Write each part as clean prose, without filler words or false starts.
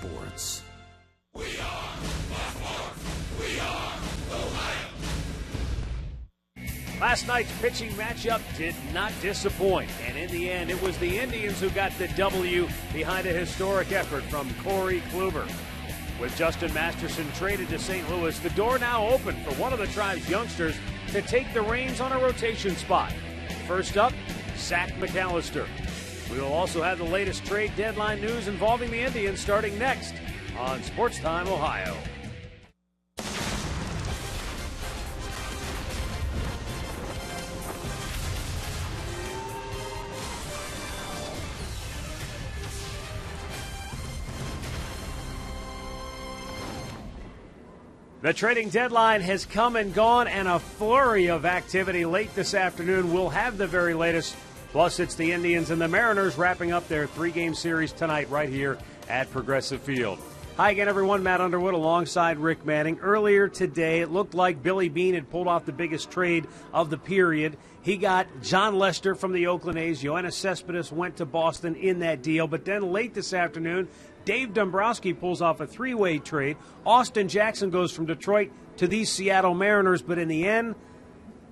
sports. We are Baltimore. We are Ohio. Last night's pitching matchup did not disappoint, and in the end, it was the Indians who got the W behind a historic effort from Corey Kluber. With Justin Masterson traded to St. Louis, the door now open for one of the Tribe's youngsters to take the reins on a rotation spot. First up, Zach McAllister. We will also have the latest trade deadline news involving the Indians starting next on Sports Time Ohio. The trading deadline has come and gone, and a flurry of activity late this afternoon. We'll have the very latest. Plus, it's the Indians and the Mariners wrapping up their three-game series tonight right here at Progressive Field. Hi again, everyone. Matt Underwood alongside Rick Manning. Earlier today, it looked like Billy Beane had pulled off the biggest trade of the period. He got John Lester from the Oakland A's. Yoenis Cespedes went to Boston in that deal. But then late this afternoon, Dave Dombrowski pulls off a three-way trade. Austin Jackson goes from Detroit to these Seattle Mariners. But in the end,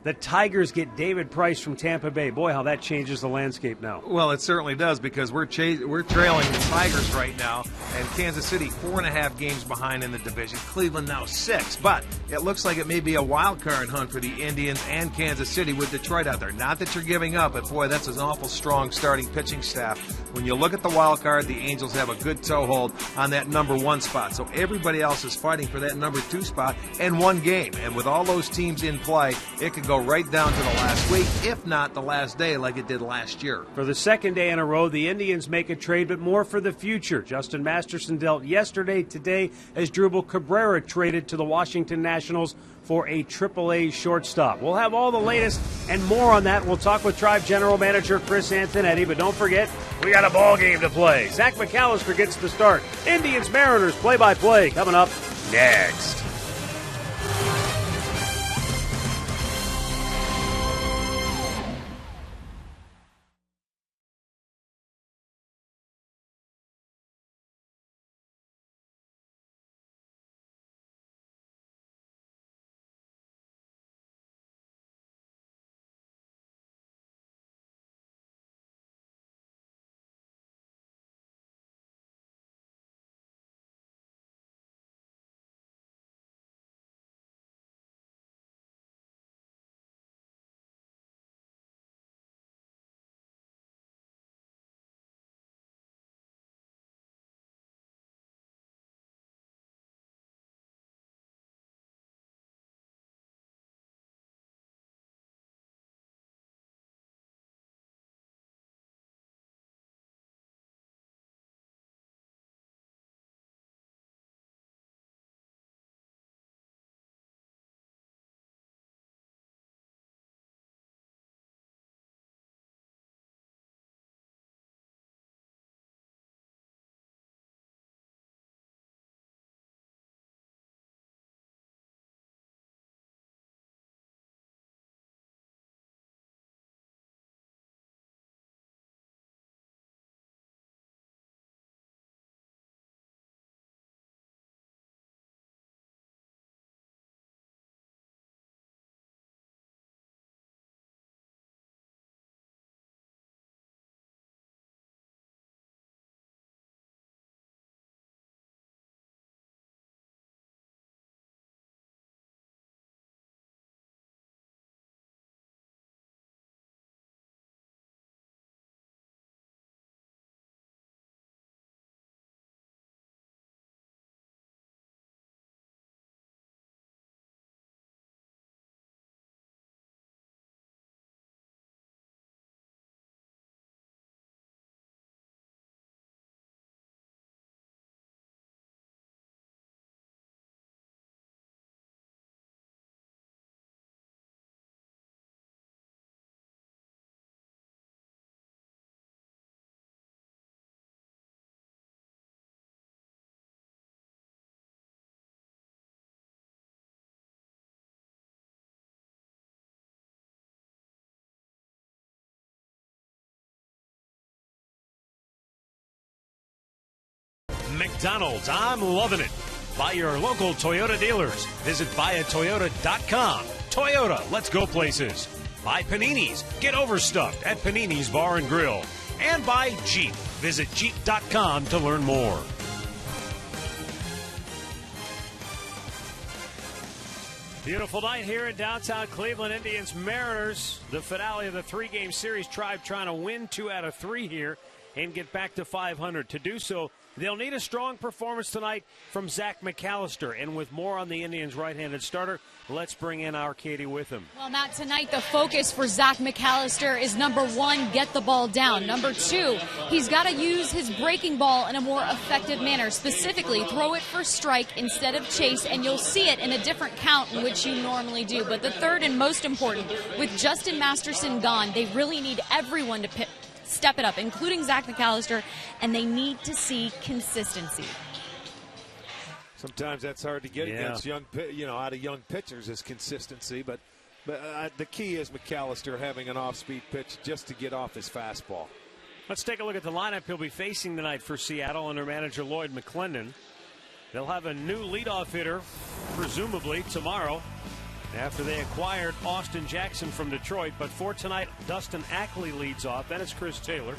the Tigers get David Price from Tampa Bay. Boy, how that changes the landscape now. Well, it certainly does, because we're trailing the Tigers right now, and Kansas City 4.5 games behind in the division. Cleveland now 6, but it looks like it may be a wild card hunt for the Indians and Kansas City with Detroit out there. Not that you're giving up, but boy, that's an awful strong starting pitching staff. When you look at the wild card, the Angels have a good toehold on that number 1 spot. So everybody else is fighting for that number 2 spot in one game. And with all those teams in play, it could go right down to the last week, if not the last day like it did last year. For the second day in a row, the Indians make a trade, but more for the future. Justin Masterson dealt yesterday. Today, as Drupal Cabrera traded to the Washington Nationals for a AAA shortstop. We'll have all the latest and more on that. We'll talk with Tribe General Manager Chris Antonetti, but don't forget, we got a ball game to play. Zach McAllister gets the start. Indians-Mariners play-by-play coming up next. McDonald's. I'm loving it. By your local Toyota dealers. Visit buyatoyota.com. Toyota, let's go places. By Panini's. Get overstuffed at Panini's Bar and Grill. And by Jeep. Visit Jeep.com to learn more. Beautiful night here in downtown Cleveland. Indians Mariners, the finale of the three-game series. Tribe trying to win 2 out of 3 here and get back to 500. To do so, they'll need a strong performance tonight from Zach McAllister. And with more on the Indians' right-handed starter, let's bring in our Katie with him. Well, Matt, tonight the focus for Zach McAllister is number 1, get the ball down. Number 2, he's got to use his breaking ball in a more effective manner. Specifically, throw it for strike instead of chase, and you'll see it in a different count in which you normally do. But the third and most important, with Justin Masterson gone, they really need everyone to step it up, including Zach McAllister, and they need to see consistency. Sometimes that's hard to get against out of young pitchers is consistency, but the key is McAllister having an off-speed pitch just to get off his fastball. Let's take a look at the lineup he'll be facing tonight for Seattle under manager Lloyd McClendon. They'll have a new leadoff hitter, presumably tomorrow, after they acquired Austin Jackson from Detroit. But for tonight, Dustin Ackley leads off. Then it's Chris Taylor.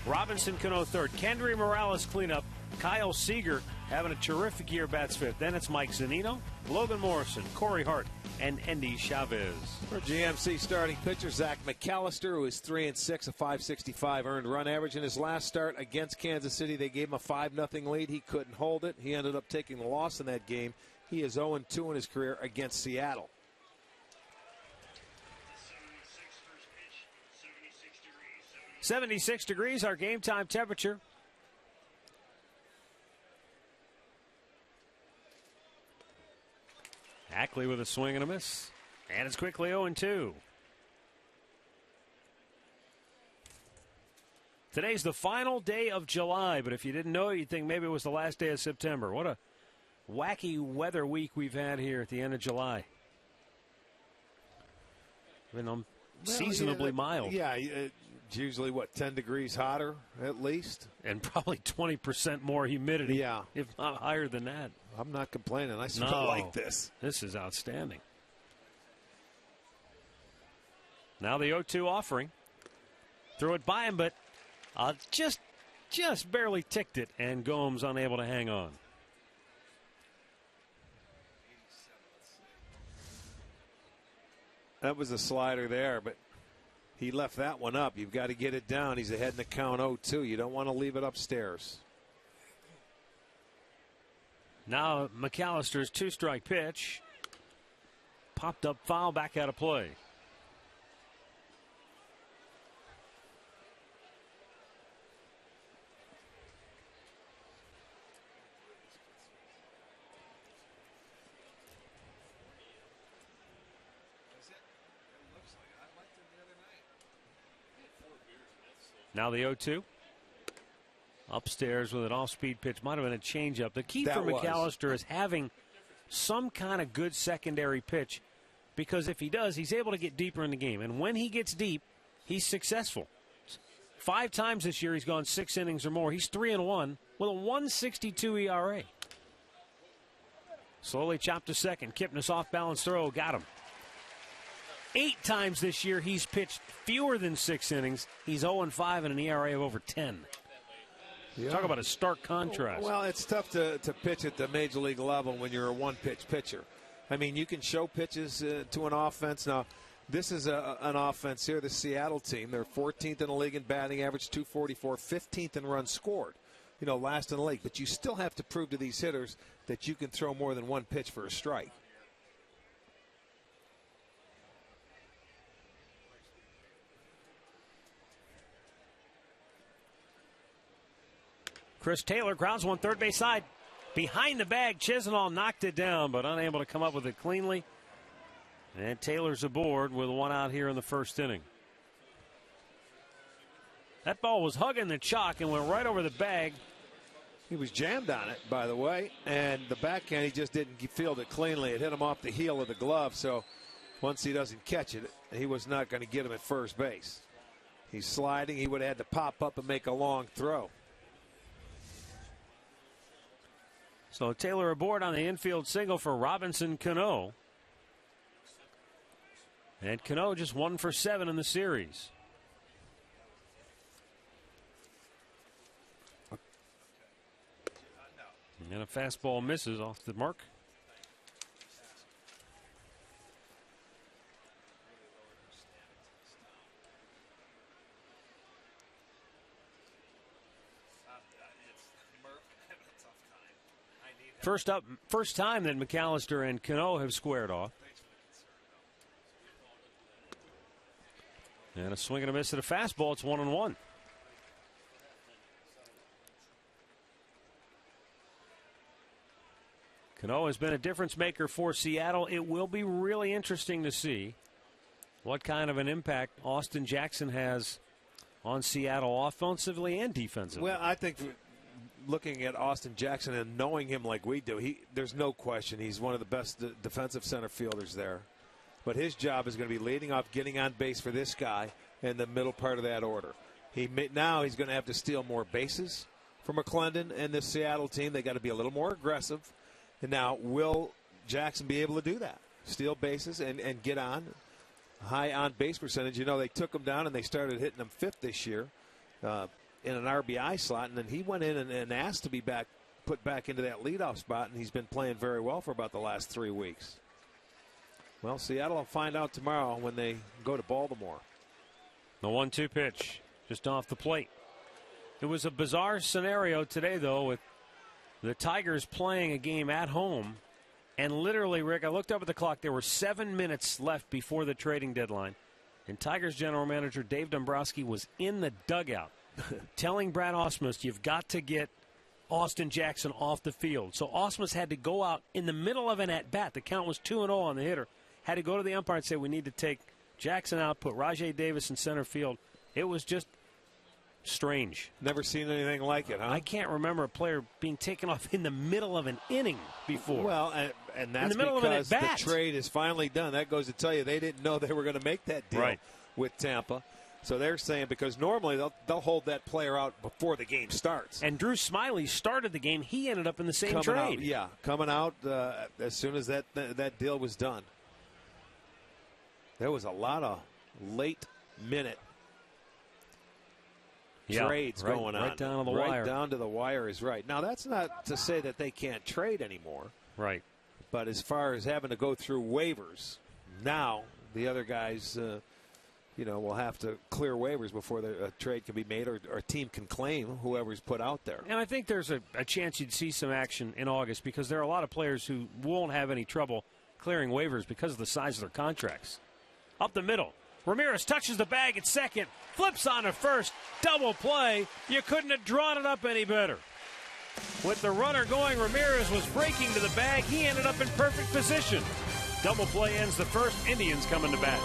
Robinson Cano third. Kendry Morales cleanup. Kyle Seager having a terrific year, bats fifth. Then it's Mike Zunino, Logan Morrison, Corey Hart, and Endy Chavez. For GMC starting pitcher Zach McAllister, who is 3-6, a .565 earned run average in his last start against Kansas City. They gave him a 5-0 lead. He couldn't hold it. He ended up taking the loss in that game. He is 0-2 in his career against Seattle. 76 degrees, our game time temperature. Ackley with a swing and a miss. And it's quickly 0-2. Today's the final day of July, but if you didn't know, you'd think maybe it was the last day of September. What a wacky weather week we've had here at the end of July. Seasonably mild. Yeah, it's usually, 10 degrees hotter at least? And probably 20% more humidity. Yeah. If not higher than that. I'm not complaining. I sort of like this. This is outstanding. Now the 0-2 offering. Threw it by him, but just barely ticked it, and Gomes unable to hang on. That was a slider there, but he left that one up. You've got to get it down. He's ahead in the count 0-2. You don't want to leave it upstairs. Now McAllister's 2-strike pitch. Popped up foul, back out of play. Now the 0-2. Upstairs with an off-speed pitch. Might have been a changeup. The key for McAllister is having some kind of good secondary pitch, because if he does, he's able to get deeper in the game. And when he gets deep, he's successful. 5 times this year he's gone 6 innings or more. He's 3-1 with a 1.62 ERA. Slowly chopped to second. Kipnis off-balance throw. Got him. 8 times this year he's pitched fewer than 6 innings. He's 0-5 and an ERA of over 10. Yeah. Talk about a stark contrast. Well, it's tough to pitch at the major league level when you're a one-pitch pitcher. I mean, you can show pitches to an offense. Now, this is an offense here, the Seattle team. They're 14th in the league in batting average, 244, 15th in runs scored. Last in the league. But you still have to prove to these hitters that you can throw more than one pitch for a strike. Chris Taylor grounds one third base side. Behind the bag, Chisenhall knocked it down, but unable to come up with it cleanly. And Taylor's aboard with 1 out here in the first inning. That ball was hugging the chalk and went right over the bag. He was jammed on it, by the way, and the backhand, he just didn't field it cleanly. It hit him off the heel of the glove, so once he doesn't catch it, he was not going to get him at first base. He's sliding. He would have had to pop up and make a long throw. So Taylor aboard on the infield single for Robinson Cano. And Cano just 1 for 7 in the series. And a fastball misses off the mark. First time that McAllister and Cano have squared off. And a swing and a miss at a fastball. It's 1-1. Cano has been a difference maker for Seattle. It will be really interesting to see what kind of an impact Austin Jackson has on Seattle offensively and defensively. Well, I think looking at Austin Jackson and knowing him like we do, there's no question he's one of the best defensive center fielders there. But his job is going to be leading off, getting on base for this guy in the middle part of that order. Now he's going to have to steal more bases from McClendon and this Seattle team. They got to be a little more aggressive. And now, will Jackson be able to do that? Steal bases and get on. High on base percentage. You know, they took him down and they started hitting him fifth this year in an RBI slot. And then he went in and asked to be put back into that leadoff spot. And he's been playing very well for about the last 3 weeks. Well, Seattle will find out tomorrow when they go to Baltimore. The 1-2 pitch just off the plate. It was a bizarre scenario today, though, with the Tigers playing a game at home. And literally, Rick, I looked up at the clock. There were 7 minutes left before the trading deadline. And Tigers general manager Dave Dombrowski was in the dugout telling Brad Ausmus, you've got to get Austin Jackson off the field. So Ausmus had to go out in the middle of an at-bat. The count was 2-0 on the hitter. Had to go to the umpire and say, we need to take Jackson out, put Rajai Davis in center field. It was just strange. Never seen anything like it, huh? I can't remember a player being taken off in the middle of an inning before. Well, and that's because the trade is finally done. That goes to tell you they didn't know they were going to make that deal with Tampa. So they're saying because normally they'll hold that player out before the game starts. And Drew Smyly started the game. He ended up in the same trade. Coming out as soon as that deal was done. There was a lot of late-minute trades going on. Right down to the wire. Right down to the wire is right. Now, that's not to say that they can't trade anymore. Right. But as far as having to go through waivers, now the other guys, will have to clear waivers before a trade can be made or a team can claim whoever's put out there. And I think there's a chance you'd see some action in August because there are a lot of players who won't have any trouble clearing waivers because of the size of their contracts. Up the middle. Ramirez touches the bag at second, flips on to first, double play. You couldn't have drawn it up any better. With the runner going, Ramirez was breaking to the bag. He ended up in perfect position. Double play ends the first. Indians coming to bat.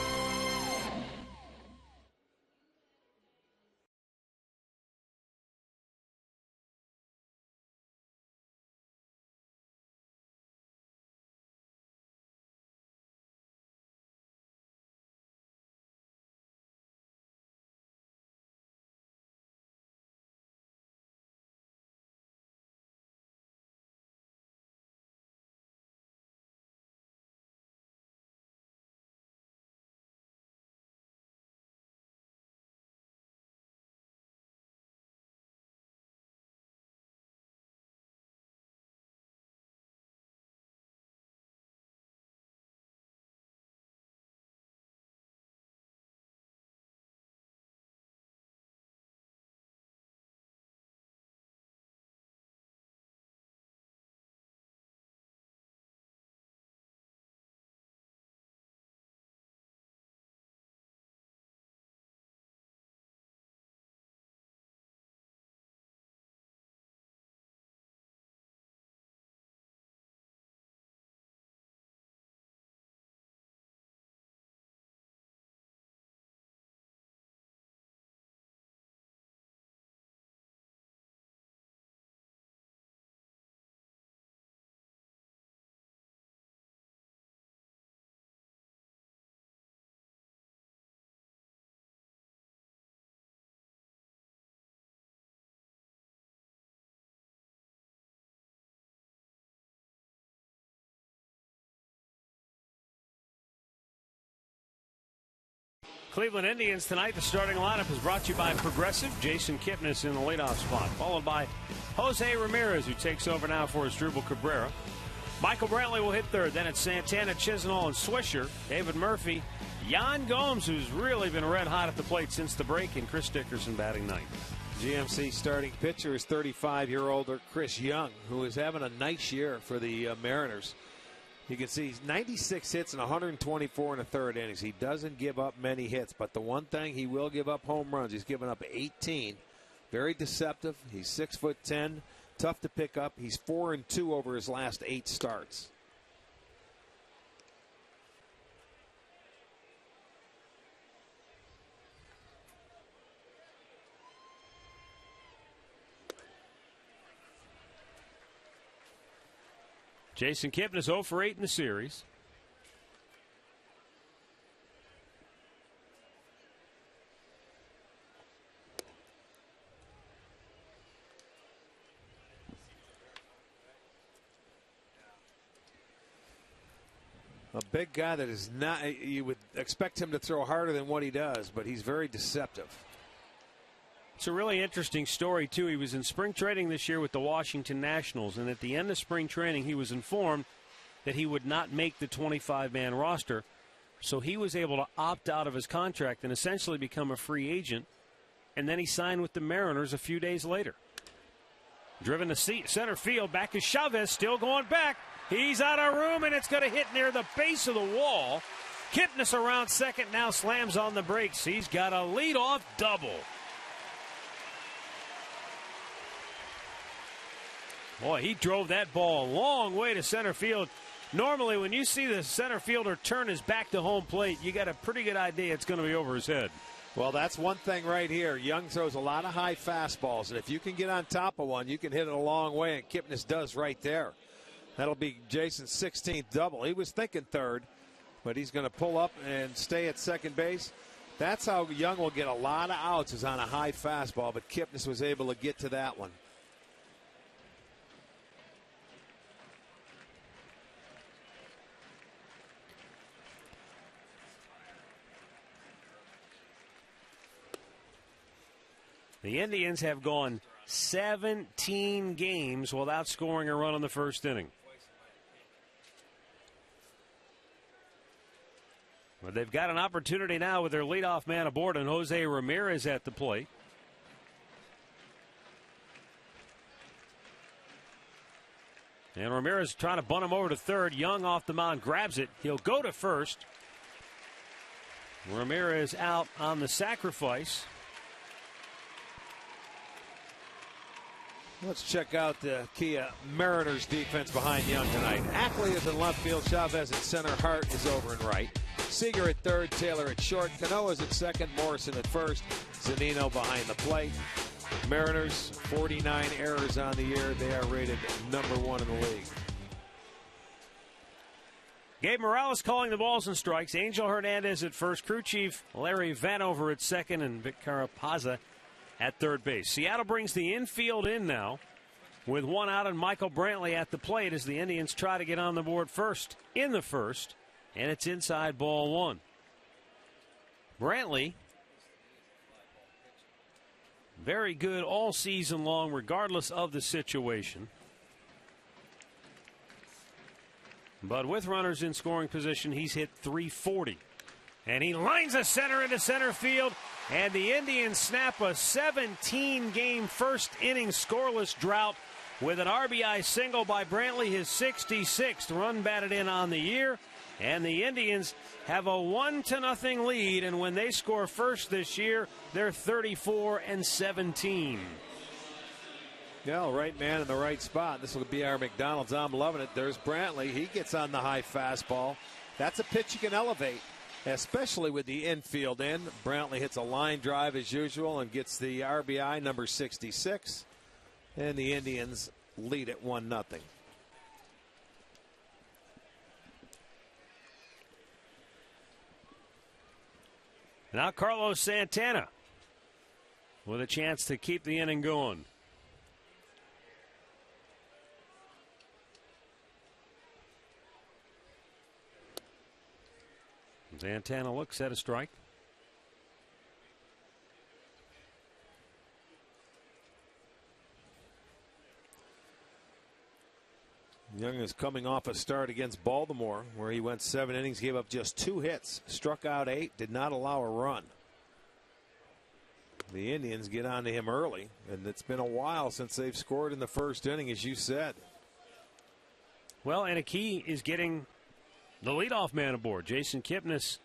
Cleveland Indians tonight. The starting lineup is brought to you by Progressive. Jason Kipnis in the leadoff spot, followed by Jose Ramirez, who takes over now for Asdrubal Cabrera. Michael Brantley will hit third. Then it's Santana, Chisenhall, and Swisher. David Murphy, Yan Gomes, who's really been red hot at the plate since the break, and Chris Dickerson batting ninth. GMC starting pitcher is 35-year-old Chris Young, who is having a nice year for the Mariners. You can see 96 hits and 124 in the third innings. He doesn't give up many hits, but the one thing, he will give up home runs. He's given up 18. Very deceptive. He's 6'10", tough to pick up. He's 4-2 over his last 8 starts. Jason Kipnis 0 for 8 in the series. A big guy that is not, you would expect him to throw harder than what he does, but he's very deceptive. It's a really interesting story, too. He was in spring training this year with the Washington Nationals, and at the end of spring training, he was informed that he would not make the 25-man roster. So he was able to opt out of his contract and essentially become a free agent, and then he signed with the Mariners a few days later. Driven to center field, back is Chavez, still going back. He's out of room, and it's going to hit near the base of the wall. Kipnis around second, now slams on the brakes. He's got a leadoff double. Boy, he drove that ball a long way to center field. Normally, when you see the center fielder turn his back to home plate, you got a pretty good idea it's going to be over his head. Well, that's one thing right here. Young throws a lot of high fastballs, and if you can get on top of one, you can hit it a long way, and Kipnis does right there. That'll be Jason's 16th double. He was thinking third, but he's going to pull up and stay at second base. That's how Young will get a lot of outs, is on a high fastball, but Kipnis was able to get to that one. The Indians have gone 17 games without scoring a run in the first inning. But they've got an opportunity now with their leadoff man aboard and Jose Ramirez at the plate. And Ramirez trying to bunt him over to third. Young off the mound grabs it. He'll go to first. Ramirez out on the sacrifice. Let's check out the Kia Mariners defense behind Young tonight. Ackley is in left field. Chavez at center. Hart is over and right. Seager at third. Taylor at short. Cano is at second. Morrison at first. Zunino behind the plate. Mariners, 49 errors on the year. They are rated number 1 in the league. Gabe Morales calling the balls and strikes. Angel Hernandez at first. Crew chief Larry Vanover at second. And Vic Carapazza at third base. Seattle brings the infield in now with one out and Michael Brantley at the plate as the Indians try to get on the board first in the first, and it's inside ball 1. Brantley, very good all season long regardless of the situation. But with runners in scoring position, he's hit .340. And he lines a center into center field. And the Indians snap a 17-game first inning scoreless drought with an RBI single by Brantley, his 66th run batted in on the year. And the Indians have a 1-0 lead. And when they score first this year, they're 34-17. Yeah, right man in the right spot. This will be our McDonald's. I'm loving it. There's Brantley. He gets on the high fastball. That's a pitch you can elevate, especially with the infield in. Brantley hits a line drive as usual and gets the RBI, number 66. And the Indians lead at 1-0. Now Carlos Santana with a chance to keep the inning going. Santana looks at a strike. Young is coming off a start against Baltimore where he went 7 innings, gave up just 2 hits, struck out 8, did not allow a run. The Indians get on to him early, and it's been a while since they've scored in the first inning, as you said. Well, and a key is getting the leadoff man aboard. Jason Kipnis,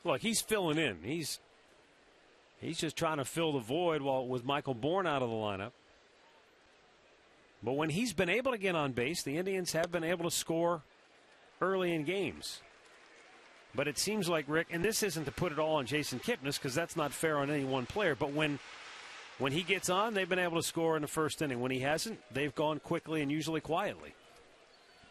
look, he's filling in. He's just trying to fill the void with Michael Bourne out of the lineup. But when he's been able to get on base, the Indians have been able to score early in games. But it seems like, Rick, and this isn't to put it all on Jason Kipnis because that's not fair on any one player, but when he gets on, they've been able to score in the first inning. When he hasn't, they've gone quickly and usually quietly.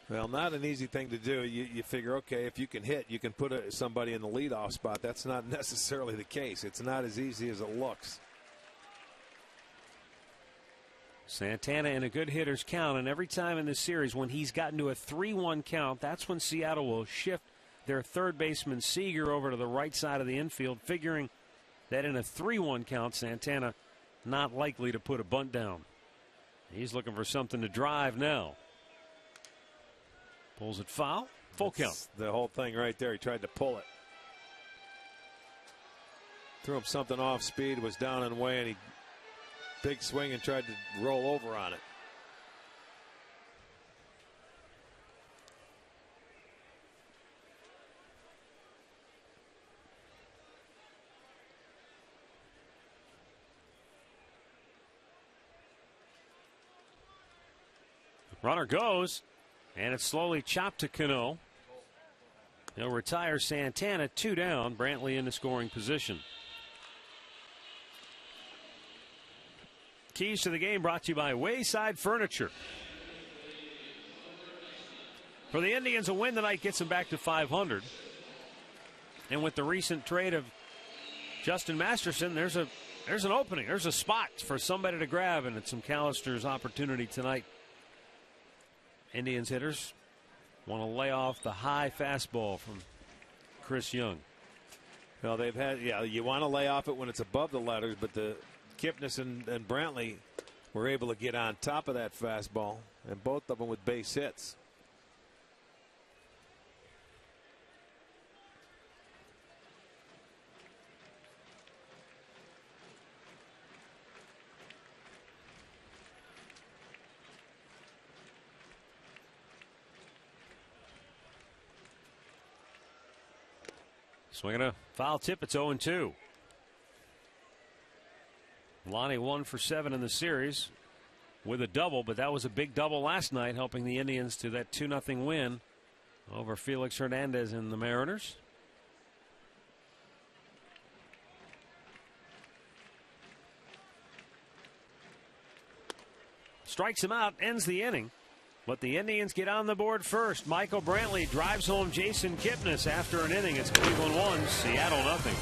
Well, not an easy thing to do. You figure, okay, if you can hit, you can put somebody in the leadoff spot. That's not necessarily the case. It's not as easy as it looks. Santana in a good hitter's count, and every time in this series when he's gotten to a 3-1 count, that's when Seattle will shift their third baseman Seager over to the right side of the infield, figuring that in a 3-1 count, Santana not likely to put a bunt down. He's looking for something to drive now. Pulls it foul. Full count. The whole thing right there. He tried to pull it. Threw him something off speed, was down and away, and he big swing and tried to roll over on it. Runner goes, and it's slowly chopped to Cano. He'll retire Santana, 2 down. Brantley in the scoring position. Keys to the game brought to you by Wayside Furniture. For the Indians, a win tonight gets them back to 500. And with the recent trade of Justin Masterson, there's an opening. There's a spot for somebody to grab, and it's McAllister's opportunity tonight. Indians hitters want to lay off the high fastball from Chris Young. Well, they've had, you want to lay off it when it's above the letters, but the Kipnis and Brantley were able to get on top of that fastball, and both of them with base hits. Swinging a foul tip. It's 0-2. Lonnie 1 for 7 in the series with a double, but that was a big double last night, helping the Indians to that 2-0 win over Felix Hernandez and the Mariners. Strikes him out, ends the inning. But the Indians get on the board first. Michael Brantley drives home Jason Kipnis after an inning. It's Cleveland 1, Seattle 0.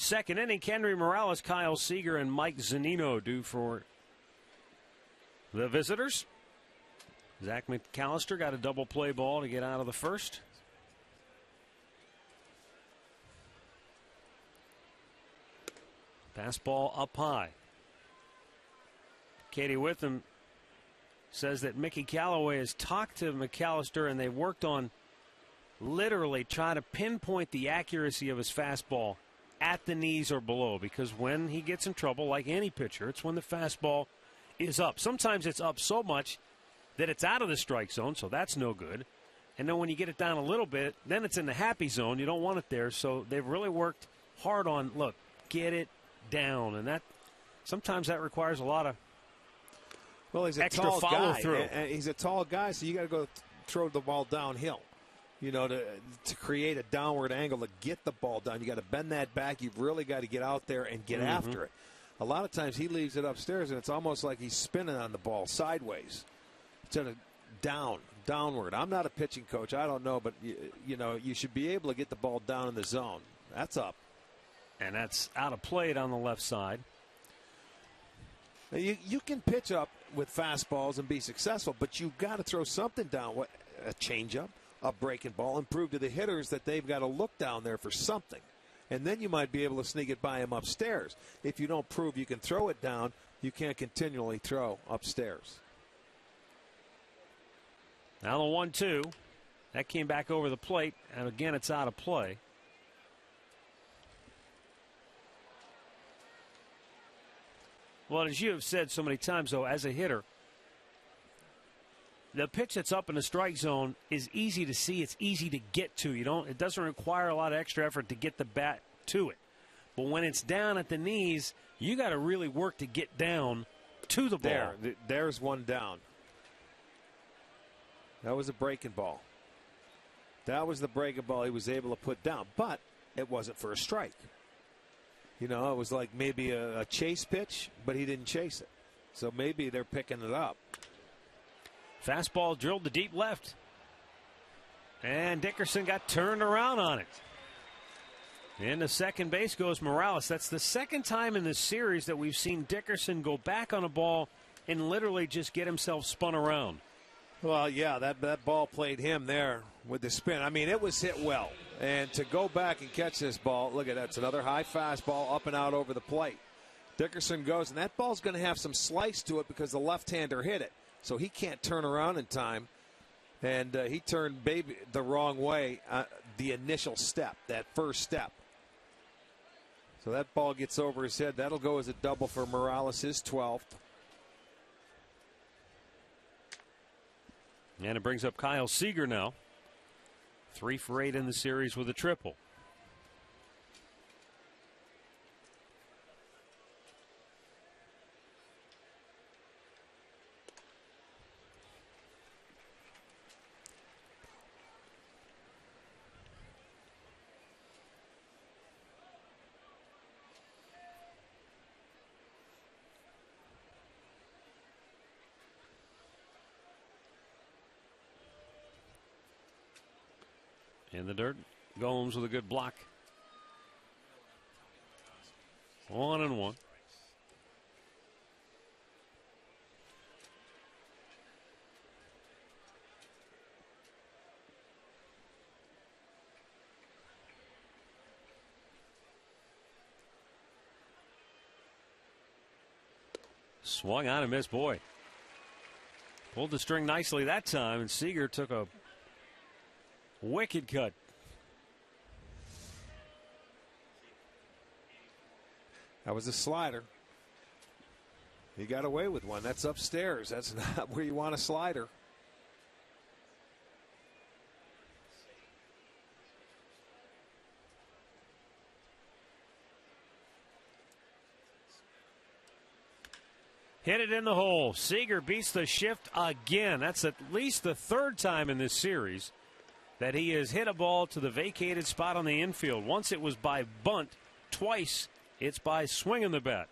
Second inning, Kenry Morales, Kyle Seager, and Mike Zunino due for the visitors. Zach McAllister got a double play ball to get out of the first. Fastball up high. Katie Witham says that Mickey Callaway has talked to McAllister and they worked on literally trying to pinpoint the accuracy of his fastball at the knees or below, because when he gets in trouble, like any pitcher, it's when the fastball is up. Sometimes it's up so much that it's out of the strike zone, so that's no good. And then when you get it down a little bit, then it's in the happy zone. You don't want it there. So they've really worked hard on, look, get it down. And that sometimes that requires a lot of he's a extra tall follow guy. through. And he's a tall guy, so you got to go throw the ball downhill. To create a downward angle to get the ball down. You got to bend that back. You've really got to get out there and get after it. A lot of times he leaves it upstairs, and it's almost like he's spinning on the ball sideways instead of downward. I'm not a pitching coach. I don't know, but you should be able to get the ball down in the zone. That's up. And that's out of play on the left side. You can pitch up with fastballs and be successful, but you've got to throw something down. A changeup, a breaking ball, and prove to the hitters that they've got to look down there for something. And then you might be able to sneak it by him upstairs. If you don't prove you can throw it down, you can't continually throw upstairs. Now the 1-2. That came back over the plate, and again it's out of play. Well, as you have said so many times, though, as a hitter, the pitch that's up in the strike zone is easy to see. It's easy to get to. It doesn't require a lot of extra effort to get the bat to it. But when it's down at the knees, you got to really work to get down to the ball. There's one down. That was a breaking ball. That was the breaking ball he was able to put down, but it wasn't for a strike. It was like maybe a chase pitch, but he didn't chase it. So maybe they're picking it up. Fastball drilled to deep left. And Dickerson got turned around on it. And to second base goes Morales. That's the second time in this series that we've seen Dickerson go back on a ball and literally just get himself spun around. Well, yeah, that ball played him there with the spin. I mean, it was hit well. And to go back and catch this ball, look at that. It's another high fastball up and out over the plate. Dickerson goes, and that ball's going to have some slice to it because the left-hander hit it. So he can't turn around in time. And he turned the wrong way, the initial step, that first step. So that ball gets over his head. That'll go as a double for Morales, his 12th. And it brings up Kyle Seager now. 3 for 8 in the series with a triple. In the dirt, Gomes with a good block. 1-1. Swung on and missed. Boy, pulled the string nicely that time, and Seager took a wicked cut. That was a slider. He got away with one. That's upstairs. That's not where you want a slider. Hit it in the hole. Seager beats the shift again. That's at least the third time in this series that he has hit a ball to the vacated spot on the infield. Once it was by bunt. Twice it's by swinging the bat.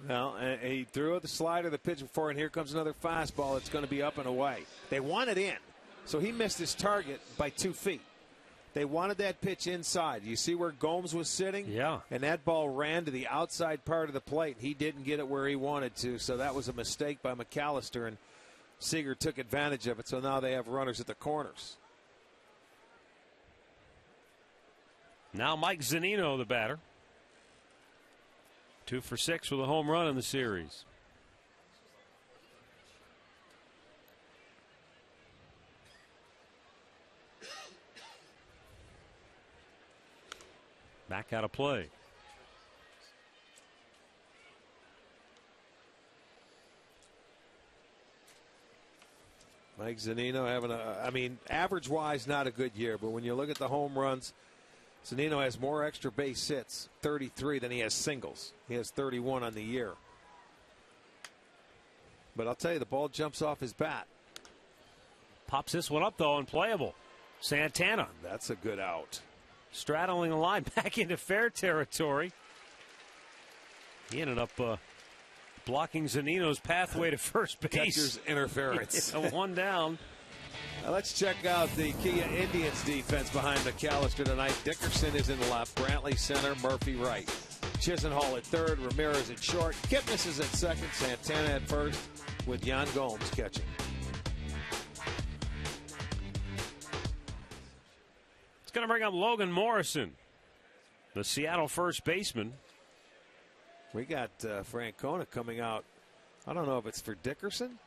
Well, he threw the slider the pitch before, and here comes another fastball that's going to be up and away. They want it in, so he missed his target by 2 feet. They wanted that pitch inside. You see where Gomes was sitting? Yeah. And that ball ran to the outside part of the plate. He didn't get it where he wanted to, so that was a mistake by McAllister, and Seager took advantage of it, so now they have runners at the corners. Now Mike Zunino, the batter. 2 for 6 with a home run in the series. Back out of play. Mike Zunino having average-wise, not a good year, but when you look at the home runs, Zunino has more extra base hits, 33, than he has singles. He has 31 on the year. But I'll tell you, the ball jumps off his bat. Pops this one up, though, and playable. Santana. That's a good out. Straddling the line back into fair territory. He ended up blocking Zunino's pathway to first base. Catcher's interference. 1 down. Now let's check out the Kia Indians defense behind McAllister tonight. Dickerson is in left, Brantley center, Murphy right. Chisenhall at third, Ramirez at short, Kipnis is at second, Santana at first, with Yan Gomes catching. It's going to bring up Logan Morrison, the Seattle first baseman. We got Francona coming out. I don't know if it's for Dickerson.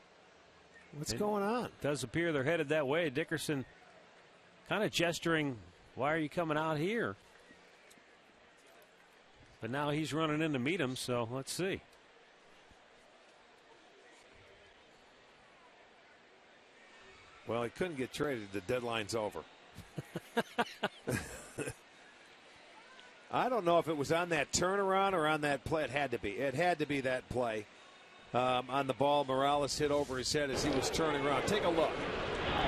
What's going on? It does appear they're headed that way. Dickerson kind of gesturing, why are you coming out here? But now he's running in to meet him, so let's see. Well, he couldn't get traded. The deadline's over. I don't know if it was on that turnaround or on that play. It had to be. It had to be that play. On the ball, Morales hit over his head as he was turning around. Take a look.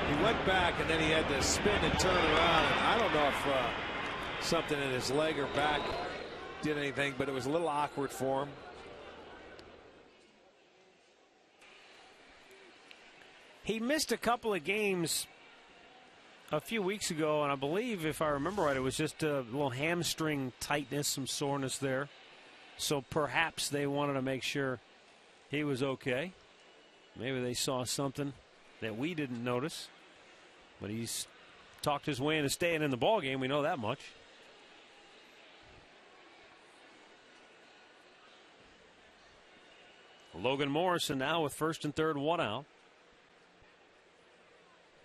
He went back and then he had to spin and turn around. And I don't know if something in his leg or back did anything, but it was a little awkward for him. He missed a couple of games a few weeks ago, and I believe, if I remember right, it was just a little hamstring tightness, some soreness there. So perhaps they wanted to make sure he was okay. Maybe they saw something that we didn't notice. But he's talked his way into staying in the ballgame. We know that much. Logan Morrison now with first and third, 1 out.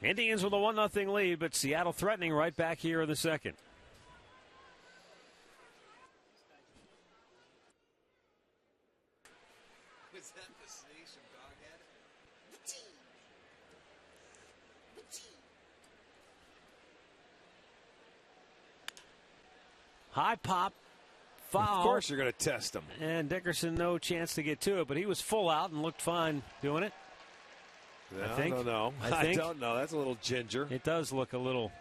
Indians with a 1-0 lead, but Seattle threatening right back here in the second. Was that the sneeze from Doghead? High pop, foul. Of course you're going to test him. And Dickerson, no chance to get to it, but he was full out and looked fine doing it. I think. don't know. I don't know. That's a little ginger. It does look a little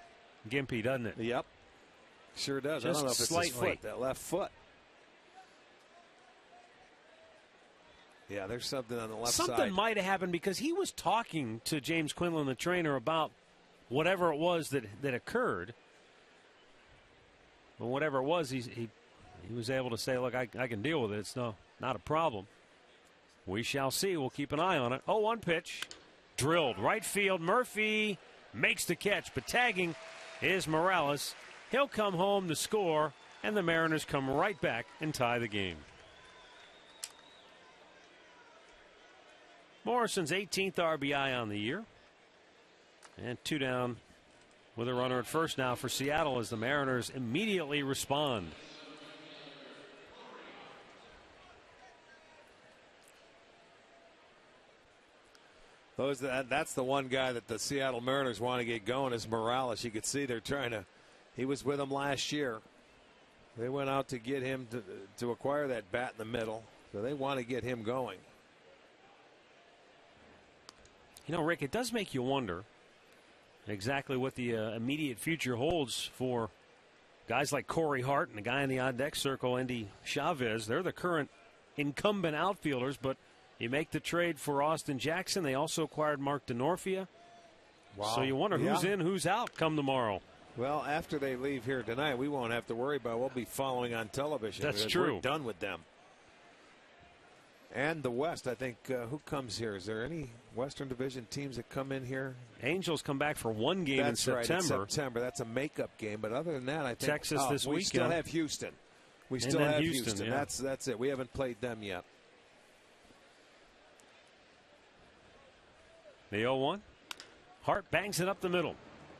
gimpy, doesn't it? Yep. Sure does. Just I don't know if it's slightly. his foot, that left foot. Yeah, there's something on the left side. Something might have happened because he was talking to James Quinlan, the trainer, about whatever it was that occurred. But whatever it was, he was able to say, look, I can deal with it. It's not a problem. We shall see. We'll keep an eye on it. 0-1 pitch. Drilled. Right field. Murphy makes the catch, but tagging is Morales. He'll come home to score, and the Mariners come right back and tie the game. Morrison's 18th RBI on the year. And 2 down with a runner at first now for Seattle as the Mariners immediately respond. That's the one guy that the Seattle Mariners want to get going is Morales. You could see they're trying to. He was with them last year. They went out to get him to acquire that bat in the middle. So they want to get him going. You know, Rick, it does make you wonder exactly what the immediate future holds for guys like Corey Hart and the guy in the on deck circle, Andy Chavez. They're the current incumbent outfielders, but you make the trade for Austin Jackson. They also acquired Mark DeNorfia. Wow. So you wonder who's in, who's out come tomorrow. Well, after they leave here tonight, we won't have to worry about. We'll be following on television. That's true. We're done with them. And the West, I think, who comes here? Is there any Western Division teams that come in here? Angels come back for one game That's in September. Right, in September. That's a makeup game. But other than that, I think Texas this we weekend. still have Houston. We still then have Houston, Houston. yeah. That's it. We haven't played them yet. The 0-1. Hart bangs it up the middle.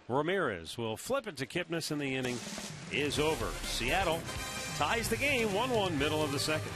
Ramirez will flip it to Kipnis, and the inning is over. Seattle ties the game 1-1, middle of the second.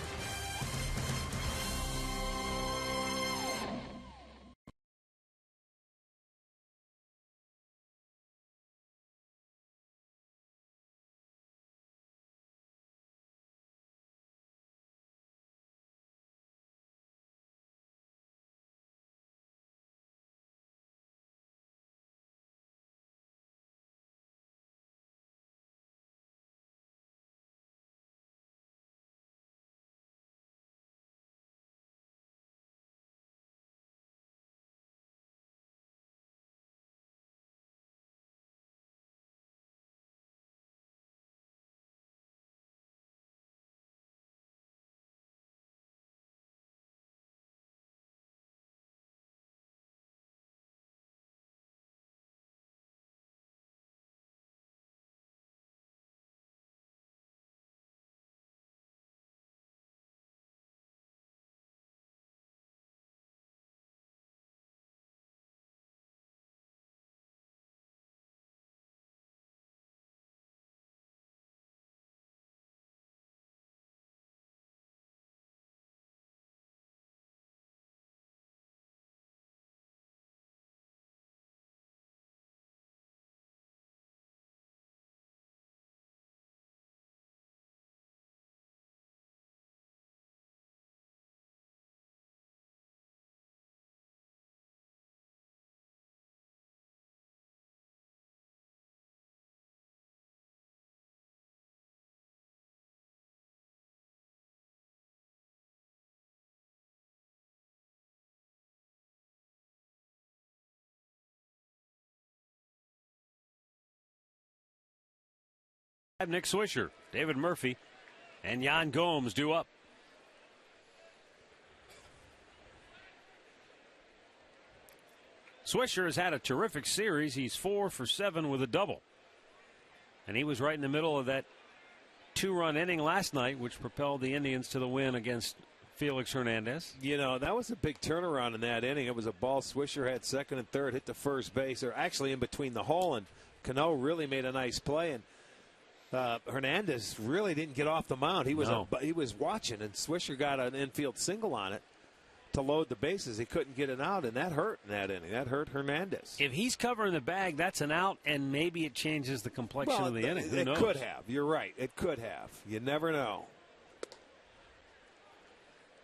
Nick Swisher, David Murphy, and Yan Gomes due up. Swisher has had a terrific series. He's 4 for 7 with a double. And he was right in the middle of that 2-run inning last night, which propelled the Indians to the win against Felix Hernandez. You know, that was a big turnaround in that inning. It was a ball Swisher had second and third, hit the first base, or actually in between the hole, and Cano really made a nice play. And Hernandez really didn't get off the mound. He was watching, and Swisher got an infield single on it to load the bases. He couldn't get it out, and that hurt in that inning. That hurt Hernandez. If he's covering the bag, that's an out, and maybe it changes the complexion of the inning. Who knows? It could have. You're right. It could have. You never know.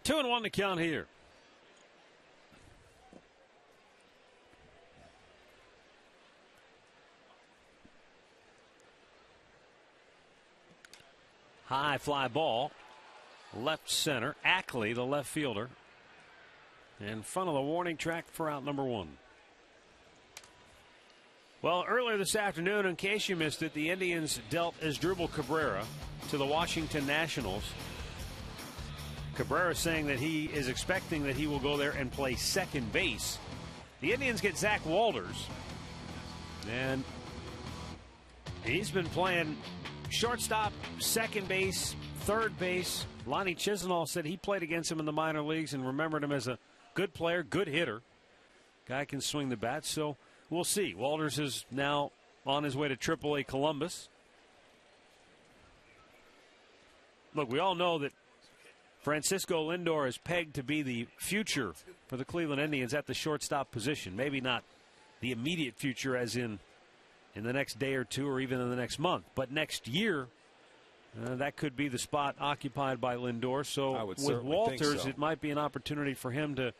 2-1 to count here. High fly ball, left center. Ackley, the left fielder, in front of the warning track for out number 1. Well, earlier this afternoon, in case you missed it, the Indians dealt Asdrubal Cabrera to the Washington Nationals. Cabrera saying that he is expecting that he will go there and play second base. The Indians get Zach Walters, and he's been playing shortstop, second base, third base. Lonnie Chisenhall said he played against him in the minor leagues and remembered him as a good player, good hitter. Guy can swing the bat, so we'll see. Walters is now on his way to AAA Columbus. Look, we all know that Francisco Lindor is pegged to be the future for the Cleveland Indians at the shortstop position. Maybe not the immediate future as in the next day or two or even in the next month. But next year, that could be the spot occupied by Lindor. So with Walters, it might be an opportunity for him to,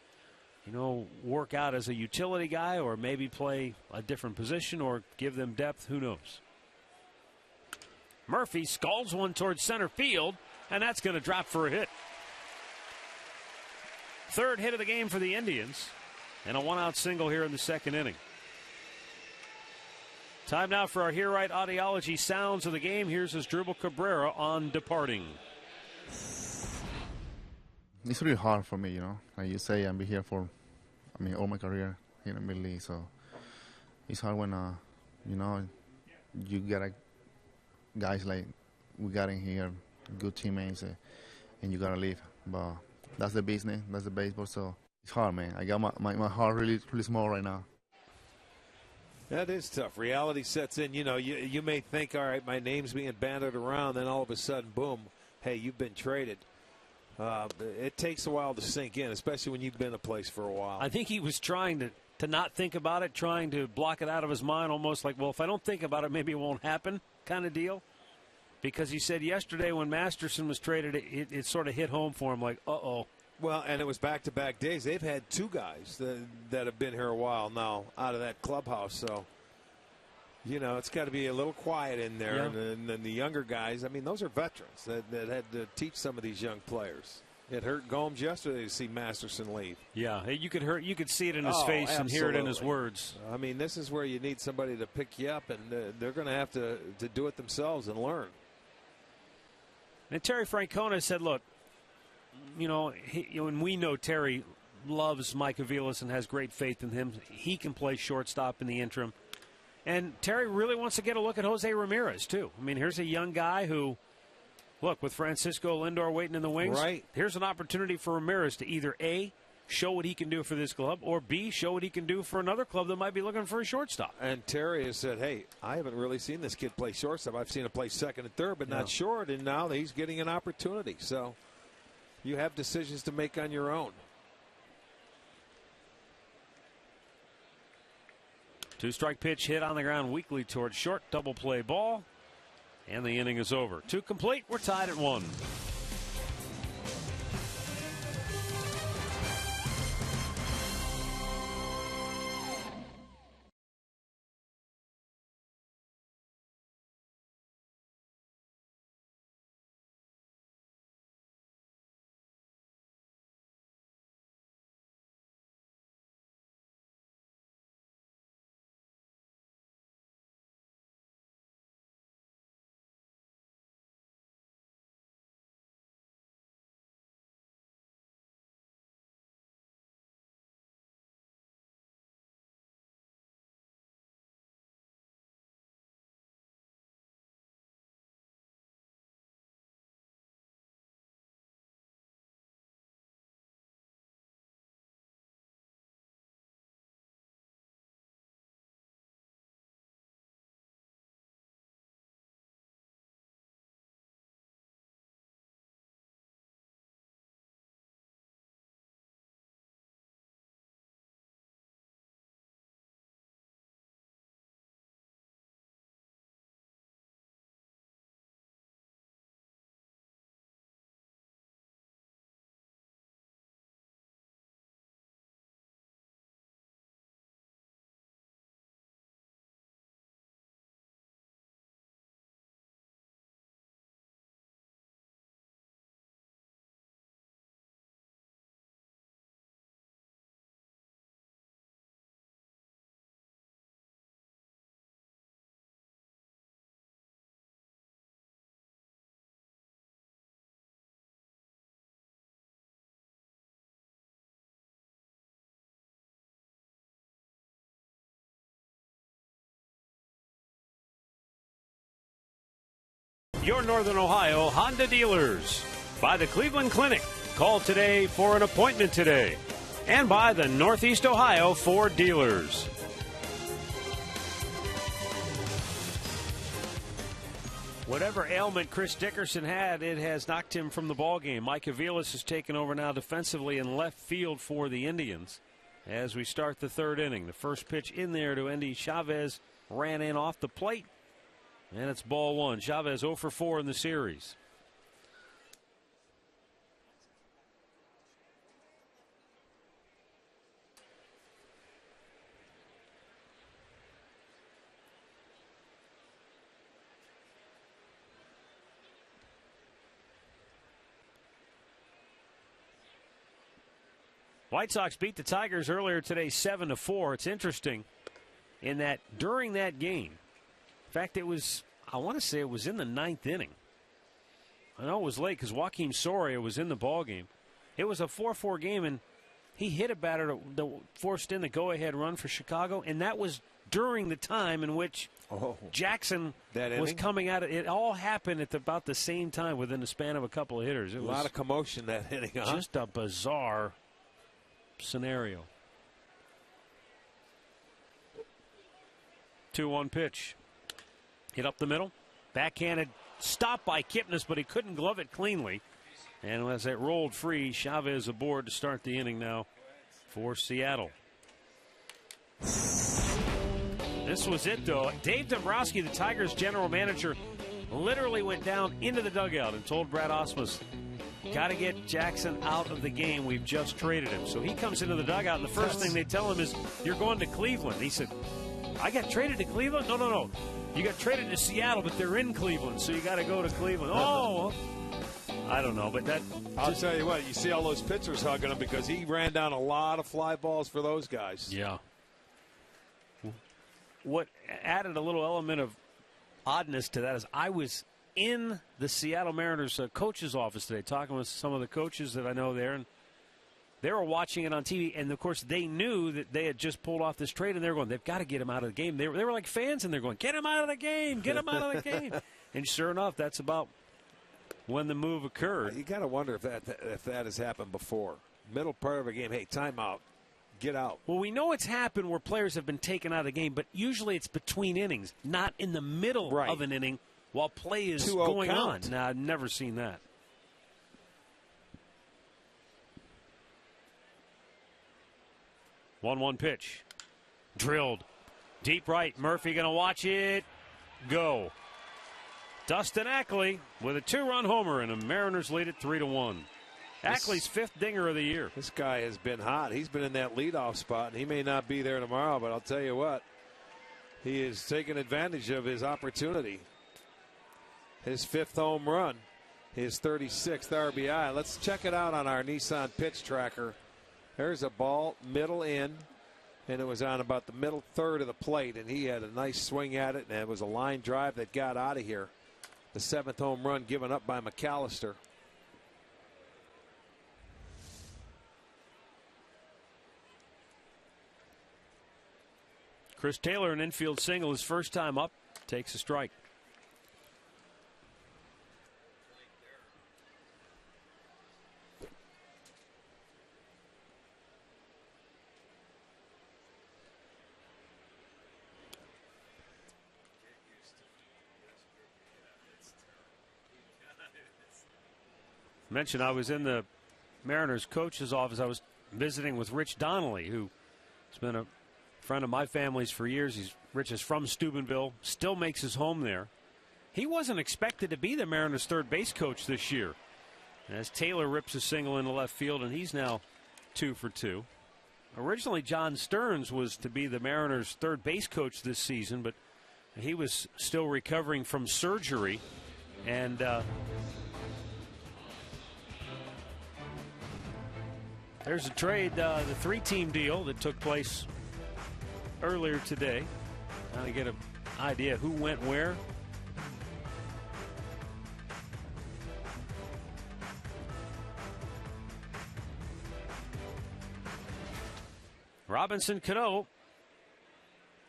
work out as a utility guy or maybe play a different position or give them depth. Who knows? Murphy scalds one towards center field, and that's going to drop for a hit. Third hit of the game for the Indians, and a one-out single here in the second inning. Time now for our Hear Right Audiology sounds of the game. Here's Asdrubal Cabrera on departing. It's really hard for me, you know. Like you say, I've been here for, all my career here in the Middle East. So it's hard when, you got guys like we got in here, good teammates, and you got to leave. But that's the business, that's the baseball. So it's hard, man. I got my heart really, really small right now. That is tough. Reality sets in. You know, you may think, all right, my name's being bandied around, then all of a sudden, boom, hey, you've been traded. It takes a while to sink in, especially when you've been a place for a while. I think he was trying to not think about it, trying to block it out of his mind, almost like, well, if I don't think about it, maybe it won't happen kind of deal. Because he said yesterday when Masterson was traded, it sort of hit home for him like, uh-oh. Well, and it was back-to-back days. They've had two guys that have been here a while now out of that clubhouse. So, you know, it's got to be a little quiet in there. Yeah. And then the younger guys, I mean, those are veterans that had to teach some of these young players. It hurt Gomes yesterday to see Masterson leave. Yeah, you could see it in his face absolutely. and hear it in his words. I mean, this is where you need somebody to pick you up, and they're going to have to do it themselves and learn. And Terry Francona said, look, you know, and we know Terry loves Mike Aviles and has great faith in him. He can play shortstop in the interim. And Terry really wants to get a look at Jose Ramirez, too. I mean, here's a young guy who, look, with Francisco Lindor waiting in the wings, right. Here's an opportunity for Ramirez to either A, show what he can do for this club, or B, show what he can do for another club that might be looking for a shortstop. And Terry has said, hey, I haven't really seen this kid play shortstop. I've seen him play second and third, but not short, and now he's getting an opportunity. So you have decisions to make on your own. Two-strike pitch hit on the ground weakly towards short, double play ball, and the inning is over. Two complete, we're tied at 1. Your Northern Ohio Honda dealers. By the Cleveland Clinic. Call today for an appointment today. And by the Northeast Ohio Ford dealers. Whatever ailment Chris Dickerson had, it has knocked him from the ballgame. Mike Aviles has taken over now defensively in left field for the Indians as we start the third inning. The first pitch in there to Endy Chavez ran in off the plate. And it's ball one. Chavez 0 for 4 in the series. White Sox beat the Tigers earlier today 7-4. It's interesting in that during that game, In fact, I want to say it was in the 9th inning. I know it was late because Joakim Soria was in the ballgame. It was a 4-4 game, and he hit a batter that forced in the go-ahead run for Chicago, and that was during the time in which Jackson was coming out. It all happened at about the same time within the span of a couple of hitters. It was a lot of commotion that inning, huh? Just a bizarre scenario. 2-1 pitch. Hit up the middle. Backhanded. Stopped by Kipnis, but he couldn't glove it cleanly. And as it rolled free, Chavez aboard to start the inning now for Seattle. This was it, though. Dave Dombrowski, the Tigers' general manager, literally went down into the dugout and told Brad Ausmus, got to get Jackson out of the game. We've just traded him. So he comes into the dugout, and the first thing they tell him is, you're going to Cleveland. He said, I got traded to Cleveland? No. You got traded to Seattle, but they're in Cleveland, so you got to go to Cleveland. Oh, I don't know, but that. I'll tell you what, you see all those pitchers hugging him because he ran down a lot of fly balls for those guys. Yeah. What added a little element of oddness to that is I was in the Seattle Mariners coach's office today talking with some of the coaches that I know there, and they were watching it on TV, and of course they knew that they had just pulled off this trade, and they were going, they've got to get him out of the game. They were like fans, and they're going, get him out of the game, get him out of the game. And sure enough, that's about when the move occurred. You got to wonder if that has happened before. Middle part of a game, hey, timeout, get out. Well, we know it's happened where players have been taken out of the game, but usually it's between innings, not in the middle of an inning while play is going on. Nah, I've never seen that. One pitch. Drilled. Deep right. Murphy going to watch it. Go. Dustin Ackley with a 2-run homer, and the Mariners lead it 3-1. Ackley's 5th dinger of the year. This guy has been hot. He's been in that leadoff spot, and he may not be there tomorrow, but I'll tell you what, he is taking advantage of his opportunity. His 5th home run, his 36th RBI. Let's check it out on our Nissan pitch tracker. There's a ball, middle in, and it was on about the middle third of the plate, and he had a nice swing at it, and it was a line drive that got out of here. The 7th home run given up by McAllister. Chris Taylor, an infield single, his first time up, takes a strike. Mentioned I was in the Mariners coach's office. I was visiting with Rich Donnelly, who's been a friend of my family's for years. Rich is from Steubenville, still makes his home there. He wasn't expected to be the Mariners' third base coach this year, as Taylor rips a single into left field, and he's now 2 for 2. Originally, John Stearns was to be the Mariners' third base coach this season, but he was still recovering from surgery, and there's a trade, the 3-team deal that took place earlier today. Trying to get an idea who went where. Robinson Cano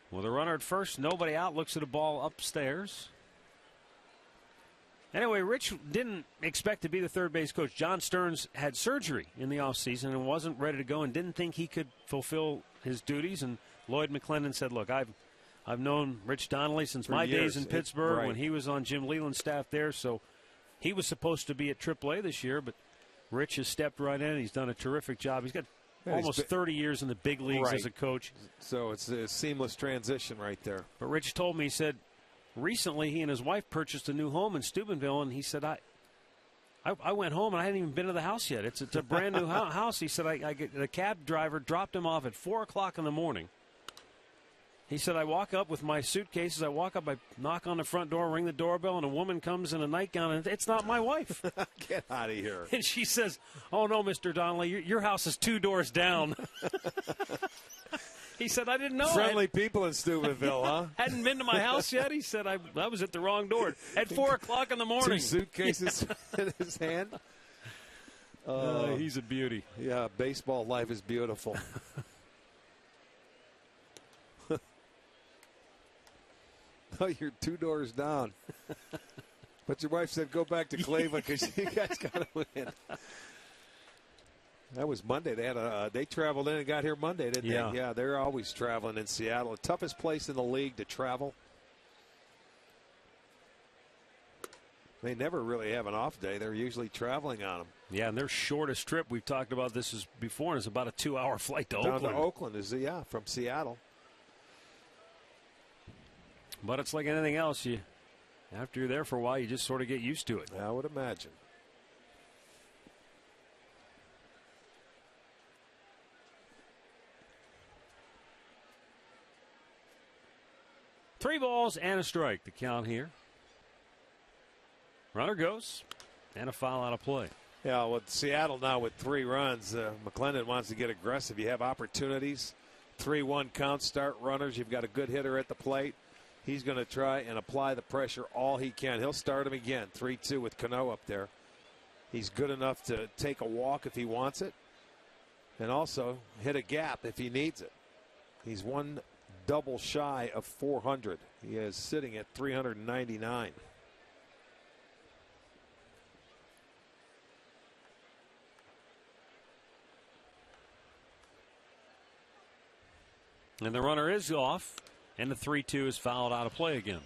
with a runner at first, nobody out, looks at a ball upstairs. Anyway, Rich didn't expect to be the third base coach. John Stearns had surgery in the offseason and wasn't ready to go and didn't think he could fulfill his duties. And Lloyd McClendon said, look, I've known Rich Donnelly since my days in Pittsburgh when he was on Jim Leland's staff there. So he was supposed to be at AAA this year, but Rich has stepped right in. He's done a terrific job. He's got almost 30 years in the big leagues as a coach. So it's a seamless transition right there. But Rich told me, he said, recently, he and his wife purchased a new home in Steubenville, and he said, I went home and I hadn't even been to the house yet. It's a brand new house. He said, the cab driver dropped him off at 4 o'clock in the morning. He said, I walk up with my suitcases. I walk up, I knock on the front door, ring the doorbell, and a woman comes in a nightgown, and it's not my wife. Get out of here. And she says, oh, no, Mr. Donnelly, your house is 2 doors down. He said, I didn't know. Friendly people in Steubenville, huh? Hadn't been to my house yet. He said, I was at the wrong door at 4 o'clock in the morning. 2 suitcases in his hand. He's a beauty. Yeah, baseball life is beautiful. Oh, you're 2 doors down. But your wife said go back to Cleveland because you guys got to win. That was Monday. They traveled in and got here Monday, didn't they? Yeah, they're always traveling in Seattle. The toughest place in the league to travel. They never really have an off day. They're usually traveling on them. Yeah, and their shortest trip, we've talked about this before, is about a 2-hour flight to Oakland. Down to Oakland from Seattle. But it's like anything else. After you're there for a while, you just sort of get used to it. I would imagine. Three balls and a strike. The count here. Runner goes, and a foul out of play. Yeah, with Seattle now with 3 runs, McClendon wants to get aggressive. You have opportunities. 3-1 count, start runners. You've got a good hitter at the plate. He's going to try and apply the pressure all he can. He'll start him again. 3-2 with Cano up there. He's good enough to take a walk if he wants it, and also hit a gap if he needs it. He's one double shy of 400. He is sitting at 399. And the runner is off, and the 3-2 is fouled out of play again.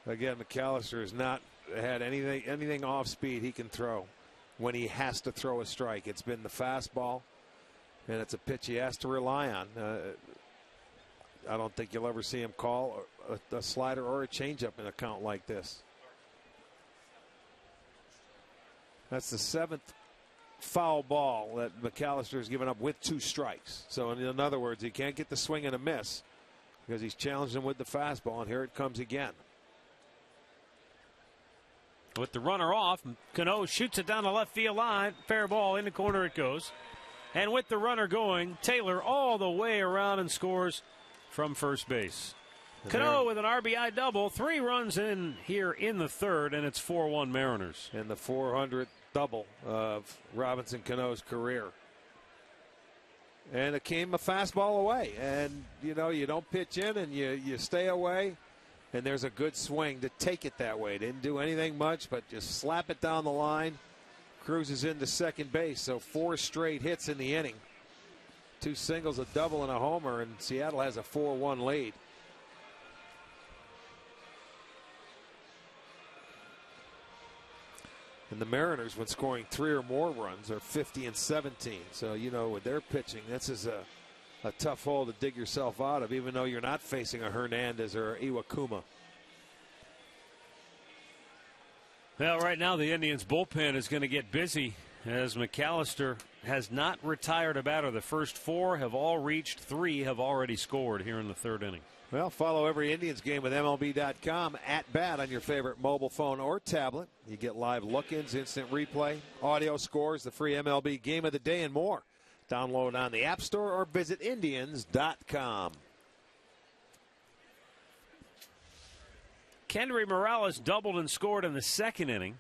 Again, McAllister has not had anything off speed he can throw when he has to throw a strike. It's been the fastball, and it's a pitch he has to rely on. I don't think you'll ever see him call a slider or a changeup in a count like this. That's the 7th foul ball that McAllister has given up with 2 strikes. So in other words, he can't get the swing and a miss because he's challenged him with the fastball, and here it comes again. With the runner off, Cano shoots it down the left field line. Fair ball, in the corner it goes. And with the runner going, Taylor all the way around and scores from first base. Cano with an RBI double, 3 runs in here in the 3rd, and it's 4-1 Mariners. And the 400th double of Robinson Cano's career. And it came a fastball away. And, you don't pitch in and you stay away. And there's a good swing to take it that way. Didn't do anything much, but just slap it down the line. Cruises into second base. So 4 straight hits in the inning. 2 singles, a double, and a homer. And Seattle has a 4-1 lead. And the Mariners, when scoring 3 or more runs, are 50-17. So, with their pitching, this is a tough hole to dig yourself out of, even though you're not facing a Hernandez or Iwakuma. Well, right now the Indians' bullpen is going to get busy as McAllister has not retired a batter. The first 4 have all reached, 3 have already scored here in the 3rd inning. Well, follow every Indians game with MLB.com at bat on your favorite mobile phone or tablet. You get live look-ins, instant replay, audio scores, the free MLB game of the day, and more. Download on the App Store or visit Indians.com. Kendry Morales doubled and scored in the 2nd inning.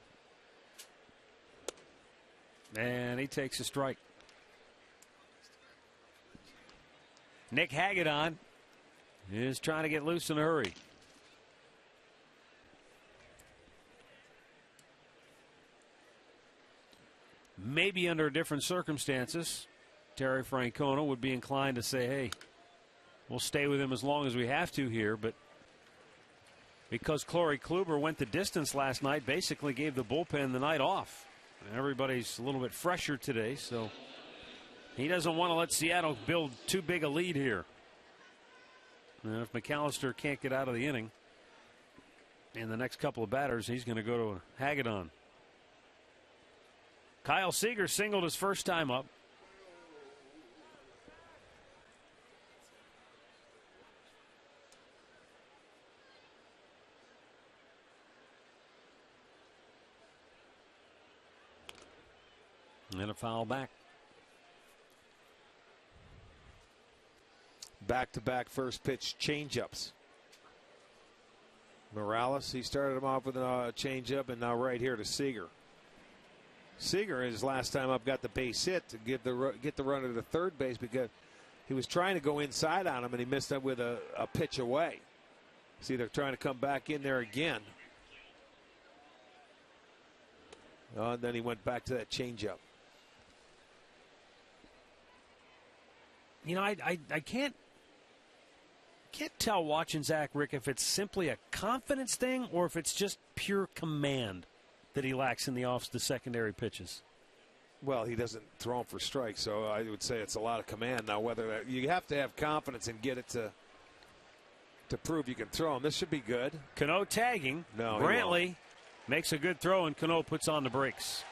And he takes a strike. Nick Hagedorn is trying to get loose in a hurry. Maybe under different circumstances, Terry Francona would be inclined to say, hey, we'll stay with him as long as we have to here. But because Corey Kluber went the distance last night, basically gave the bullpen the night off. And everybody's a little bit fresher today, so he doesn't want to let Seattle build too big a lead here. And if McAllister can't get out of the inning in the next couple of batters, he's going to go to Hagedorn. Kyle Seager singled his first time up. And a foul back. back-to-back first pitch changeups. Morales, he started him off with a changeup, and now right here to Seager. Seager, his last time up, got the base hit to get the runner to third base because he was trying to go inside on him, and he missed it with a pitch away. See, they're trying to come back in there again. And then he went back to that changeup. You know, I can't tell watching Zach, Rick, if it's simply a confidence thing or if it's just pure command that he lacks in the secondary pitches. Well, he doesn't throw them for strikes, so I would say it's a lot of command. Now, whether you have to have confidence and get it to prove you can throw them. This should be good. Cano tagging. No, Brantley makes a good throw, and Cano puts on the brakes.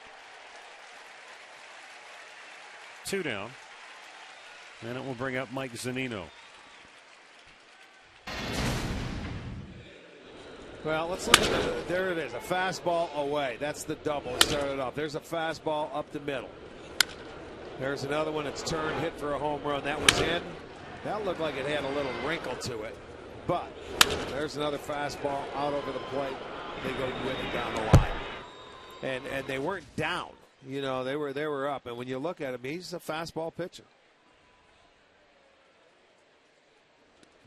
2 down. And it will bring up Mike Zunino. Well, let's look at there it is, a fastball away. That's the double. It started off. There's a fastball up the middle. There's another one that's turned, hit for a home run. That was in. That looked like it had a little wrinkle to it. But there's another fastball out over the plate. They go with it down the line. And they weren't down. You know, they were up. And when you look at him, he's a fastball pitcher.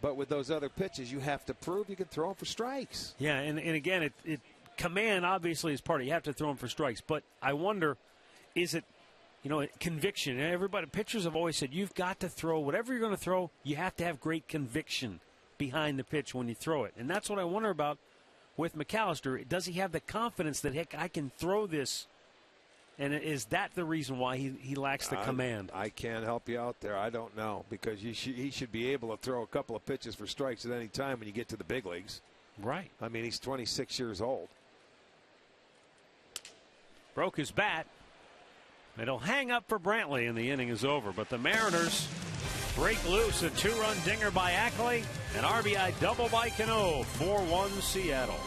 But with those other pitches, you have to prove you can throw them for strikes. Yeah, and again, command obviously is part of it. You have to throw them for strikes. But I wonder, is it, conviction? Everybody, pitchers have always said you've got to throw whatever you're going to throw. You have to have great conviction behind the pitch when you throw it, and that's what I wonder about with McAllister. Does he have the confidence that, heck, I can throw this? And is that the reason why he lacks the command? I can't help you out there. I don't know, because he should be able to throw a couple of pitches for strikes at any time when you get to the big leagues. Right. I mean, he's 26 years old. Broke his bat. It'll hang up for Brantley, and the inning is over. But the Mariners break loose. A 2-run dinger by Ackley, an RBI double by Cano. 4-1 Seattle.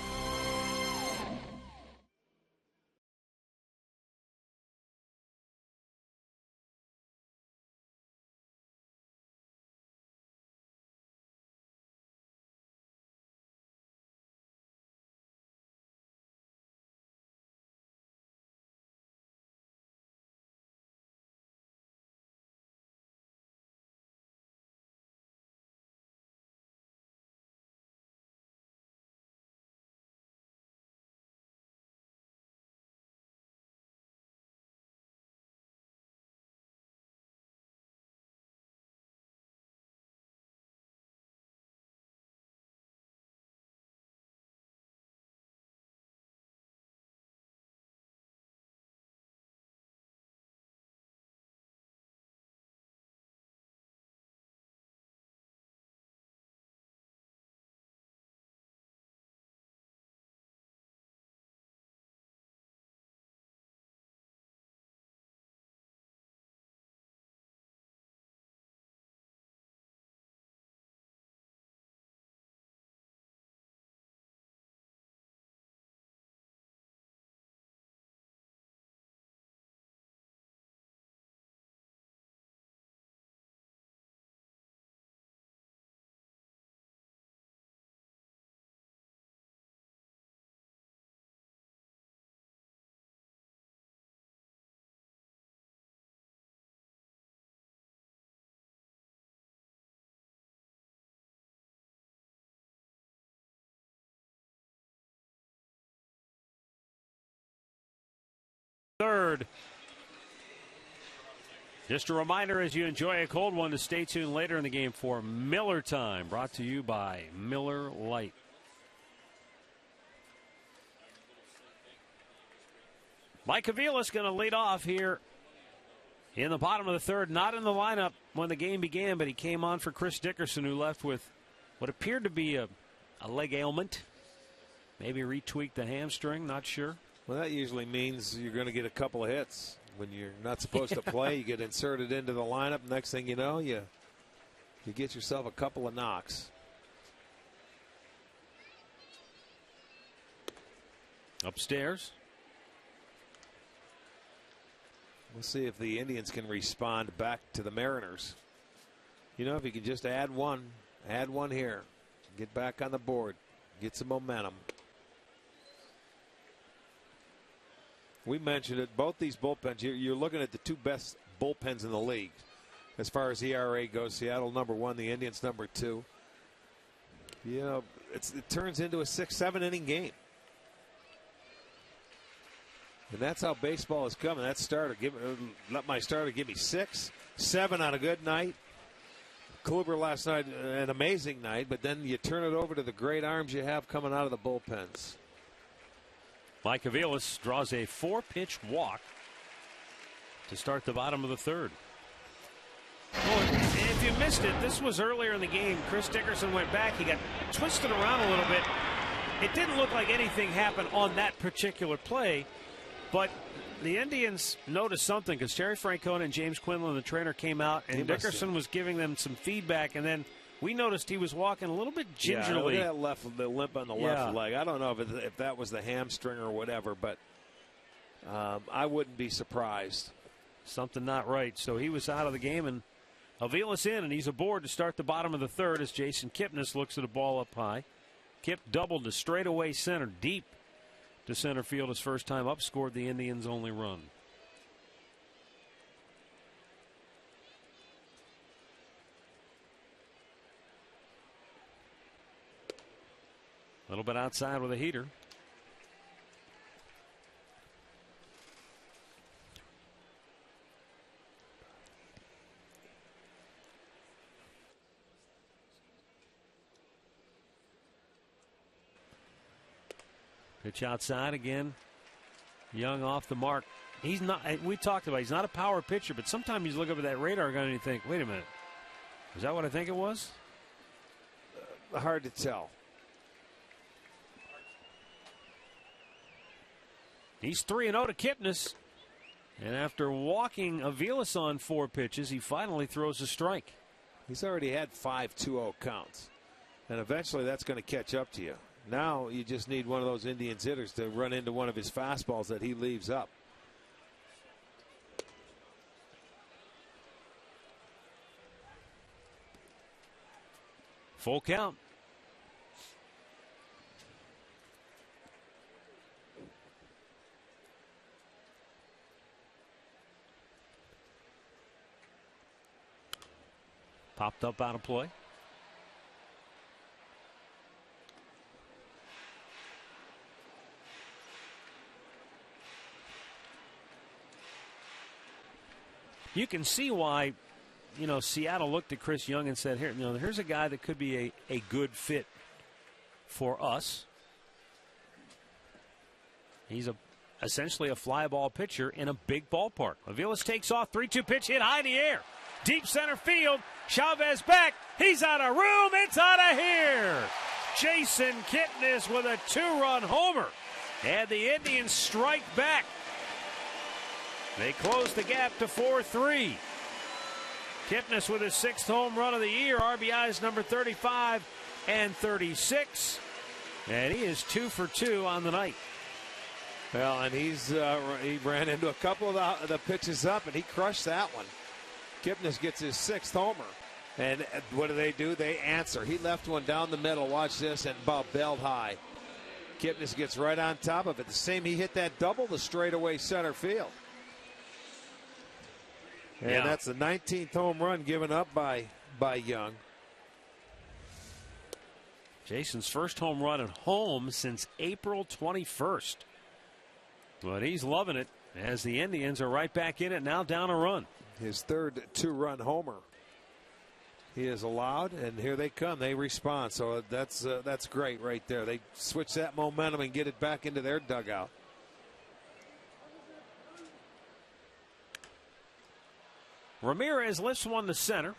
Third. Just a reminder as you enjoy a cold one to stay tuned later in the game for Miller Time, brought to you by Miller Lite. Mike Avila's going to lead off here in the bottom of the third. Not in the lineup when the game began, but he came on for Chris Dickerson, who left with what appeared to be a leg ailment. Maybe retweaked the hamstring, not sure. Well, that usually means you're going to get a couple of hits. When you're not supposed to play, you get inserted into the lineup. Next thing you know, you get yourself a couple of knocks. Upstairs. We'll see if the Indians can respond back to the Mariners. You know, if you can just add one here, get back on the board, get some momentum. We mentioned it, both these bullpens, you're looking at the two best bullpens in the league as far as ERA goes. Seattle #1, the Indians #2. You know, it turns into a 6-7 inning game. And that's how baseball is coming. That starter, let my starter give me 6, 7 on a good night. Kluber last night, an amazing night, but then you turn it over to the great arms you have coming out of the bullpens. Mike Aviles draws a 4-pitch walk to start the bottom of the third. Well, if you missed it, this was earlier in the game. Chris Dickerson went back. He got twisted around a little bit. It didn't look like anything happened on that particular play, but the Indians noticed something because Terry Francona and James Quinlan, the trainer, came out, and Dickerson was giving them some feedback, and then we noticed he was walking a little bit gingerly. Yeah, look at the limp on the left leg. I don't know if that was the hamstring or whatever, but I wouldn't be surprised. Something not right. So he was out of the game, and Aviles in, and he's aboard to start the bottom of the third as Jason Kipnis looks at a ball up high. Kip doubled to straightaway center, deep to center field his first time up, scored the Indians' only run. A little bit outside with a heater. Pitch outside again. Young off the mark. He's not, we talked about, he's not a power pitcher, but sometimes you look up at that radar gun and you think, wait a minute, is that what I think it was? Hard to tell. He's 3-0 to Kipnis. And after walking Aviles on 4 pitches, he finally throws a strike. He's already had 5 2-0 counts. And eventually that's going to catch up to you. Now you just need one of those Indians hitters to run into one of his fastballs that he leaves up. Full count. Popped up out of play. You can see why, Seattle looked at Chris Young and said, here's a guy that could be a good fit for us. He's essentially a fly ball pitcher in a big ballpark. Aviles takes off, 3-2 pitch hit high in the air. Deep center field. Chavez back. He's out of room. It's out of here. Jason Kipnis with a 2-run homer. And the Indians strike back. They close the gap to 4-3. Kipnis with his 6th home run of the year. RBIs number 35 and 36. And he is 2 for 2 on the night. Well, and he ran into a couple of the pitches up, and he crushed that one. Kipnis gets his 6th homer. And what do? They answer. He left one down the middle. Watch this, and about belled high. Kipnis gets right on top of it. The same, he hit that double to straightaway center field. And that's the 19th home run given up by Young. Jason's first home run at home since April 21st. But he's loving it as the Indians are right back in it, now down a run. His 3rd 2-run homer. He is allowed, and here they come. They respond. So that's great right there. They switch that momentum and get it back into their dugout. Ramirez lifts one to center.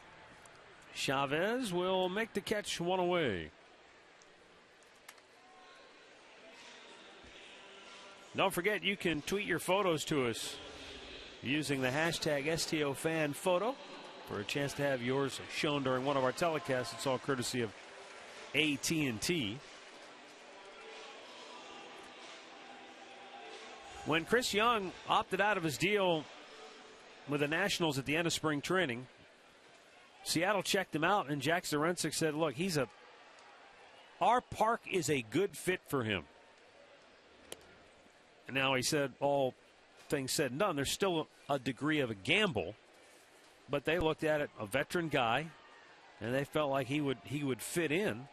Chavez will make the catch, one away. Don't forget, you can tweet your photos to us using the hashtag STOFanPhoto for a chance to have yours shown during one of our telecasts. It's all courtesy of AT&T. When Chris Young opted out of his deal with the Nationals at the end of spring training, Seattle checked him out, and Jack Zduriencik said, look, our park is a good fit for him. And now he said, all things said and done, there's still a degree of a gamble, but they looked at it, a veteran guy, and they felt like he would fit in.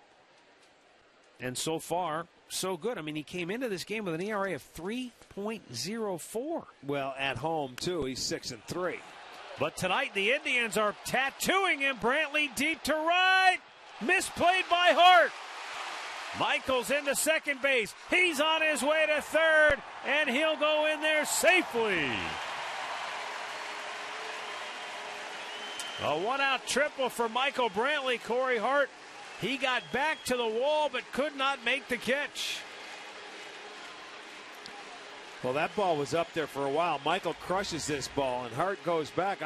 And so far, so good. I mean, he came into this game with an ERA of 3.04. Well, at home, too, he's 6-3. But tonight, the Indians are tattooing him. Brantley deep to right. Misplayed by Hart. Michaels into second base. He's on his way to third, and he'll go in there safely. A one-out triple for Michael Brantley. Corey Hart, he got back to the wall but could not make the catch. Well, that ball was up there for a while. Michael crushes this ball, and Hart goes back.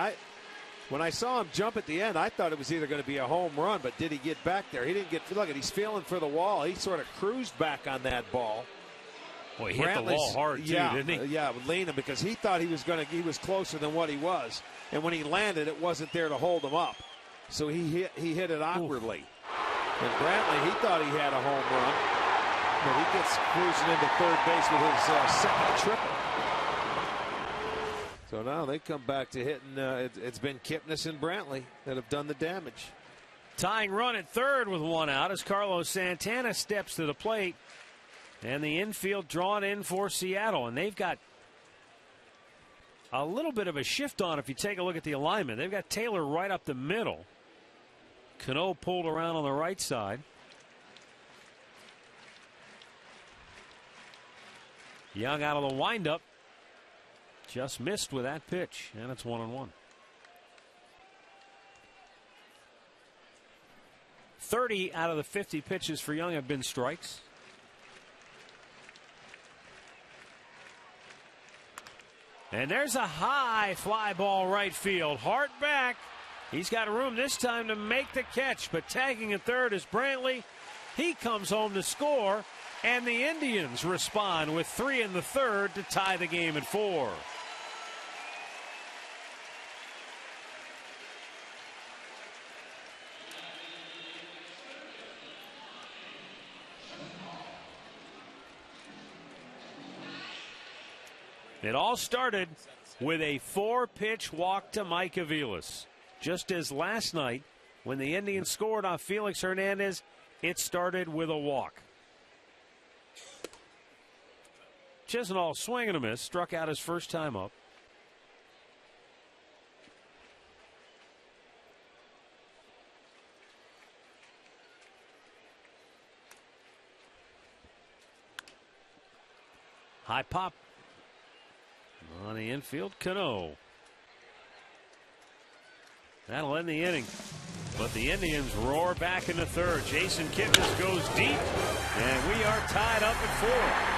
When I saw him jump at the end, I thought it was either going to be a home run, but did he get back there? He didn't get. Look at, he's feeling for the wall. He sort of cruised back on that ball. Well, he hit the wall hard too, didn't he? Yeah, leaning, because he thought he was closer than what he was, and when he landed, it wasn't there to hold him up. So he hit it awkwardly. Ooh. And Brantley, he thought he had a home run, but he gets cruising into third base with his second triple. So now they come back to hitting. It's been Kipnis and Brantley that have done the damage. Tying run at third with one out as Carlos Santana steps to the plate. And the infield drawn in for Seattle. And they've got a little bit of a shift on if you take a look at the alignment. They've got Taylor right up the middle. Cano pulled around on the right side. Young out of the windup. Just missed with that pitch. And it's 1-1. 30 out of the 50 pitches for Young have been strikes. And there's a high fly ball right field. Hart back. He's got room this time to make the catch, but tagging at third is Brantley. He comes home to score, and the Indians respond with 3 in the third to tie the game at 4. It all started with a 4-pitch walk to Mike Aviles. Just as last night, when the Indians scored off Felix Hernandez, it started with a walk. Chisenhall swing and a miss, struck out his first time up. High pop. On the infield, Cano. That'll end the inning. But the Indians roar back in the third. Jason Kipnis goes deep, and we are tied up at 4.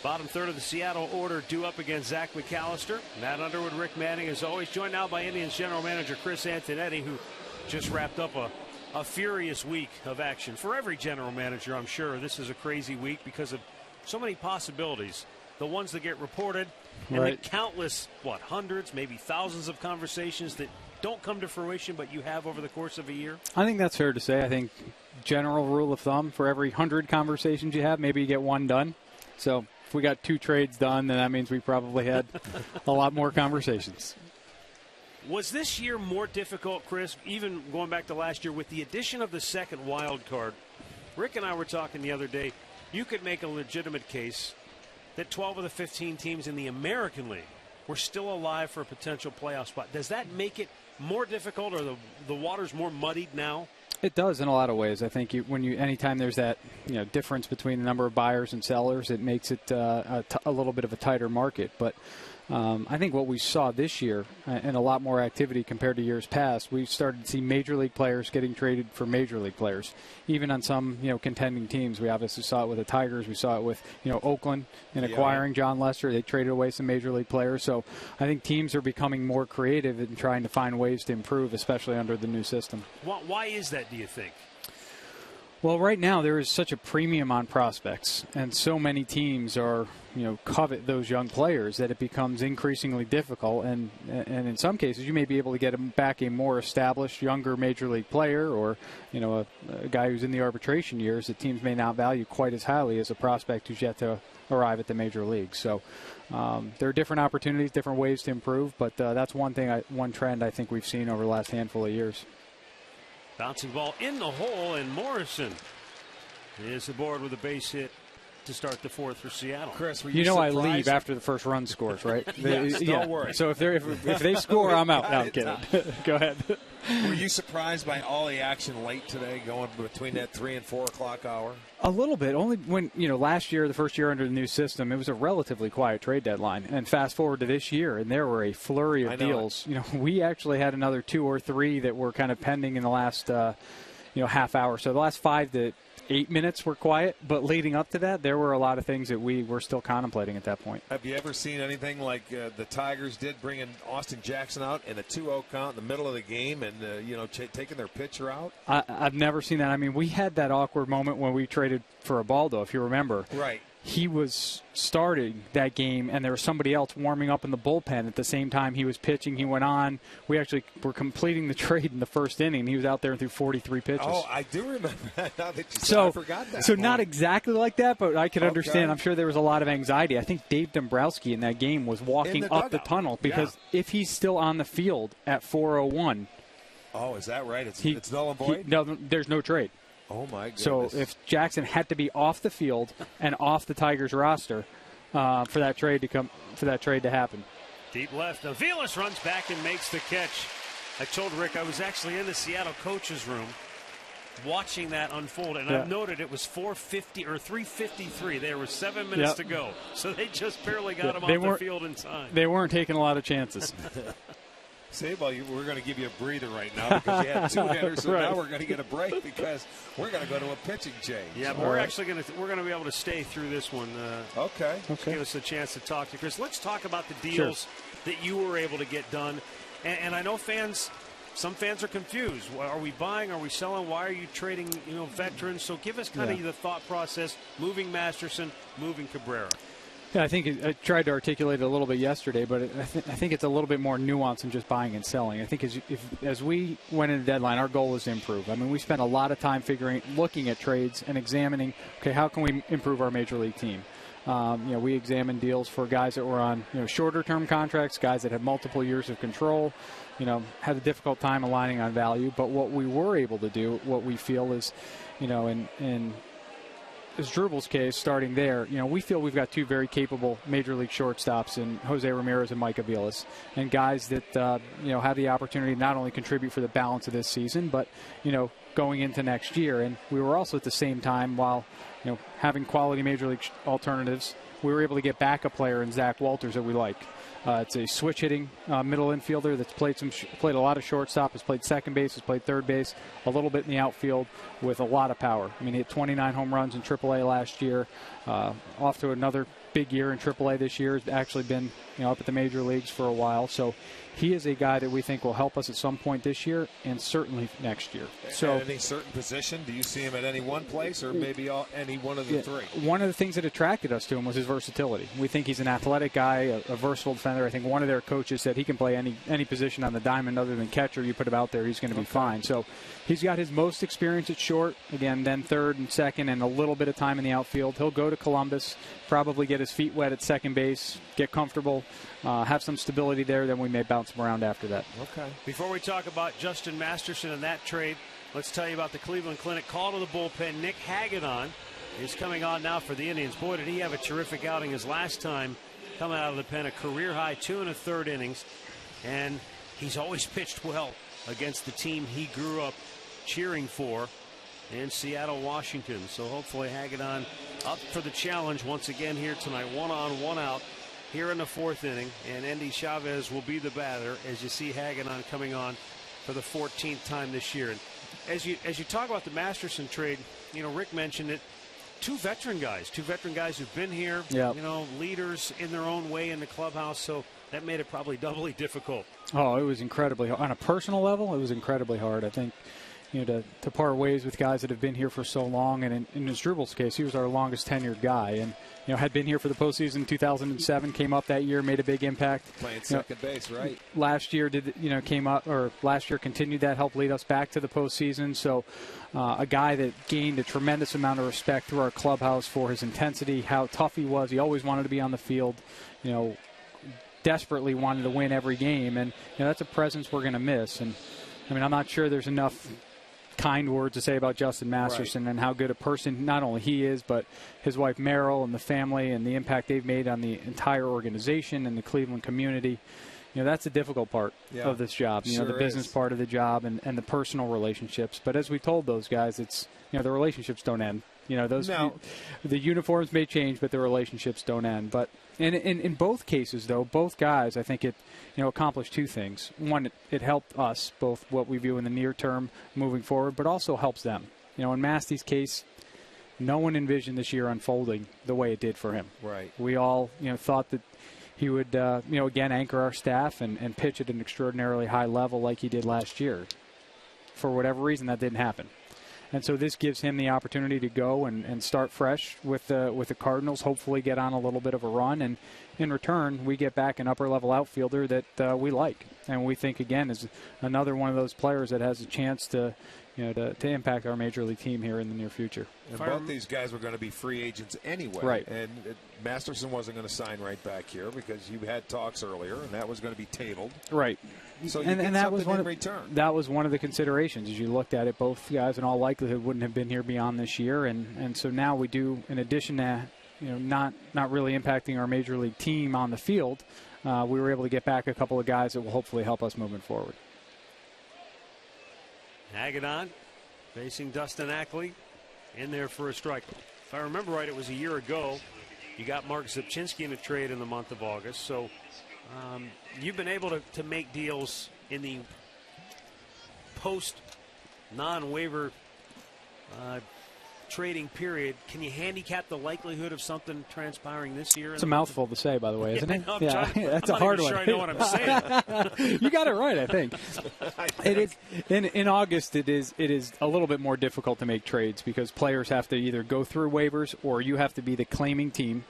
Bottom third of the Seattle order due up against Zach McAllister. Matt Underwood, Rick Manning, as always, joined now by Indians general manager Chris Antonetti, who just wrapped up a furious week of action. For every general manager, I'm sure, this is a crazy week because of so many possibilities. The ones that get reported, and the countless, hundreds, maybe thousands of conversations that don't come to fruition, but you have over the course of a year? I think that's fair to say. I think general rule of thumb, for every 100 conversations you have, maybe you get one done. So if we got 2 trades done, then that means we probably had a lot more conversations. Was this year more difficult, Chris, even going back to last year, with the addition of the second wild card? Rick and I were talking the other day. You could make a legitimate case that 12 of the 15 teams in the American League were still alive for a potential playoff spot. Does that make it more difficult, or the water's more muddied now? It does in a lot of ways. I think anytime there's that difference between the number of buyers and sellers, it makes it a little bit of a tighter market. But I think what we saw this year, and a lot more activity compared to years past, we started to see major league players getting traded for major league players. Even on some contending teams, we obviously saw it with the Tigers. We saw it with Oakland in acquiring John Lester. They traded away some major league players. So I think teams are becoming more creative in trying to find ways to improve, especially under the new system. Why is that, do you think? Well, right now there is such a premium on prospects, and so many teams are, covet those young players that it becomes increasingly difficult. And in some cases, you may be able to get back a more established, younger major league player, or a guy who's in the arbitration years that teams may not value quite as highly as a prospect who's yet to arrive at the major league. So there are different opportunities, different ways to improve, but that's one trend I think we've seen over the last handful of years. Bouncing ball in the hole, and Morrison is aboard with a base hit to start the fourth for Seattle. Chris, were I leave after the first run scores, right? Yes, don't worry. So if they score, I'm out. No, I'm kidding. Go ahead. Were you surprised by all the action late today, going between that 3 and 4 o'clock hour? A little bit. Only when, last year, the first year under the new system, it was a relatively quiet trade deadline. And fast forward to this year, and there were a flurry of deals. We actually had another 2 or 3 that were kind of pending in the last, half hour. So the last 5 to 8 minutes were quiet, but leading up to that, there were a lot of things that we were still contemplating at that point. Have you ever seen anything like the Tigers did, bringing Austin Jackson out in a 2-0 count in the middle of the game and, taking their pitcher out? I've never seen that. I mean, we had that awkward moment when we traded for Ubaldo, if you remember. Right. He was starting that game, and there was somebody else warming up in the bullpen at the same time he was pitching. He went on. We actually were completing the trade in the first inning. He was out there through 43 pitches. Oh, I do remember that. Now that you said, I forgot that. So not exactly like that, but I can understand. I'm sure there was a lot of anxiety. I think Dave Dombrowski in that game was walking up the tunnel because if he's still on the field at 4:01. Oh, is that right? It's null and void? No, there's no trade. Oh, my goodness. So if Jackson had to be off the field and off the Tigers roster for that trade to happen. Deep left. Aviles runs back and makes the catch. I told Rick I was actually in the Seattle coach's room watching that unfold, and I've noted it was 4:50 or 3:53. There were 7 minutes to go, so they just barely got him off the field in time. They weren't taking a lot of chances. See, well, we're going to give you a breather right now because you had 2 hitters, so now we're going to get a break because we're going to go to a pitching change. Yeah, but we're going to be able to stay through this one. Okay. Give us a chance to talk to Chris. Let's talk about the deals that you were able to get done. And I know some fans are confused. Are we buying? Are we selling? Why are you trading, veterans? So give us kind of the thought process, moving Masterson, moving Cabrera. Yeah, I think I tried to articulate it a little bit yesterday, but I think it's a little bit more nuanced than just buying and selling. I think as we went into the deadline, our goal was to improve. I mean, we spent a lot of time looking at trades and examining, how can we improve our major league team? We examined deals for guys that were on shorter-term contracts, guys that had multiple years of control, had a difficult time aligning on value. But what we were able to do, what we feel is, in Drupal's case, starting there, we feel we've got 2 very capable major league shortstops in Jose Ramirez and Mike Aviles, and guys that have the opportunity to not only contribute for the balance of this season, but going into next year. And we were also at the same time, while having quality major league alternatives, we were able to get back a player in Zach Walters that we like. It's a switch-hitting middle infielder that's played a lot of shortstop, has played second base, has played third base, a little bit in the outfield with a lot of power. I mean, he hit 29 home runs in AAA last year, off to another big year in AAA this year. Has actually been up at the major leagues for a while. So he is a guy that we think will help us at some point this year and certainly next year. So at any certain position, do you see him at any one place or maybe any one of the three? One of the things that attracted us to him was his versatility. We think he's an athletic guy, a versatile defender. I think one of their coaches said he can play any position on the diamond other than catcher. You put him out there, he's going to be fine. So he's got his most experience at short, again, then third and second, and a little bit of time in the outfield. He'll go to Columbus, probably get his feet wet at second base, get comfortable, have some stability there, then we may bounce him around after that. Okay. Before we talk about Justin Masterson and that trade, let's tell you about the Cleveland Clinic. Call to the bullpen. Nick Hagedorn is coming on now for the Indians. Boy, did he have a terrific outing his last time coming out of the pen. A career-high 2 1/3 innings. And he's always pitched well against the team he grew up cheering for in Seattle, Washington. So hopefully Hagedorn up for the challenge once again here tonight. 1 on, 1 out here in the 4th inning, and Endy Chavez will be the batter as you see Hagedorn coming on for the 14th time this year. And as you talk about the Masterson trade, Rick mentioned it. Two veteran guys who've been here, leaders in their own way in the clubhouse. So that made it probably doubly difficult. Oh, it was incredibly hard. On a personal level, it was incredibly hard. I think to part ways with guys that have been here for so long. And in Strubal's case, he was our longest tenured guy. And, had been here for the postseason in 2007, came up that year, made a big impact. Playing second base, right. Last year last year continued that, helped lead us back to the postseason. So a guy that gained a tremendous amount of respect through our clubhouse for his intensity, how tough he was. He always wanted to be on the field, desperately wanted to win every game. And, that's a presence we're going to miss. And, I'm not sure there's enough kind words to say about Justin Masterson and how good a person not only he is, but his wife Meryl and the family and the impact they've made on the entire organization and the Cleveland community. That's the difficult part of this job. The business part of the job and the personal relationships. But as we told those guys, it's the relationships don't end. The uniforms may change, but the relationships don't end. But in both cases, though, both guys, I think it accomplished two things. One, it helped us, both what we view in the near term moving forward, but also helps them. In Masty's case, no one envisioned this year unfolding the way it did for him. Right. We all, thought that he would, again, anchor our staff and pitch at an extraordinarily high level like he did last year. For whatever reason, that didn't happen. And so this gives him the opportunity to go and start fresh with the Cardinals, hopefully get on a little bit of a run. And in return, we get back an upper-level outfielder that we like. And we think, again, is another one of those players that has a chance to impact our major league team here in the near future. And both these guys were going to be free agents anyway. Right. And Masterson wasn't going to sign right back here because you had talks earlier, and that was going to be tabled. Right. So you get that was in return. That was one of the considerations. As you looked at it, both guys in all likelihood wouldn't have been here beyond this year. And so now we do, in addition to not really impacting our major league team on the field, we were able to get back a couple of guys that will hopefully help us moving forward. Hagedorn facing Dustin Ackley in there for a strike. If I remember right, it was a year ago. You got Mark Zipchinski in a trade in the month of August. So you've been able to make deals in the post non-waiver trading period. Can you handicap the likelihood of something transpiring this year? It's a mouthful to say, by the way, isn't it? That's a hard one. I'm not even sure I know what I'm saying. You got it right, I think. It is in August. It is a little bit more difficult to make trades because players have to either go through waivers or you have to be the claiming team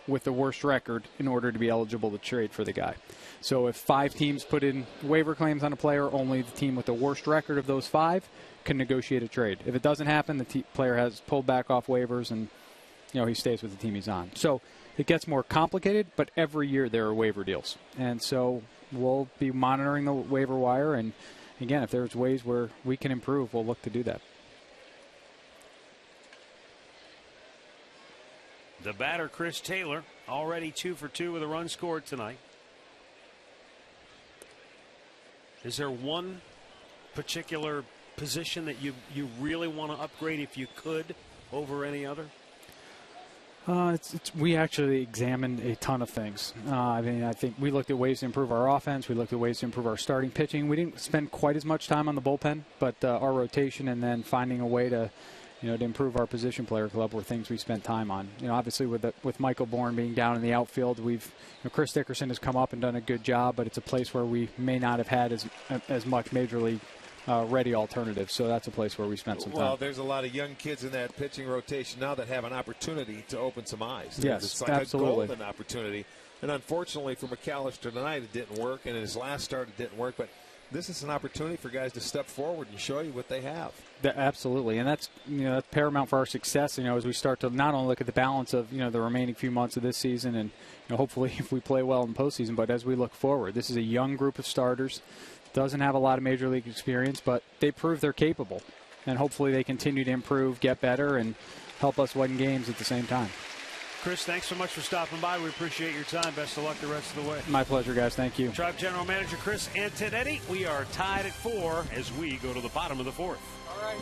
with the worst record in order to be eligible to trade for the guy. So if 5 teams put in waiver claims on a player, only the team with the worst record of those 5 can negotiate a trade. If it doesn't happen, the player has pulled back off waivers and he stays with the team he's on. So it gets more complicated, but every year there are waiver deals. And so we'll be monitoring the waiver wire, and again, if there's ways where we can improve, we'll look to do that. The batter, Chris Taylor, already 2 for 2 with a run scored tonight. Is there one particular position that you really want to upgrade if you could over any other? We actually examined a ton of things. I think we looked at ways to improve our offense. We looked at ways to improve our starting pitching. We didn't spend quite as much time on the bullpen, but our rotation and then finding a way to to improve our position player club were things we spent time on. Obviously with Michael Bourne being down in the outfield, Chris Dickerson has come up and done a good job, but it's a place where we may not have had as much major league ready alternatives. So that's a place where we spent some time. Well, there's a lot of young kids in that pitching rotation now that have an opportunity to open some eyes. Yes, it's like absolutely. a golden opportunity. And unfortunately for McAllister tonight, it didn't work. And in his last start, it didn't work. But this is an opportunity for guys to step forward and show you what they have. Absolutely, and that's that's paramount for our success. As we start to not only look at the balance of the remaining few months of this season, and hopefully if we play well in postseason, but as we look forward, this is a young group of starters, doesn't have a lot of major league experience, but they prove they're capable, and hopefully they continue to improve, get better, and help us win games at the same time. Chris, thanks so much for stopping by. We appreciate your time. Best of luck the rest of the way. My pleasure, guys. Thank you. Tribe General Manager Chris Antonetti. We are tied at 4 as we go to the bottom of the 4th. All right.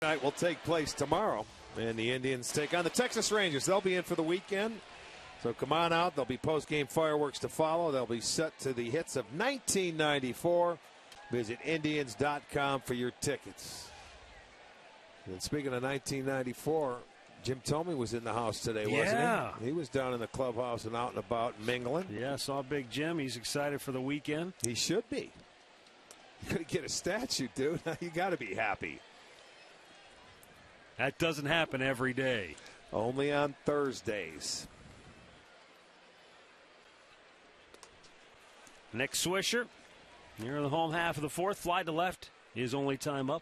Night will take place tomorrow, and the Indians take on the Texas Rangers. They'll be in for the weekend, so come on out. There'll be post-game fireworks to follow. They'll be set to the hits of 1994. Visit Indians.com for your tickets. And speaking of 1994, Jim Thome was in the house today, wasn't he? He was down in the clubhouse and out and about mingling. Yeah, saw Big Jim. He's excited for the weekend. He should be. You're going to get a statue, dude. You got to be happy. That doesn't happen every day. Only on Thursdays. Nick Swisher, here in the home half of the 4th. Fly to left. His only time up.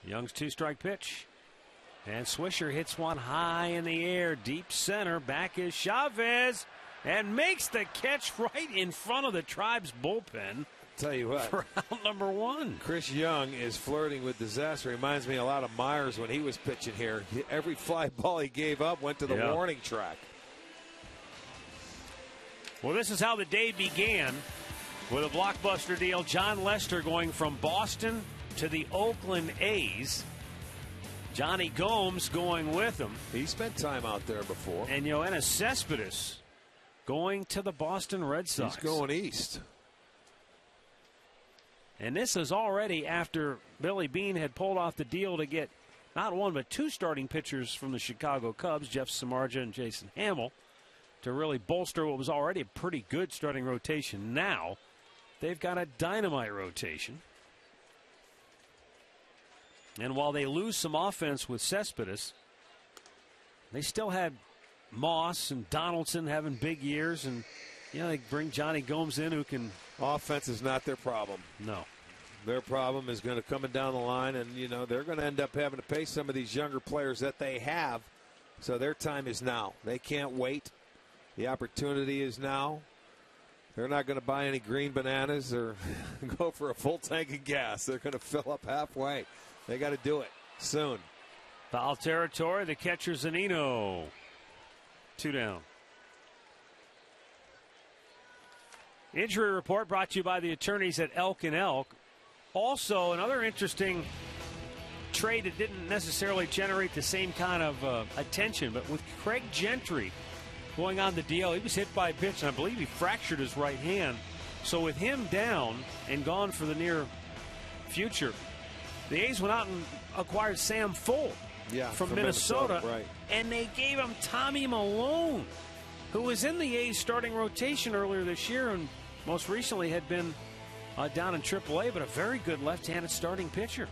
Young's 2-strike pitch. And Swisher hits one high in the air, deep center. Back is Chavez and makes the catch right in front of the Tribe's bullpen. Tell you what, for out number 1. Chris Young is flirting with disaster. Reminds me a lot of Myers when he was pitching here. Every fly ball he gave up went to the warning track. Well, this is how the day began with a blockbuster deal. John Lester going from Boston to the Oakland A's. Johnny Gomes going with him. He spent time out there before. And Yoenis Cespedes going to the Boston Red Sox. He's going east. And this is already after Billy Beane had pulled off the deal to get not one but 2 starting pitchers from the Chicago Cubs, Jeff Samardzija and Jason Hamill, to really bolster what was already a pretty good starting rotation. Now they've got a dynamite rotation. And while they lose some offense with Cespedes, they still had Moss and Donaldson having big years, and they bring Johnny Gomes in who can. Offense is not their problem. No. Their problem is going to coming down the line, and they're going to end up having to pay some of these younger players that they have. So their time is now. They can't wait. The opportunity is now. They're not going to buy any green bananas or go for a full tank of gas. They're going to fill up halfway. They got to do it soon. Foul territory. The catcher Zunino. 2 down. Injury report brought to you by the attorneys at Elk and Elk. Also, another interesting trade that didn't necessarily generate the same kind of attention, but with Craig Gentry going on the DL, he was hit by a pitch, and I believe he fractured his right hand. So with him down and gone for the near future, the A's went out and acquired Sam Full from Minnesota, right. And they gave him Tommy Malone, who was in the A's starting rotation earlier this year and most recently had been down in AAA, but a very good left-handed starting pitcher.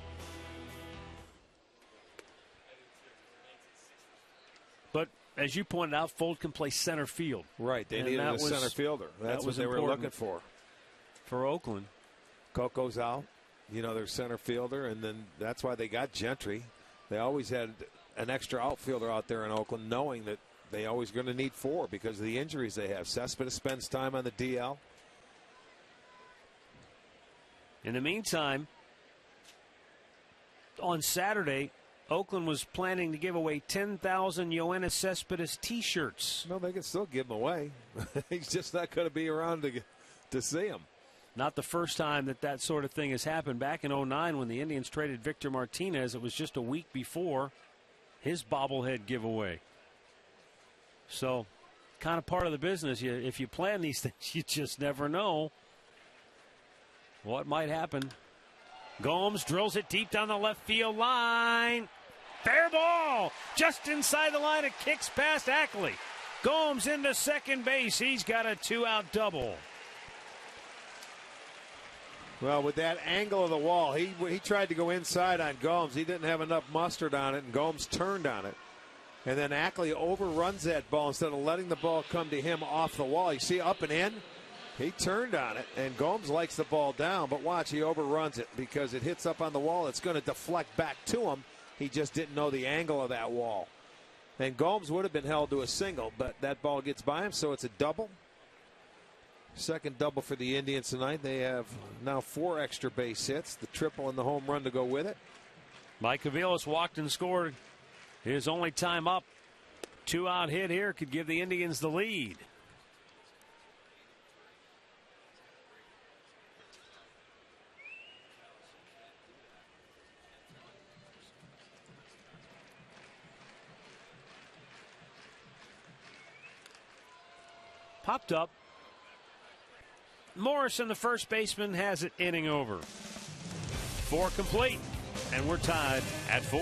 But as you pointed out, Fold can play center field. Right, they needed a center fielder. That's what they were looking for Oakland. Coco's out, their center fielder, and then that's why they got Gentry. They always had an extra outfielder out there in Oakland, knowing that they always going to need 4 because of the injuries they have. Cespedes spends time on the DL. In the meantime, on Saturday, Oakland was planning to give away 10,000 Yoenis Cespedes T-shirts. No, they can still give them away. He's just not going to be around to see them. Not the first time that sort of thing has happened. Back in 2009 when the Indians traded Victor Martinez, it was just a week before his bobblehead giveaway. So, kind of part of the business. If you plan these things, you just never know what might happen. Gomes drills it deep down the left field line. Fair ball. Just inside the line. It kicks past Ackley. Gomes into second base. He's got a 2-out double. Well, with that angle of the wall, he tried to go inside on Gomes. He didn't have enough mustard on it, and Gomes turned on it. And then Ackley overruns that ball instead of letting the ball come to him off the wall. You see up and in? He turned on it, and Gomes likes the ball down, but watch, he overruns it because it hits up on the wall. It's going to deflect back to him. He just didn't know the angle of that wall. And Gomes would have been held to a single, but that ball gets by him, so it's a double. Second double for the Indians tonight. They have now 4 extra base hits, the triple and the home run to go with it. Mike Aviles walked and scored his only time up. 2-out hit here could give the Indians the lead. Popped up. Morrison, the first baseman, has it inning over. 4 complete, and we're tied at 4.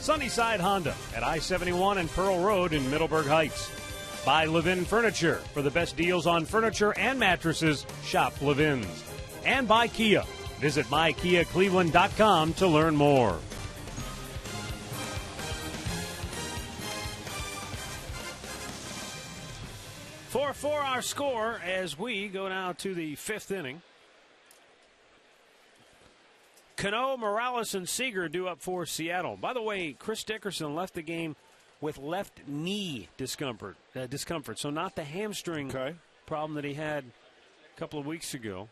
Sunnyside Honda at I-71 and Pearl Road in Middleburg Heights. By Levin Furniture. For the best deals on furniture and mattresses, shop Levin's. And by Kia. Visit mykiacleveland.com to learn more. For 4-hour score as we go now to the 5th inning. Cano, Morales, and Seager due up for Seattle. By the way, Chris Dickerson left the game with left knee discomfort. So not the hamstring problem that he had a couple of weeks ago.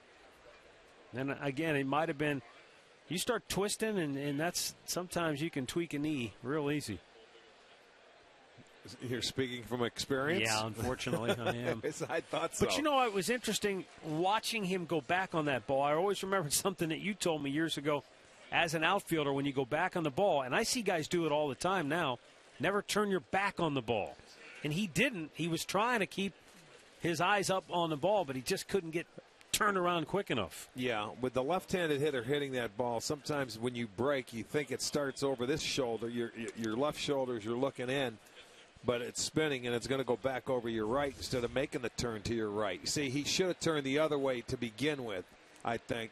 And again, it might have been, you start twisting, and that's, sometimes you can tweak a knee real easy. You're speaking from experience? Yeah, unfortunately, I am. I thought so. But you know, it was interesting watching him go back on that ball. I always remember something that you told me years ago as an outfielder when you go back on the ball, and I see guys do it all the time now, never turn your back on the ball. And he didn't. He was trying to keep his eyes up on the ball, but he just couldn't get turned around quick enough. Yeah, with the left-handed hitter hitting that ball, sometimes when you break, you think it starts over this shoulder, your left shoulder as you're looking in. But it's spinning, and it's going to go back over your right instead of making the turn to your right. See, he should have turned the other way to begin with, I think.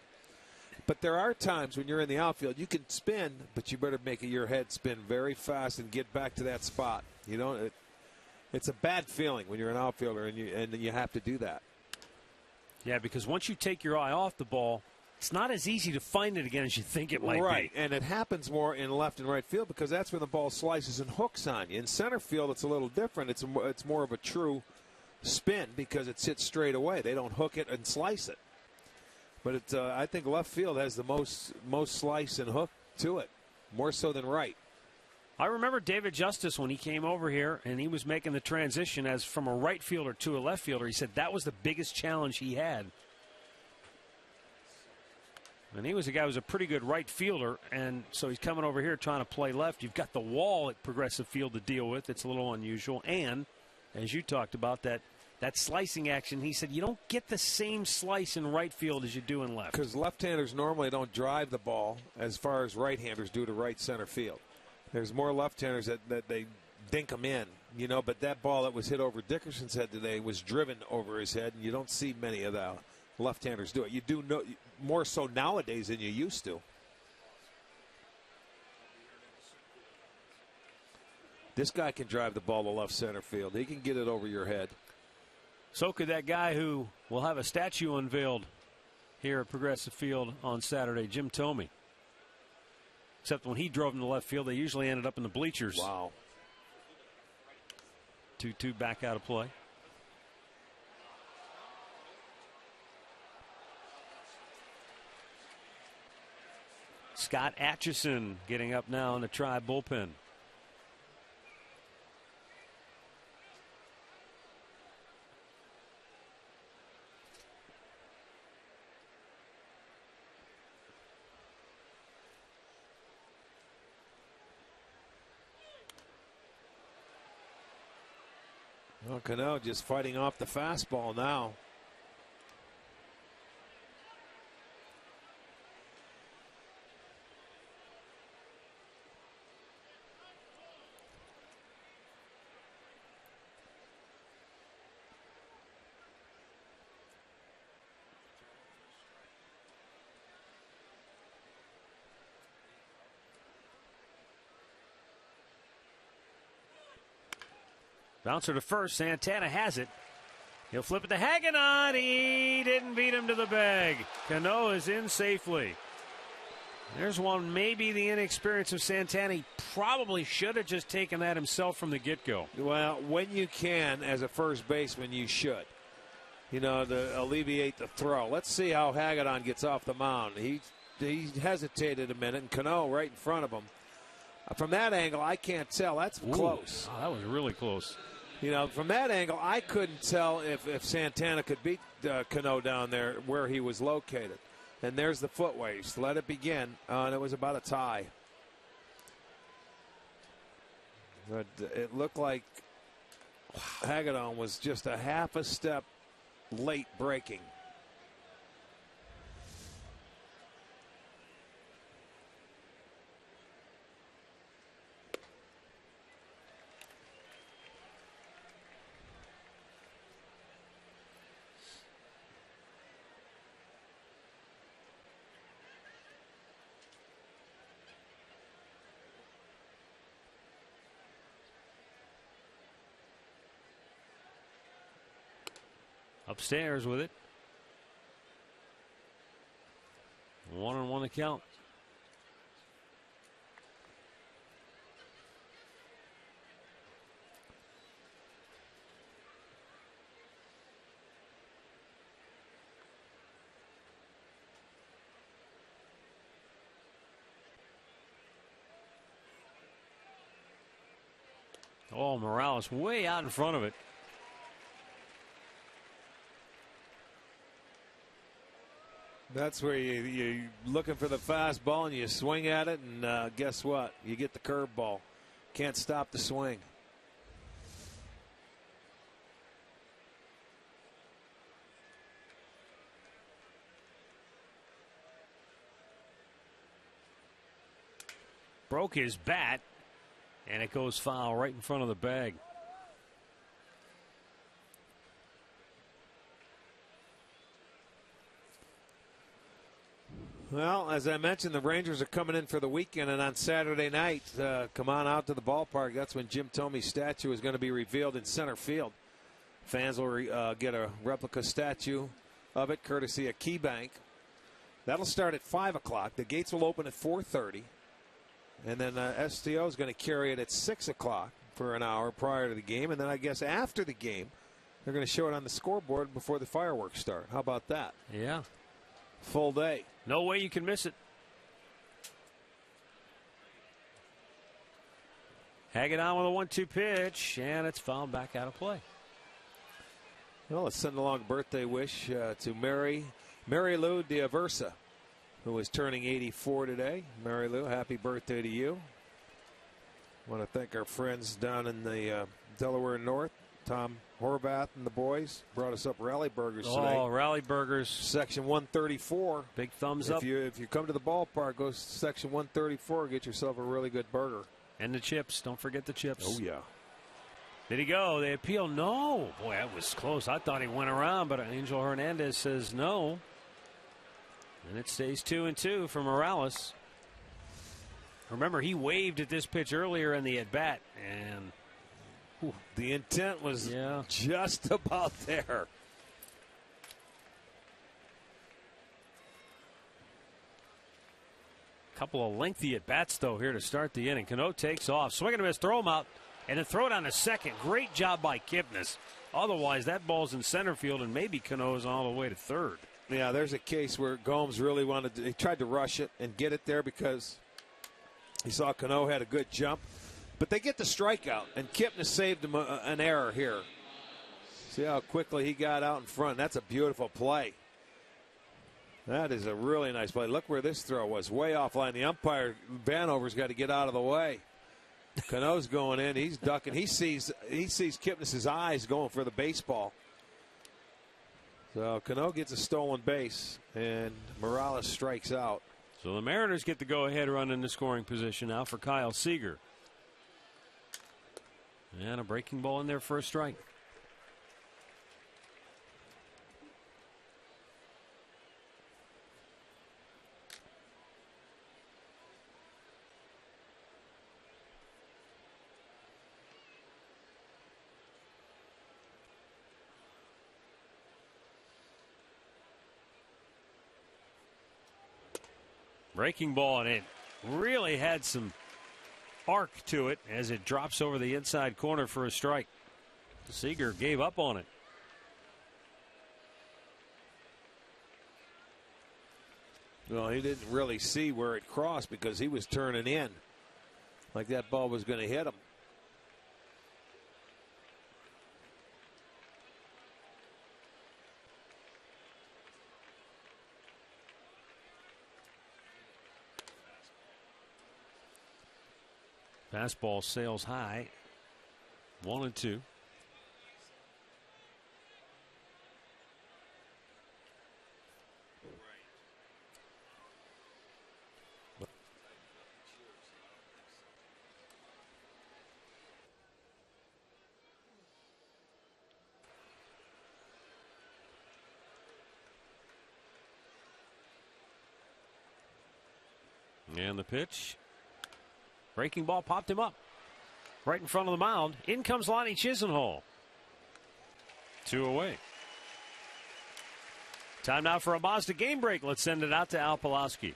But there are times when you're in the outfield, you can spin, but you better make your head spin very fast and get back to that spot. You know, it's a bad feeling when you're an outfielder and you have to do that. Yeah, because once you take your eye off the ball, it's not as easy to find it again as you think it might be. Right, and it happens more in left and right field because that's when the ball slices and hooks on you. In center field, it's a little different. It's more of a true spin because it sits straight away. They don't hook it and slice it. But I think left field has the most slice and hook to it, more so than right. I remember David Justice when he came over here and he was making the transition as from a right fielder to a left fielder. He said that was the biggest challenge he had. And he was a guy who was a pretty good right fielder, and so he's coming over here trying to play left. You've got the wall at Progressive Field to deal with. It's a little unusual. And, as you talked about, that slicing action, he said you don't get the same slice in right field as you do in left. Because left-handers normally don't drive the ball as far as right-handers do to right center field. There's more left-handers that they dink them in, you know, but that ball that was hit over Dickerson's head today was driven over his head, and you don't see many of the left-handers do it. You do know more so nowadays than you used to. This guy can drive the ball to left center field. He can get it over your head. So could that guy who will have a statue unveiled here at Progressive Field on Saturday, Jim Thome. Except when he drove in the left field, they usually ended up in the bleachers. Wow. 2-2 back out of play. Scott Atchison getting up now in the Tribe bullpen. Well, Cano just fighting off the fastball now. Bouncer to first. Santana has it. He'll flip it to Hagedorn. He didn't beat him to the bag. Cano is in safely. There's one, maybe the inexperience of Santana. He probably should have just taken that himself from the get-go. Well, when you can, as a first baseman, you should. You know, to alleviate the throw. Let's see how Hagedorn gets off the mound. He hesitated a minute, and Cano right in front of him. From that angle, I can't tell. That's close. Oh, that was really close. You know, from that angle, I couldn't tell if Santana could beat Cano down there where he was located. And there's the foot waste. Let it begin. And it was about a tie. But it looked like Hagedorn was just a half a step late breaking. upstairs with it. 1-1 the count. Oh, Morales way out in front of it. That's where you're looking for the fastball and you swing at it, and guess what? You get the curveball. Can't stop the swing. Broke his bat, and it goes foul right in front of the bag. Well, as I mentioned, the Rangers are coming in for the weekend, and on Saturday night, come on out to the ballpark. That's when Jim Thome's statue is going to be revealed in center field. Fans will get a replica statue of it, courtesy of KeyBank. That'll start at 5 o'clock. The gates will open at 4:30. And then STO is going to carry it at 6 o'clock for an hour prior to the game. And then I guess after the game, they're going to show it on the scoreboard before the fireworks start. How about that? Yeah. Full day. No way you can miss it. Hanging on with a 1-2 pitch, and it's fouled back out of play. Well, let's send along a birthday wish to Mary Lou D'Aversa, who is turning 84 today. Mary Lou, happy birthday to you. I want to thank our friends down in the Delaware North. Tom Horvath and the boys brought us up Rally Burgers today. Oh, Rally Burgers. Section 134. Big thumbs up. If you come to the ballpark, go to section 134, get yourself a really good burger. And the chips. Don't forget the chips. Oh, yeah. Did he go? They appeal. No. Boy, that was close. I thought he went around, but Angel Hernandez says no. And it stays 2-2 for Morales. Remember, he waved at this pitch earlier in the at-bat, and the intent was just about there. Couple of lengthy at-bats, though, here to start the inning. Cano takes off. Swing and a miss, throw him out, and then throw it on the second. Great job by Kipnis. Otherwise, that ball's in center field, and maybe Cano's all the way to third. Yeah, there's a case where Gomes really he tried to rush it and get it there because he saw Cano had a good jump. But they get the strikeout, and Kipnis saved him an error here. See how quickly he got out in front. That's a beautiful play. That is a really nice play. Look where this throw was, way offline. The umpire, Vanover's got to get out of the way. Cano's going in. He's ducking. He sees Kipnis' eyes going for the baseball. So Cano gets a stolen base, and Morales strikes out. So the Mariners get the go-ahead run in the scoring position now for Kyle Seager. And a breaking ball in there for a strike. Breaking ball, and it really had some arc to it as it drops over the inside corner for a strike. Seager gave up on it. Well, he didn't really see where it crossed because he was turning in like that ball was going to hit him. Fastball sails high. 1-2. And the pitch. Breaking ball popped him up right in front of the mound. In comes Lonnie Chisenhall. 2 away. Time now for a Mazda game break. Let's send it out to Al Pulaski.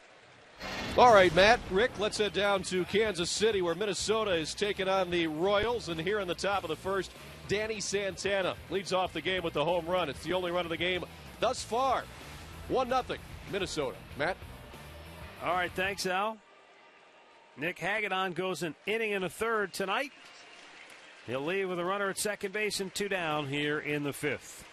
All right, Matt, Rick, let's head down to Kansas City where Minnesota is taking on the Royals. And here in the top of the first, Danny Santana leads off the game with the home run. It's the only run of the game thus far. 1-0, Minnesota. Matt? All right, thanks, Al. Nick Hagedorn goes an inning and a third tonight. He'll leave with a runner at second base and 2 down here in the 5th.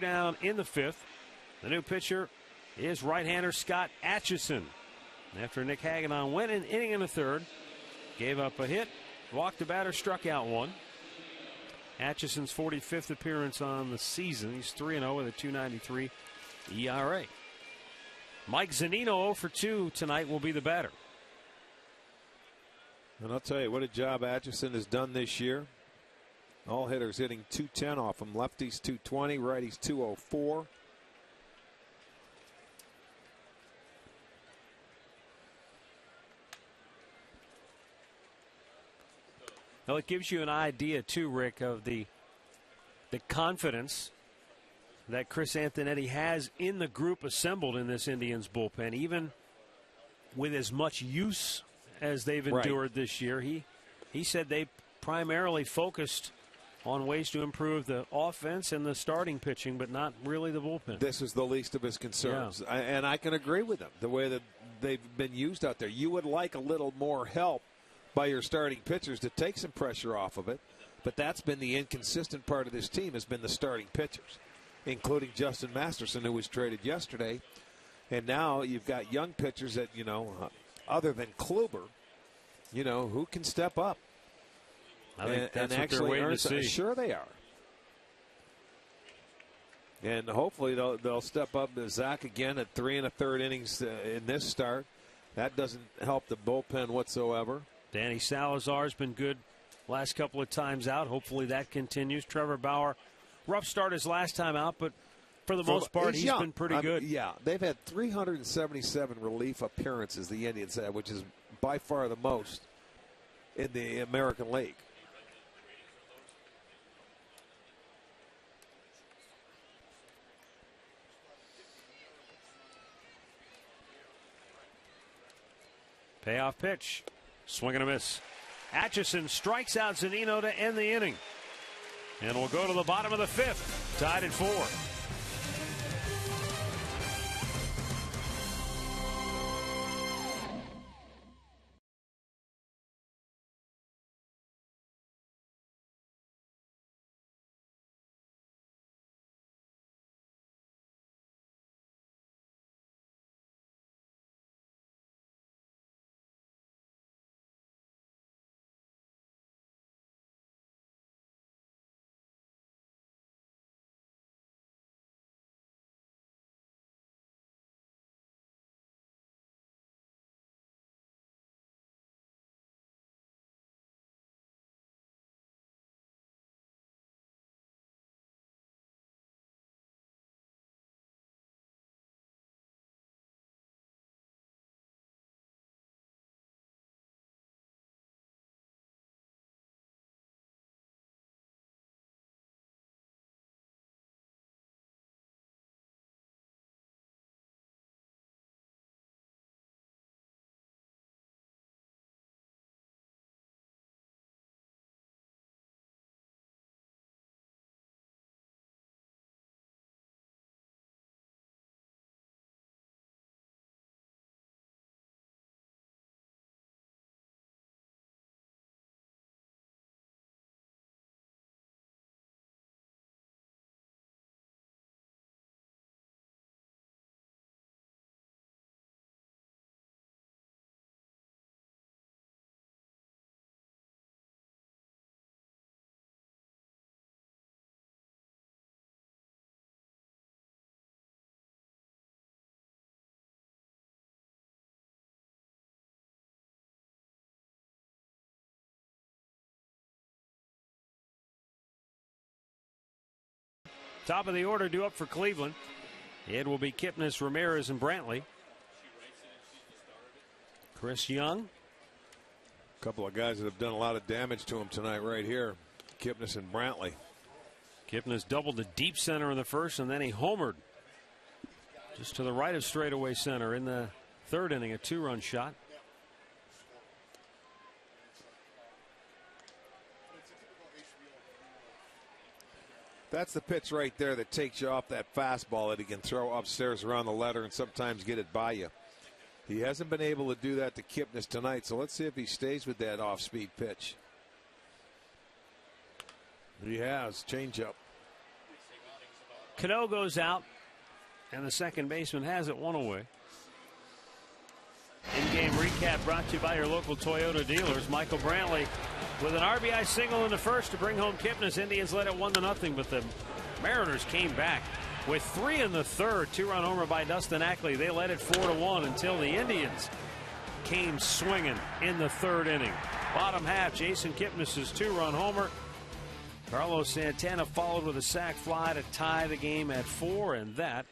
Down in the 5th. The new pitcher is right-hander Scott Atchison. After Nick Hagedorn went an inning and a third, gave up a hit, walked a batter, struck out 1. Atchison's 45th appearance on the season. He's 3-0 with a 2.93 ERA. Mike Zunino 0 for 2 tonight will be the batter. And I'll tell you what a job Atchison has done this year. All hitters hitting 210 off him. Lefties 220, righties 204. Well, it gives you an idea, too, Rick, of the confidence that Chris Antonetti has in the group assembled in this Indians bullpen. Even with as much use as they've endured this year, he said they primarily focused on ways to improve the offense and the starting pitching, but not really the bullpen. This is the least of his concerns. Yeah. And I can agree with him, the way that they've been used out there. You would like a little more help by your starting pitchers to take some pressure off of it, but that's been the inconsistent part of this team, has been the starting pitchers, including Justin Masterson, who was traded yesterday. And now you've got young pitchers that, other than Kluber, who can step up. I think that's and what they're waiting to see. Sure they are. And hopefully they'll step up to Zach again at 3 1/3 innings in this start. That doesn't help the bullpen whatsoever. Danny Salazar's been good last couple of times out. Hopefully that continues. Trevor Bauer, rough start his last time out, but for the most part he's been pretty good. Yeah, they've had 377 relief appearances, the Indians have, which is by far the most in the American League. Payoff pitch. Swing and a miss. Atchison strikes out Zunino to end the inning. And we'll go to the bottom of the 5th. Tied at 4. Top of the order due up for Cleveland. It will be Kipnis, Ramirez, and Brantley. Chris Young. A couple of guys that have done a lot of damage to him tonight right here. Kipnis and Brantley. Kipnis doubled the deep center in the first, and then he homered just to the right of straightaway center in the third inning, a 2-run shot. That's the pitch right there that takes you off that fastball that he can throw upstairs around the letter and sometimes get it by you. He hasn't been able to do that to Kipnis tonight, so let's see if he stays with that off-speed pitch. He has. Changeup. Cano goes out, and the second baseman has it one away. In-game recap brought to you by your local Toyota dealers. Michael Brantley with an RBI single in the first to bring home Kipnis. Indians led it 1-0, but the Mariners came back with 3 in the third. 2-run homer by Dustin Ackley. They led it 4-1 until the Indians came swinging in the third inning. Bottom half, Jason Kipnis' 2-run homer. Carlos Santana followed with a sac fly to tie the game at 4, and that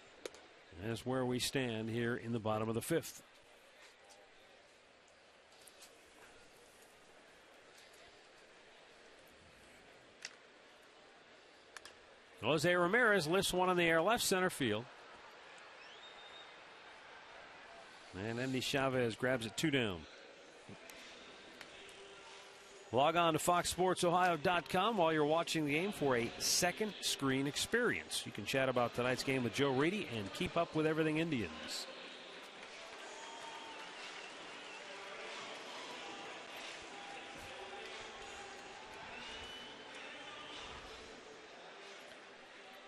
is where we stand here in the bottom of the 5th. Jose Ramirez lifts one in the air left center field. And Andy Chavez grabs it 2 down. Log on to FoxSportsOhio.com while you're watching the game for a second screen experience. You can chat about tonight's game with Joe Reedy and keep up with everything Indians.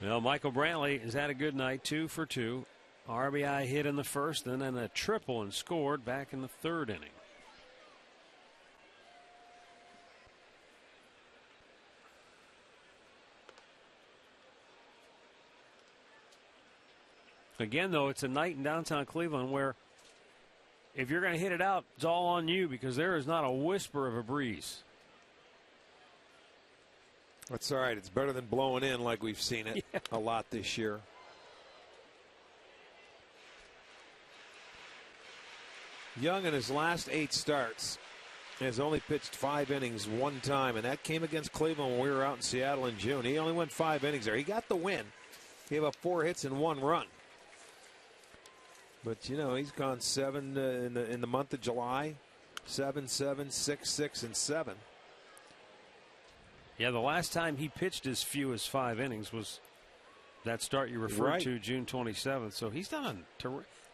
Well, Michael Brantley has had a good night, 2 for 2. RBI hit in the first, and then a triple and scored back in the third inning. Again, though, it's a night in downtown Cleveland where if you're going to hit it out, it's all on you because there is not a whisper of a breeze. That's all right. It's better than blowing in like we've seen it a lot this year. Young in his last 8 starts has only pitched 5 innings one time, and that came against Cleveland when we were out in Seattle in June. He only went 5 innings there. He got the win. Gave up 4 hits and 1 run. But, you know, he's gone 7 in the month of July. 7, 7, 6, 6, and 7. Yeah, the last time he pitched as few as 5 innings was that start you referred to, June 27th. So he's done.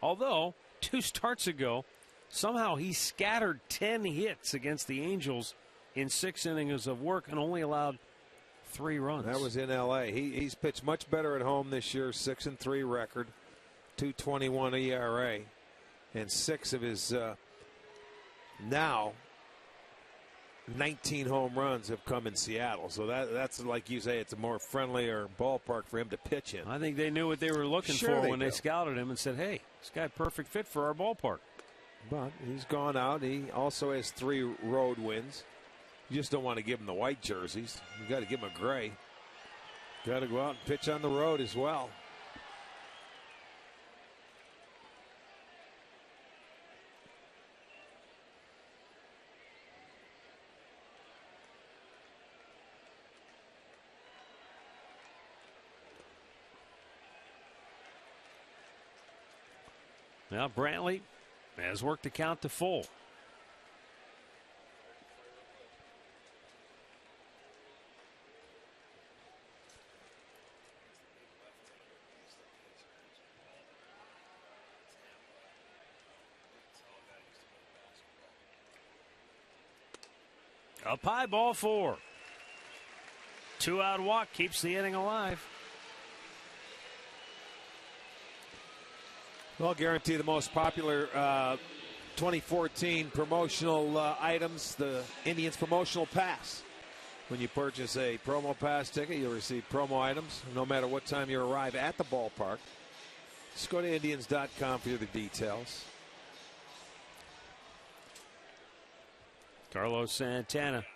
Although 2 starts ago, somehow he scattered 10 hits against the Angels in 6 innings of work and only allowed 3 runs. That was in L.A. He's pitched much better at home this year. 6-3 record, 2.21 ERA, and 6 of his now 19 home runs have come in Seattle. So that's like you say, it's a more friendlier ballpark for him to pitch in. I think they knew what they were looking for when they scouted him and said, hey, this guy perfect fit for our ballpark. But he's gone out. He also has 3 road wins. You just don't want to give him the white jerseys. You got to give him a gray. Got to go out and pitch on the road as well. Now Brantley has worked the count to full. Up high, ball 4. 2-out walk keeps the inning alive. I'll guarantee the most popular 2014 promotional items, the Indians promotional pass. When you purchase a promo pass ticket, you'll receive promo items no matter what time you arrive at the ballpark. Just go to Indians.com for the details. Carlos Santana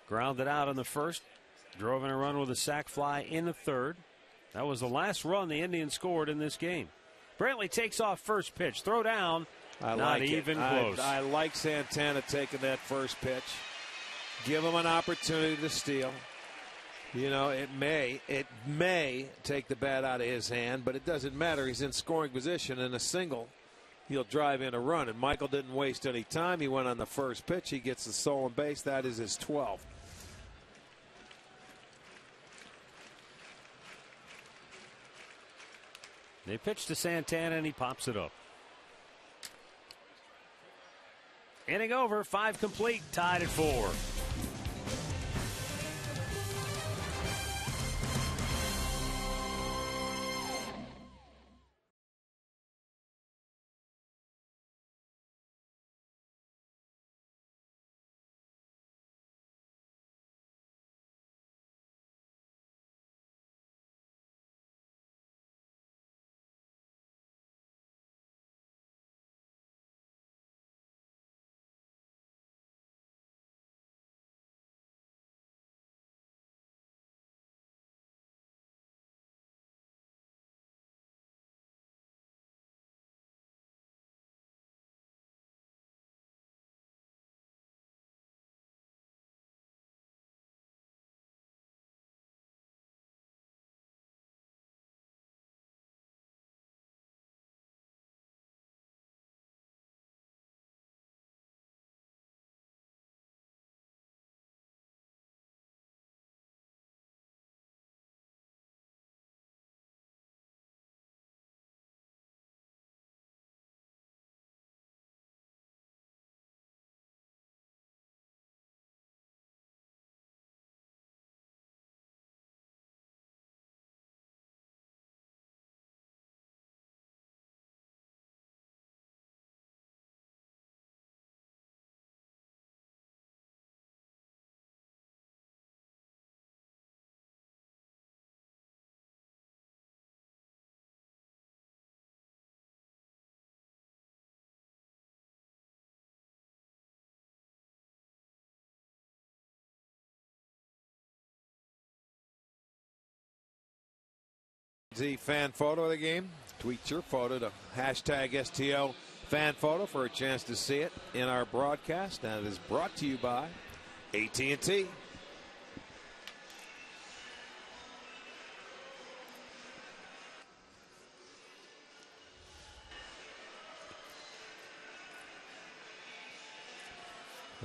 grounded out in the first, drove in a run with a sac fly in the third. That was the last run the Indians scored in this game. Brantley takes off first pitch. Throw down. Not even close. I like Santana taking that first pitch. Give him an opportunity to steal. You know, it may take the bat out of his hand, but it doesn't matter. He's in scoring position, and a single, he'll drive in a run. And Michael didn't waste any time. He went on the first pitch. He gets the stolen base. That is his 12th. They pitch to Santana, and he pops it up. Inning over, 5 complete, tied at 4. The fan photo of the game. Tweet your photo to hashtag STO fan photo for a chance to see it in our broadcast. And it is brought to you by AT&T.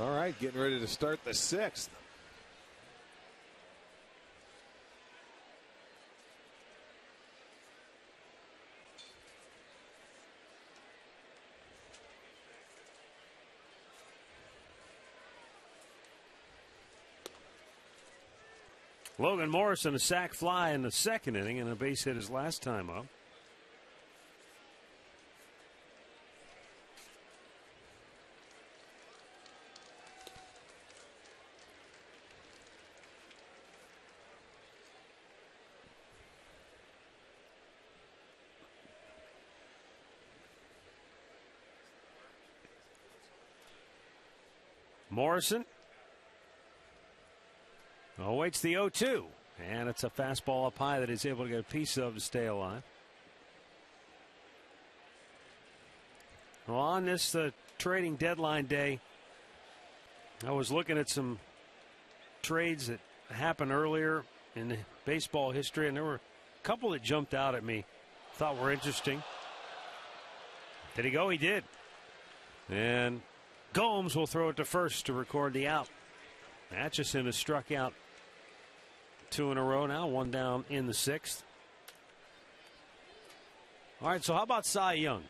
All right, getting ready to start the 6th. Logan Morrison, a sac fly in the second inning and a base hit his last time up. Morrison awaits the 0-2, and it's a fastball up high that he's able to get a piece of to stay alive. Well, on this trading deadline day, I was looking at some trades that happened earlier in baseball history, and there were a couple that jumped out at me, thought were interesting. Did he go? He did. And Gomes will throw it to first to record the out. Atchison has struck out 2 in a row now, 1 down in the 6th. All right, so how about Cy Young?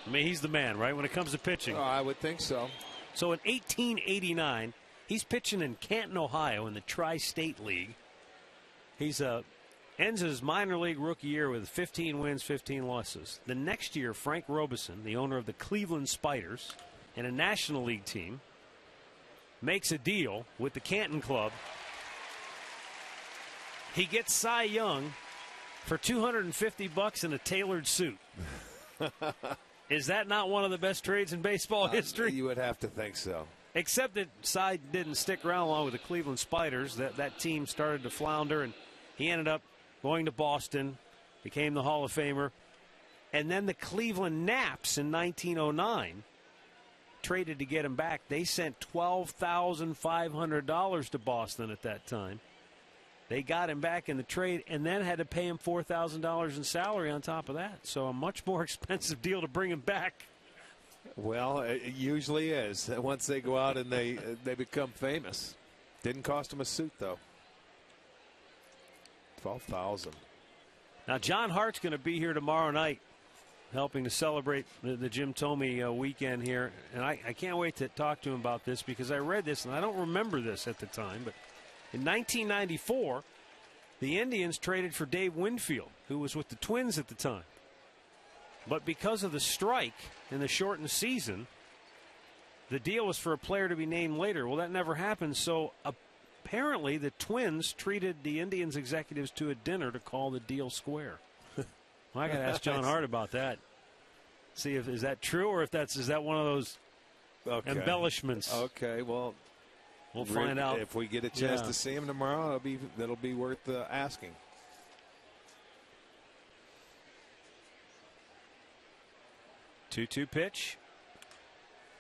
I mean, he's the man, right, when it comes to pitching. Oh, I would think so. So in 1889, he's pitching in Canton, Ohio in the Tri-State League. He's ends his minor league rookie year with 15 wins, 15 losses. The next year, Frank Robeson, the owner of the Cleveland Spiders and a National League team, makes a deal with the Canton Club. He gets Cy Young for $250 in a tailored suit. Is that not one of the best trades in baseball history? You would have to think so. Except that Cy didn't stick around along with the Cleveland Spiders. That team started to flounder, and he ended up going to Boston, became the Hall of Famer. And then the Cleveland Naps in 1909 traded to get him back. They sent $12,500 to Boston at that time. They got him back in the trade and then had to pay him $4,000 in salary on top of that. So a much more expensive deal to bring him back. Well, it usually is. Once they go out and they become famous. Didn't cost him a suit, though. $12,000. Now, John Hart's going to be here tomorrow night helping to celebrate the Jim Thome weekend here. And I can't wait to talk to him about this because I read this, and I don't remember this at the time. But in 1994, the Indians traded for Dave Winfield, who was with the Twins at the time. But because of the strike in the shortened season, the deal was for a player to be named later. Well, that never happened, so apparently the Twins treated the Indians executives to a dinner to call the deal square. Well, I got to ask John Hart about that. See if is that true or if is that one of those embellishments. Okay, well, we'll find out if we get a chance to see him tomorrow. That'll be worth asking. 2-2 pitch.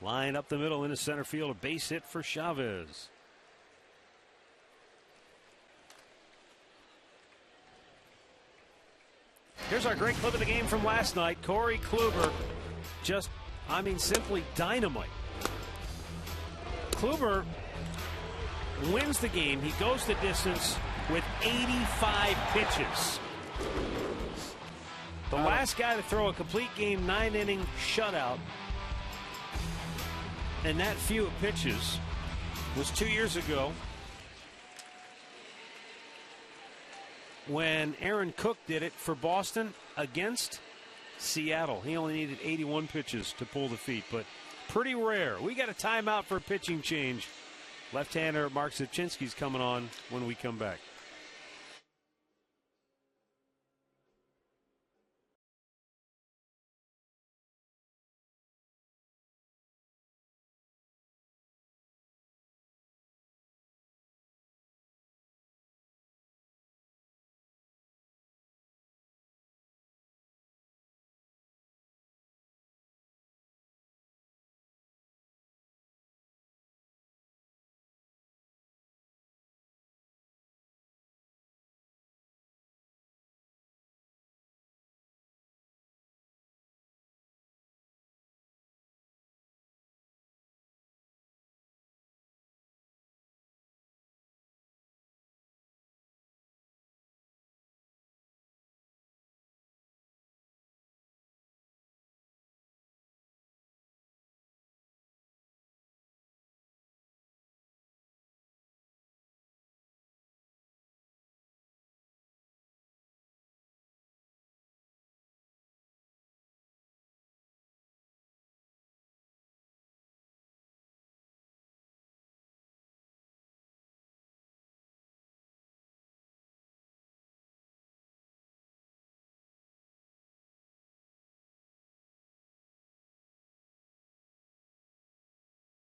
Line up the middle into center field. A base hit for Chavez. Here's our great clip of the game from last night. Corey Kluber simply dynamite. Kluber wins the game. He goes the distance with 85 pitches. The last guy to throw a complete game 9-inning shutout and that few pitches was 2 years ago when Aaron Cook did it for Boston against Seattle. He only needed 81 pitches to pull the feat, but pretty rare. We got a timeout for a pitching change. Left-hander Mark Zaczynski's coming on when we come back.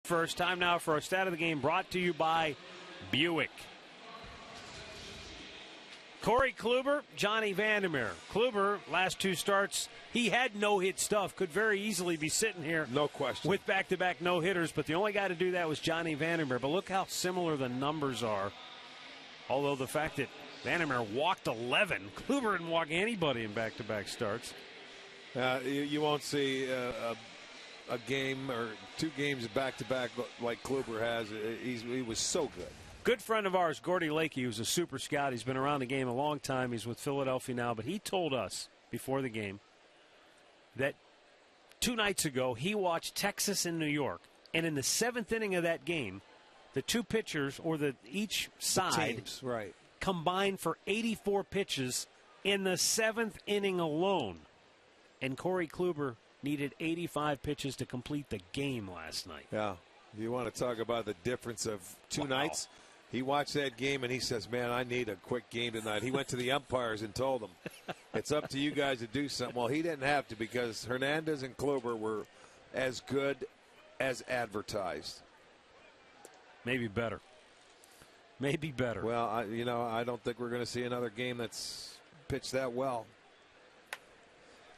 First time now for our stat of the game brought to you by Buick. Corey Kluber, Johnny Vandermeer. Kluber, last two starts, he had no-hit stuff. Could very easily be sitting here. No question. With back-to-back no-hitters, but the only guy to do that was Johnny Vandermeer. But look how similar the numbers are. Although the fact that Vandermeer walked 11, Kluber didn't walk anybody in back-to-back starts. You won't see a game or two games back-to-back like Kluber has. He was so good. Good friend of ours, Gordy Lakey, who's a super scout. He's been around the game a long time. He's with Philadelphia now, but he told us before the game that 2 nights ago he watched Texas and New York, and in the 7th inning of that game, the two pitchers, or each side, teams, right, combined for 84 pitches in the 7th inning alone. And Corey Kluber needed 85 pitches to complete the game last night. Yeah. You want to talk about the difference of two nights? He watched that game and he says, man, I need a quick game tonight. He went to the umpires and told them, it's up to you guys to do something. Well, he didn't have to because Hernandez and Kluber were as good as advertised. Maybe better. Maybe better. Well, I don't think we're going to see another game that's pitched that well.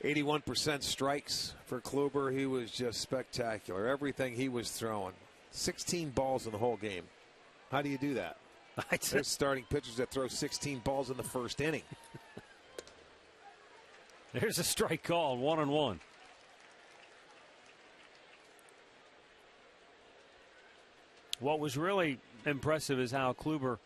81% strikes for Kluber. He was just spectacular. Everything he was throwing. 16 balls in the whole game. How do you do that? There's starting pitchers that throw 16 balls in the first inning. There's a strike call, 1-1. What was really impressive is how Kluber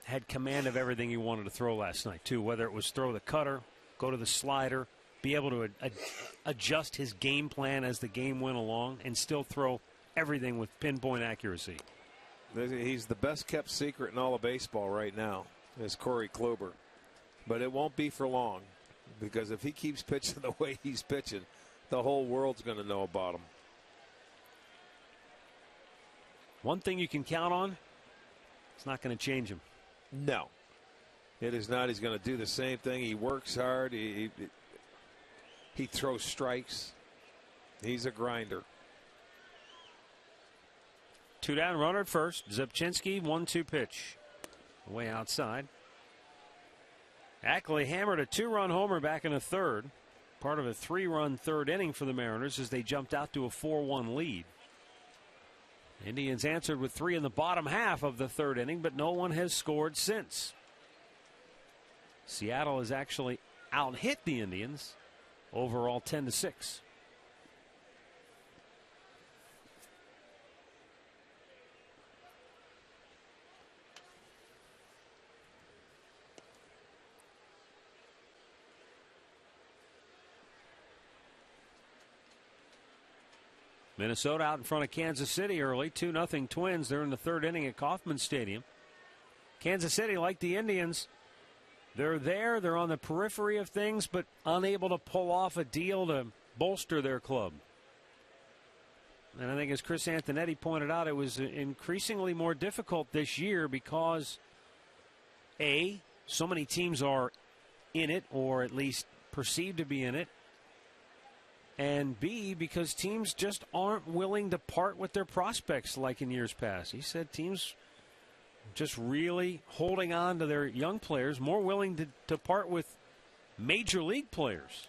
had command of everything he wanted to throw last night, too, whether it was throw the cutter, go to the slider, be able to adjust his game plan as the game went along, and still throw everything with pinpoint accuracy. He's the best kept secret in all of baseball right now, is Corey Kluber. But it won't be for long, because if he keeps pitching the way he's pitching, the whole world's going to know about him. One thing you can count on, it's not going to change him. No, it is not. He's going to do the same thing. He works hard. He throws strikes. He's a grinder. 2 down, runner at first. Zubchinski, 1-2 pitch. Way outside. Ackley hammered a 2-run homer back in the third. Part of a 3-run third inning for the Mariners as they jumped out to a 4-1 lead. Indians answered with 3 in the bottom half of the third inning, but no one has scored since. Seattle has actually out-hit the Indians overall 10-6. Minnesota out in front of Kansas City early, 2-0 Twins. They're in the third inning at Kauffman Stadium. Kansas City, like the Indians, they're there. They're on the periphery of things, but unable to pull off a deal to bolster their club. And I think, as Chris Antonetti pointed out, it was increasingly more difficult this year because, A, so many teams are in it, or at least perceived to be in it, and B, because teams just aren't willing to part with their prospects like in years past. He said teams just really holding on to their young players, more willing to part with major league players.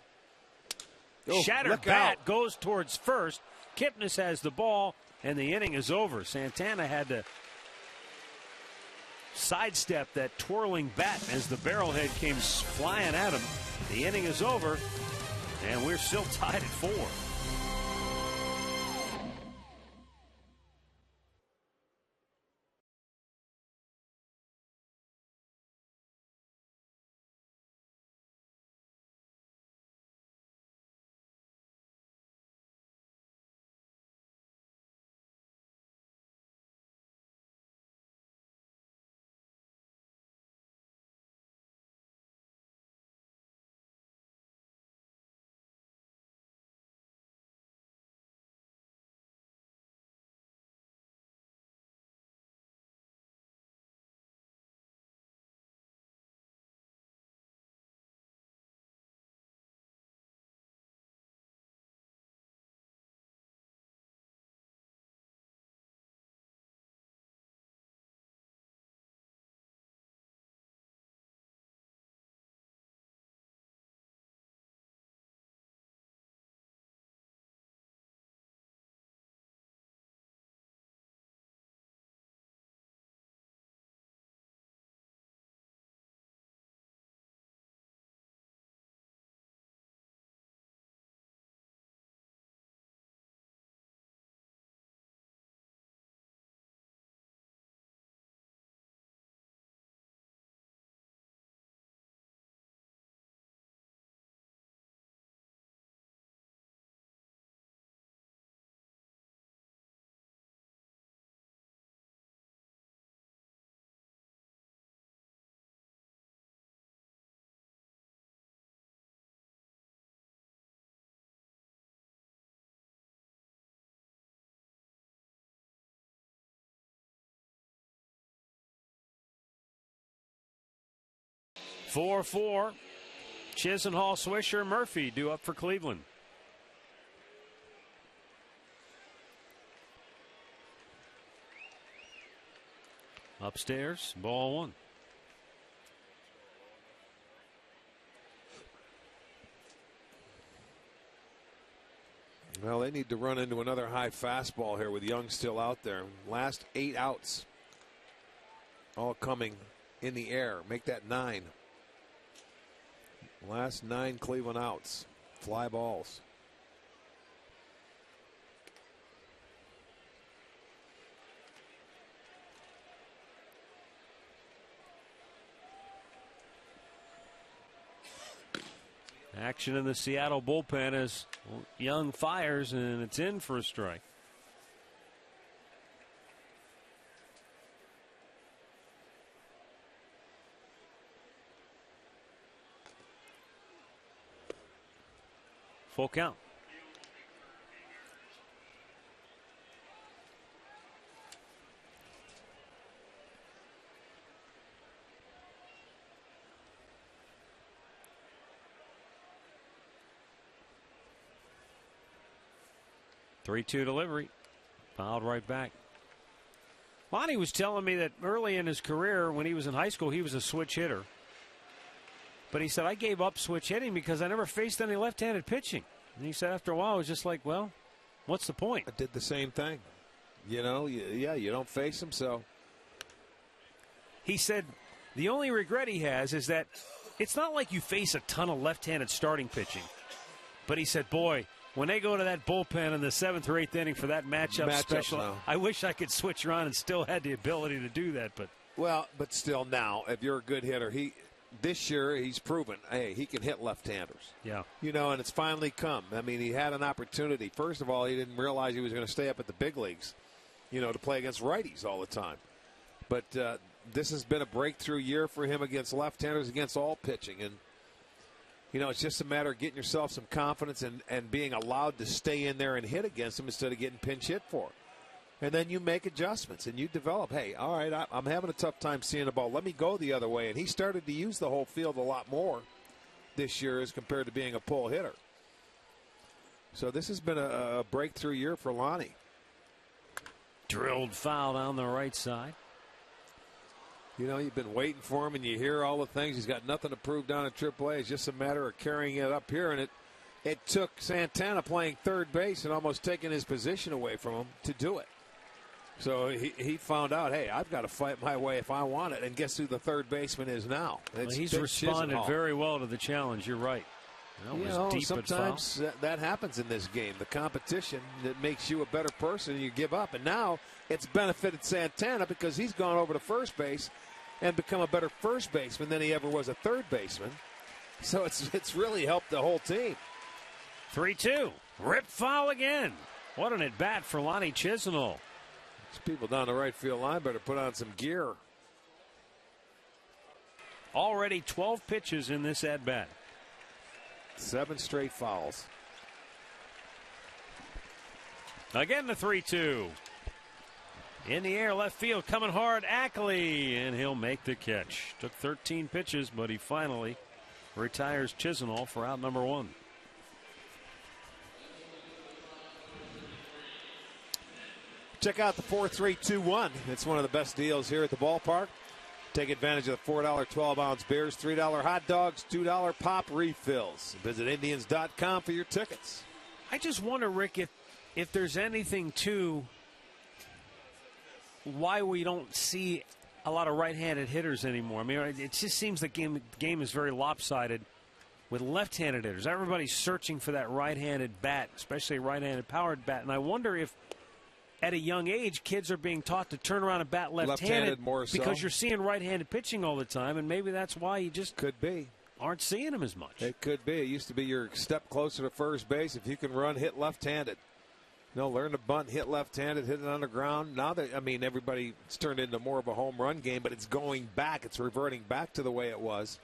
Shattered bat goes towards first. Kipnis has the ball, and the inning is over. Santana had to sidestep that twirling bat as the barrelhead came flying at him. The inning is over. And we're still tied at 4. Four, Chisenhall, Swisher, Murphy due up for Cleveland. Upstairs, ball 1. Well, they need to run into another high fastball here with Young still out there. Last 8 outs, all coming in the air. Make that 9. Last 9 Cleveland outs. Fly balls. Action in the Seattle bullpen as Young fires, and it's in for a strike. Full count. Three-two delivery. Fouled right back. Lonnie was telling me that early in his career, when he was in high school, he was a switch hitter. But he said, I gave up switch hitting because I never faced any left-handed pitching. And he said after a while, it was just like, well, what's the point? I did the same thing. You know, yeah, you don't face them, so. He said the only regret he has is that it's not like you face a ton of left-handed starting pitching. But he said, boy, when they go to that bullpen in the 7th or 8th inning for that matchup special, no. I wish I could switch around and still had the ability to do that. But still now, if you're a good hitter, this year he's proven, hey, he can hit left-handers. Yeah. You know, and it's finally come. I mean, he had an opportunity. First of all, he didn't realize he was going to stay up at the big leagues, you know, to play against righties all the time. But this has been a breakthrough year for him against left-handers, against all pitching. And, you know, it's just a matter of getting yourself some confidence and being allowed to stay in there and hit against him instead of getting pinch hit for. And then you make adjustments and you develop, hey, all right, I'm having a tough time seeing the ball. Let me go the other way. And he started to use the whole field a lot more this year as compared to being a pull hitter. So this has been a breakthrough year for Lonnie. Drilled foul down the right side. You know, you've been waiting for him, and you hear all the things. He's got nothing to prove down at AAA. It's just a matter of carrying it up here, and it took Santana playing third base and almost taking his position away from him to do it. So he found out, hey, I've got to fight my way if I want it. And guess who the third baseman is now? He's responded very well to the challenge. You're right. You know, sometimes that happens in this game. The competition that makes you a better person, you give up. And now it's benefited Santana because he's gone over to first base and become a better first baseman than he ever was a third baseman. So it's really helped the whole team. 3-2. Rip foul again. What an at-bat for Lonnie Chisenhall. These people down the right field line better put on some gear. Already 12 pitches in this at-bat. 7 straight fouls. Again the 3-2. In the air, left field, coming hard, AT CLE, and he'll make the catch. Took 13 pitches, but he finally retires Chisenhall for out number 1. Check out the 4-3-2-1. It's one of the best deals here at the ballpark. Take advantage of the $4 12-ounce beers, $3 hot dogs, $2 pop refills. Visit Indians.com for your tickets. I just wonder, Rick, if there's anything to why we don't see a lot of right-handed hitters anymore. I mean, it just seems the game is very lopsided with left-handed hitters. Everybody's searching for that right-handed bat, especially a right-handed powered bat. And I wonder if at a young age, kids are being taught to turn around and bat left-handed more so. Because you're seeing right-handed pitching all the time, and maybe that's why you just aren't seeing them as much. It could be. It used to be your step closer to first base. If you can run, hit left-handed. Learn to bunt, hit left-handed, hit it on the ground. Now that everybody, it's turned into more of a home run game, but it's going back. It's reverting back to the way it was.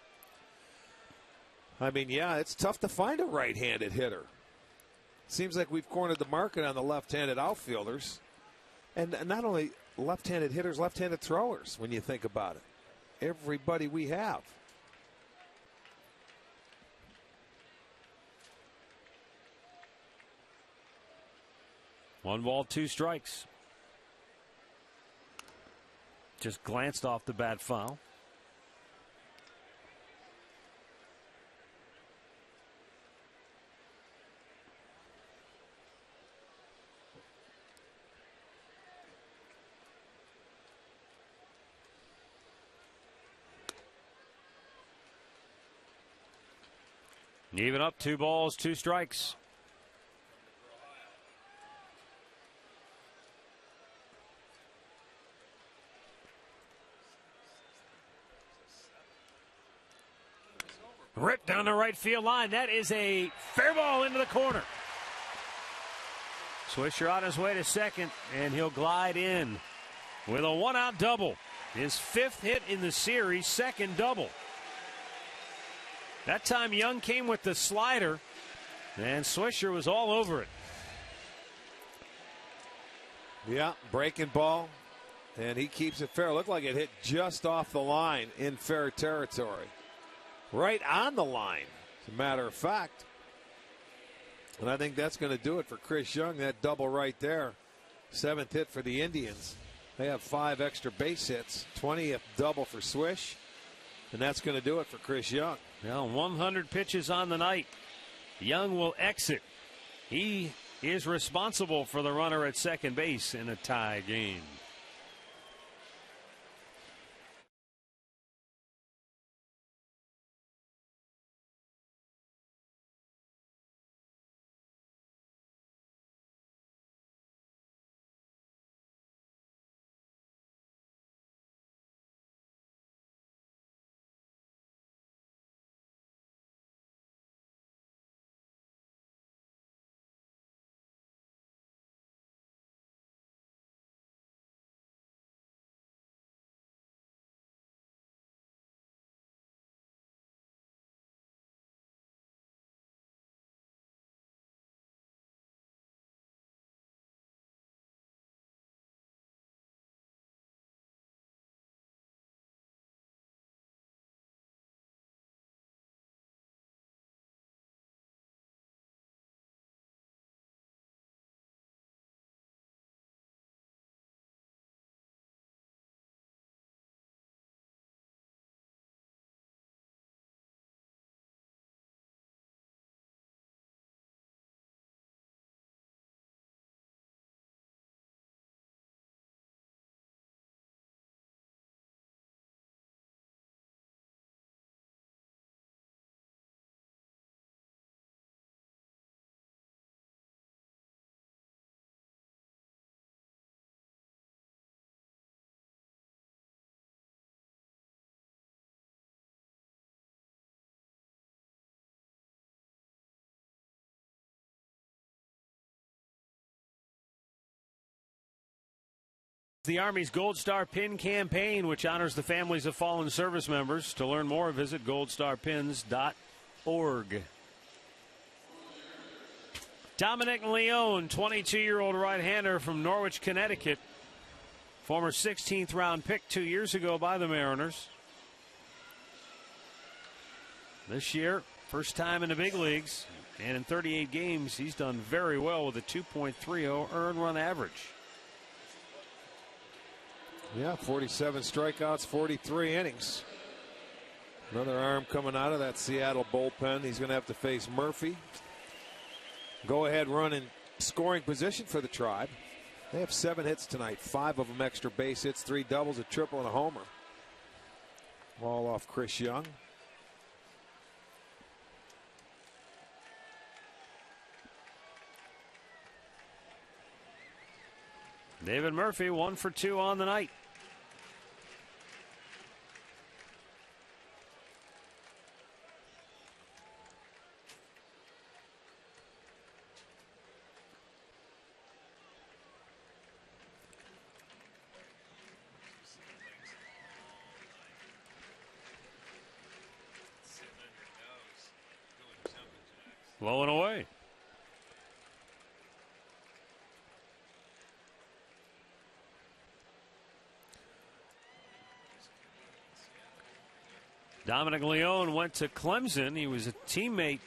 It's tough to find a right-handed hitter. Seems like we've cornered the market on the left-handed outfielders. And not only left-handed hitters, left-handed throwers, when you think about it. Everybody we have. One ball, 2 strikes. Just glanced off the bat foul. Even up, 2 balls, 2 strikes. Ripped down the right field line. That is a fair ball into the corner. Swisher on his way to second, and he'll glide in with a 1-out double. His 5th hit in the series, 2nd double. That time Young came with the slider, and Swisher was all over it. Yeah, breaking ball, and he keeps it fair. Looked like it hit just off the line in fair territory. Right on the line, as a matter of fact. And I think that's going to do it for Chris Young, that double right there. 7th hit for the Indians. They have 5 extra base hits, 20th double for Swish, and that's going to do it for Chris Young. Well, 100 pitches on the night. Young will exit. He is responsible for the runner at second base in a tie game. The Army's Gold Star Pin campaign, which honors the families of fallen service members. To learn more, visit goldstarpins.org. Dominic Leone, 22-year-old right-hander from Norwich, Connecticut. Former 16th round pick 2 years ago by the Mariners. This year, first time in the big leagues, and in 38 games, he's done very well with a 2.30 earned run average. Yeah, 47 strikeouts, 43 innings. Another arm coming out of that Seattle bullpen. He's going to have to face Murphy. Go ahead run in scoring position for the Tribe. They have 7 hits tonight, 5 of them extra base hits, 3 doubles, a triple, and a homer. Ball off Chris Young. David Murphy, 1 for 2 on the night. Low and away. Dominic Leone went to Clemson. He was a teammate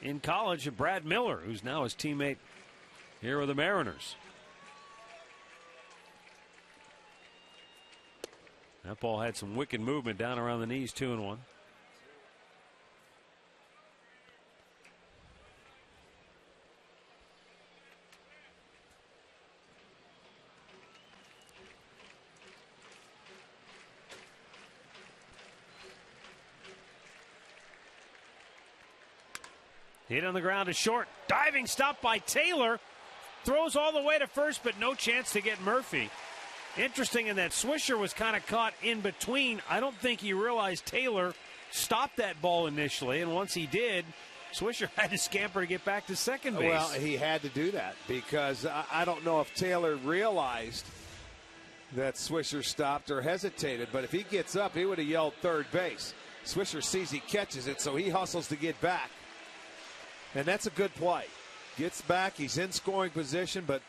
in college of Brad Miller, who's now his teammate here with the Mariners. That ball had some wicked movement down around the knees, 2-1. Hit on the ground to short. Diving stop by Taylor. Throws all the way to first, but no chance to get Murphy. Interesting in that Swisher was kind of caught in between. I don't think he realized Taylor stopped that ball initially, and once he did, Swisher had to scamper to get back to second base. Well, he had to do that because I don't know if Taylor realized that Swisher stopped or hesitated, but if he gets up, he would have yelled third base. Swisher sees he catches it, so he hustles to get back. And that's a good play. Gets back, he's in scoring position, but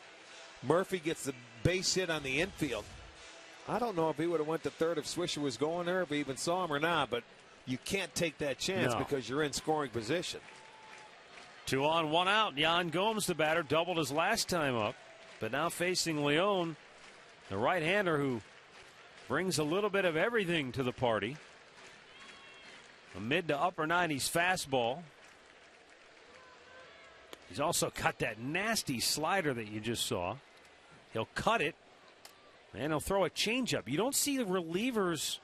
Murphy gets the base hit on the infield. I don't know if he would have went to third if Swisher was going there, if he even saw him or not, but you can't take that chance because you're in scoring position. 2 on, 1 out. Yan Gomes, the batter, doubled his last time up, but now facing Leon, the right-hander who brings a little bit of everything to the party. A mid to upper 90s fastball. He's also got that nasty slider that you just saw. He'll cut it, and he'll throw a changeup. You don't see the relievers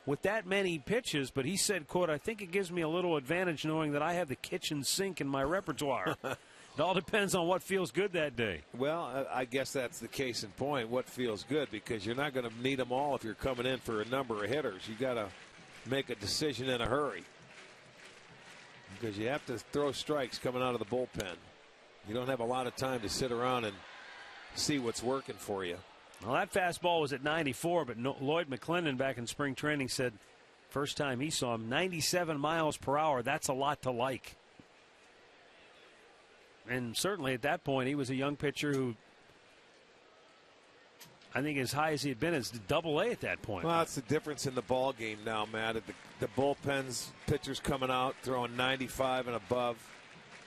with that many pitches, but he said, quote, "I think it gives me a little advantage knowing that I have the kitchen sink in my repertoire." It all depends on what feels good that day. Well, I guess that's the case in point, what feels good, because you're not going to need them all if you're coming in for a number of hitters. You got to make a decision in a hurry because you have to throw strikes coming out of the bullpen. You don't have a lot of time to sit around and see what's working for you. Well, that fastball was at 94, but Lloyd McClendon back in spring training said first time he saw him, 97 miles per hour. That's a lot to like. And certainly at that point, he was a young pitcher who I think as high as he had been is Double-A at that point. Well, that's the difference in the ball game now, Matt. The bullpens, pitchers coming out, throwing 95 and above.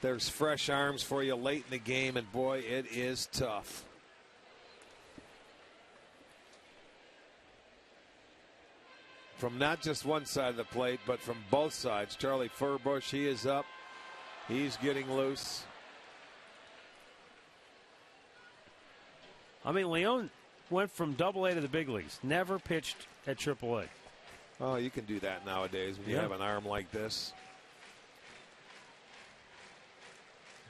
There's fresh arms for you late in the game, and boy, it is tough. From not just one side of the plate, but from both sides. Charlie Furbush, he is up. He's getting loose. I mean, Leon went from Double-A to the big leagues. Never pitched at Triple-A. Oh, you can do that nowadays when you have an arm like this.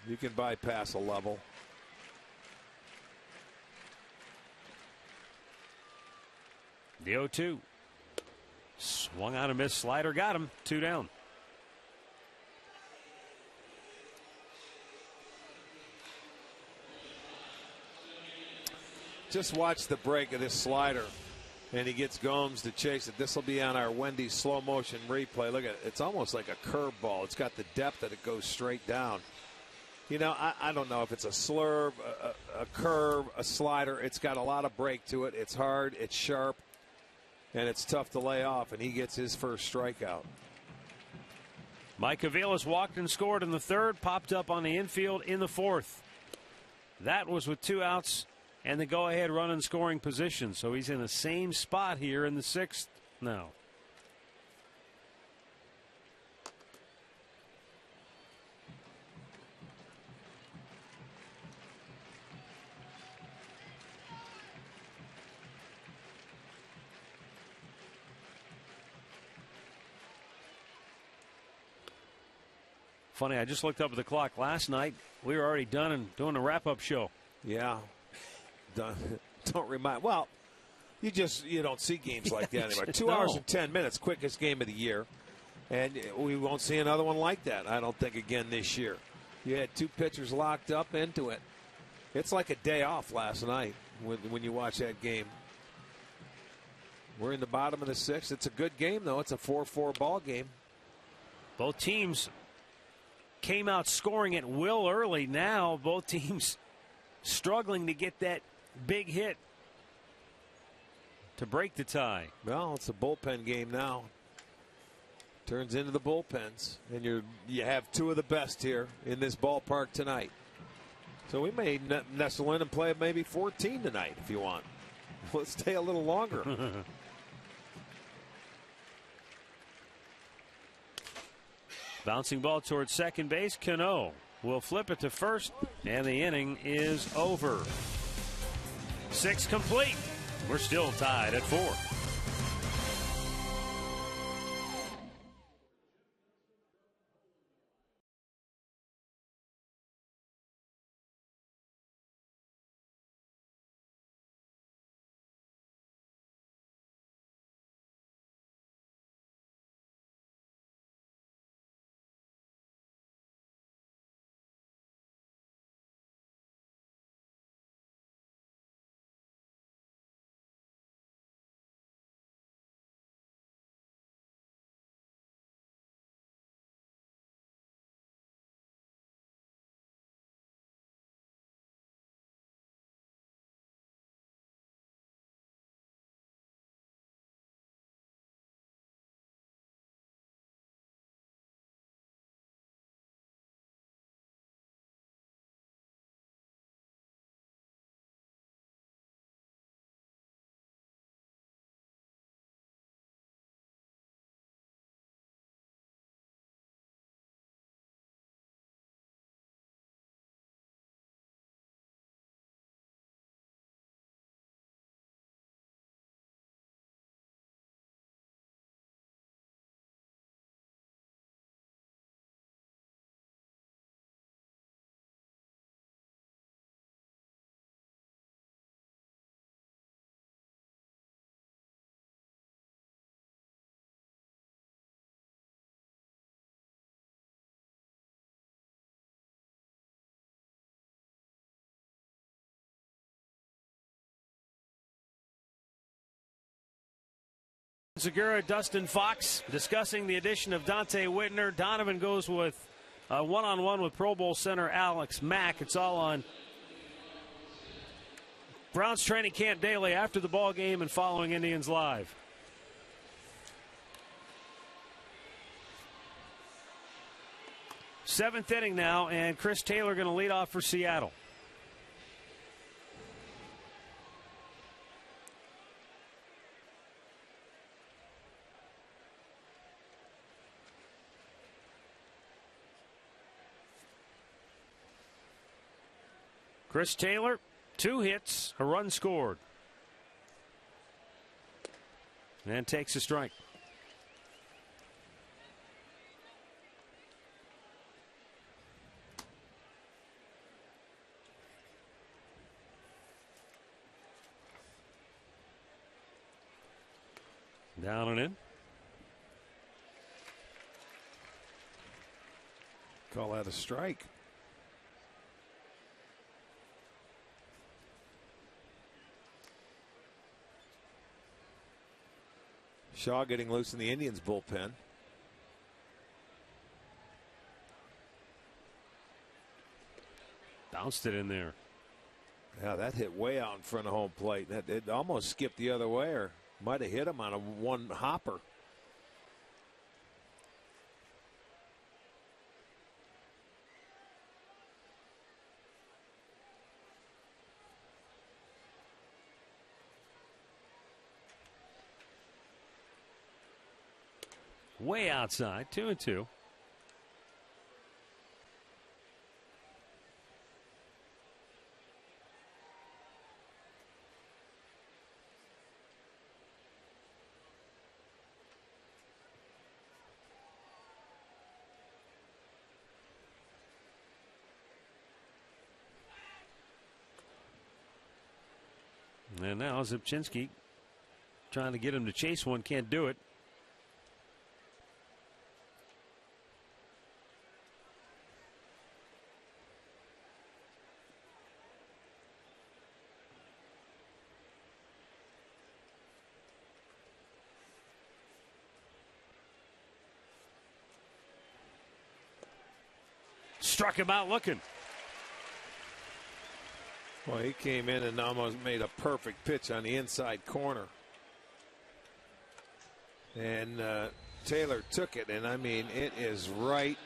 You can bypass a level. The 0-2. Swung on a missed slider. Got him. 2 down. Just watch the break of this slider. And he gets Gomes to chase it. This will be on our Wendy's slow motion replay. Look at it. It's almost like a curveball. It's got the depth that it goes straight down. You know, I don't know if it's a slurve, a curve, a slider. It's got a lot of break to it. It's hard, it's sharp, and it's tough to lay off, and he gets his first strikeout. Mike Aviles walked and scored in the third, popped up on the infield in the fourth. That was with 2 outs and the go-ahead run in scoring position. So he's in the same spot here in the 6th now. Funny, I just looked up at the clock last night. We were already done and doing a wrap-up show. Yeah. Don't remind. Well, you don't see games like that anymore. 2 hours and 10 minutes, quickest game of the year. And we won't see another one like that, I don't think, again this year. You had 2 pitchers locked up into it. It's like a day off last night when you watch that game. We're in the bottom of the 6th. It's a good game, though. It's a 4-4 ball game. Both teams came out scoring at will early. Now both teams struggling to get that big hit to break the tie. Well, it's a bullpen game now. Turns into the bullpens, and you have 2 of the best here in this ballpark tonight. So we may nestle in and play maybe 14 tonight if you want. Let's stay a little longer. Bouncing ball towards second base. Cano will flip it to first, and the inning is over. 6 complete. We're still tied at 4. Segura, Dustin Fox discussing the addition of Dante Whitner. Donovan goes with one-on-one with Pro Bowl center Alex Mack. It's all on Browns training camp daily after the ball game and following Indians Live. Seventh inning now, and Chris Taylor going to lead off for Seattle. Chris Taylor, 2 hits, a run scored. And takes a strike. Down and in. Call that a strike. Shaw getting loose in the Indians bullpen. Bounced it in there. Yeah, that hit way out in front of home plate. It almost skipped the other way, or might have hit him on a one hopper. Way outside, 2-2. And now Zipchinski trying to get him to chase one, can't do it. Struck him out looking. Well, he came in and almost made a perfect pitch on the inside corner. And Taylor took it, and I mean, it is right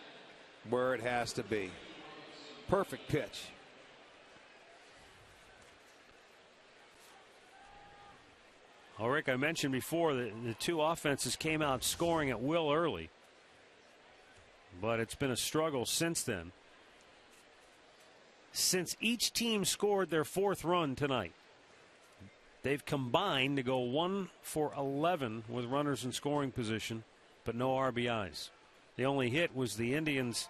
where it has to be. Perfect pitch. Well, Rick, I mentioned before that the two offenses came out scoring at will early, but it's been a struggle since then. Since each team scored their 4th run tonight, they've combined to go 1 for 11 with runners in scoring position, but no RBIs. The only hit was the Indians'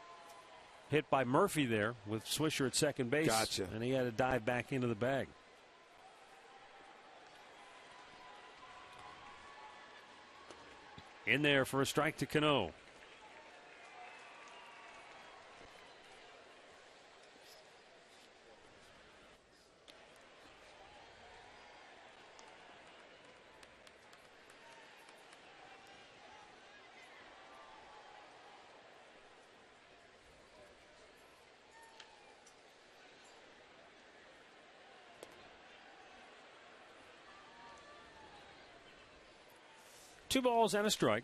hit by Murphy there with Swisher at second base. Gotcha. And he had to dive back into the bag. In there for a strike to Cano. Two balls and a strike.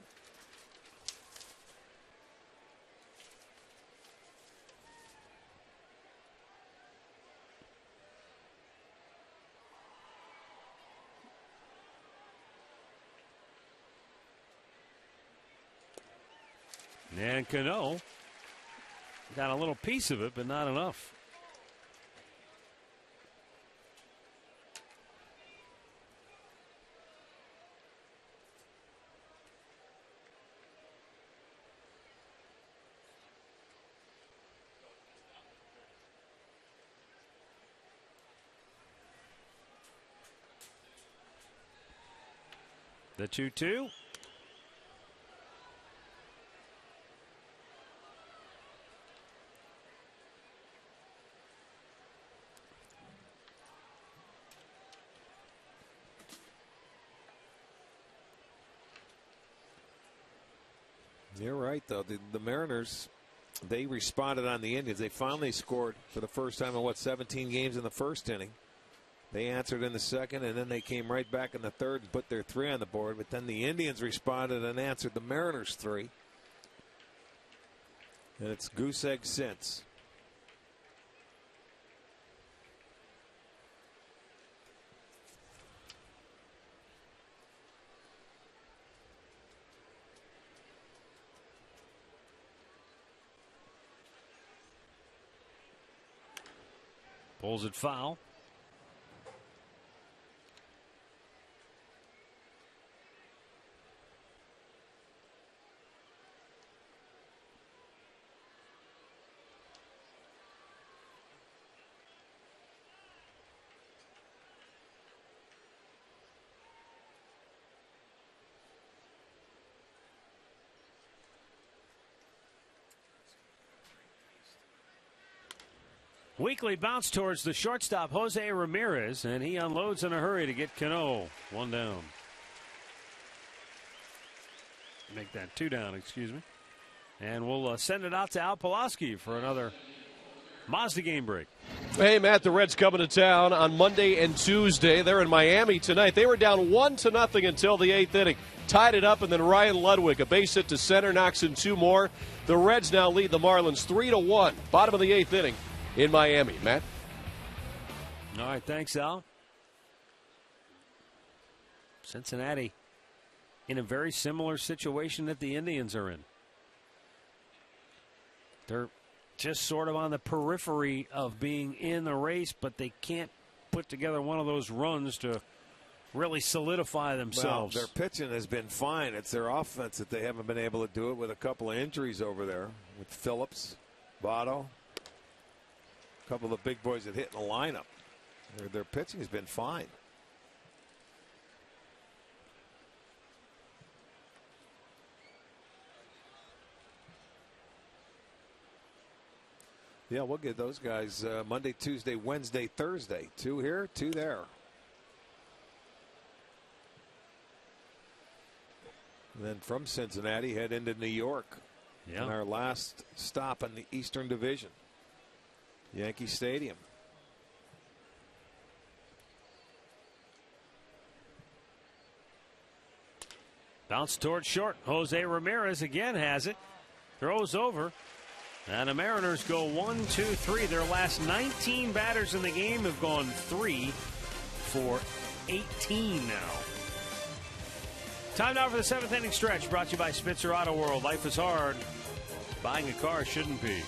And Cano got a little piece of it, but not enough. The 2-2. You're right, though. The Mariners, they responded on the Indians. They finally scored for the first time in, 17 games in the first inning. They answered in the second, and then they came right back in the third and put their 3 on the board. But then the Indians responded and answered the Mariners' 3. And it's goose egg since. Pulls it foul. Weekly bounce towards the shortstop, Jose Ramirez, and he unloads in a hurry to get Cano. 1 down. Make that 2 down, excuse me. And we'll send it out to Al Pulaski for another Mazda game break. Hey, Matt, the Reds coming to town on Monday and Tuesday. They're in Miami tonight. They were down 1-0 until the 8th inning. Tied it up, and then Ryan Ludwig, a base hit to center, knocks in 2 more. The Reds now lead the Marlins 3-1. Bottom of the 8th inning in Miami. Matt? All right, thanks, Al. Cincinnati in a very similar situation that the Indians are in. They're just sort of on the periphery of being in the race, but they can't put together one of those runs to really solidify themselves. Well, their pitching has been fine. It's their offense that they haven't been able to do it with a couple of injuries over there with Phillips, Votto, a couple of the big boys that hit in the lineup. Their pitching has been fine. Yeah, we'll get those guys Monday, Tuesday, Wednesday, Thursday. 2 here, 2 there. And then from Cincinnati, head into New York. Yeah. And our last stop in the Eastern Division, Yankee Stadium. Bounce towards short. Jose Ramirez again has it. Throws over. And the Mariners go 1, 2, 3. Their last 19 batters in the game have gone 3 for 18 now. Time now for the 7th inning stretch, brought to you by Spitzer Auto World. Life is hard. Buying a car shouldn't be.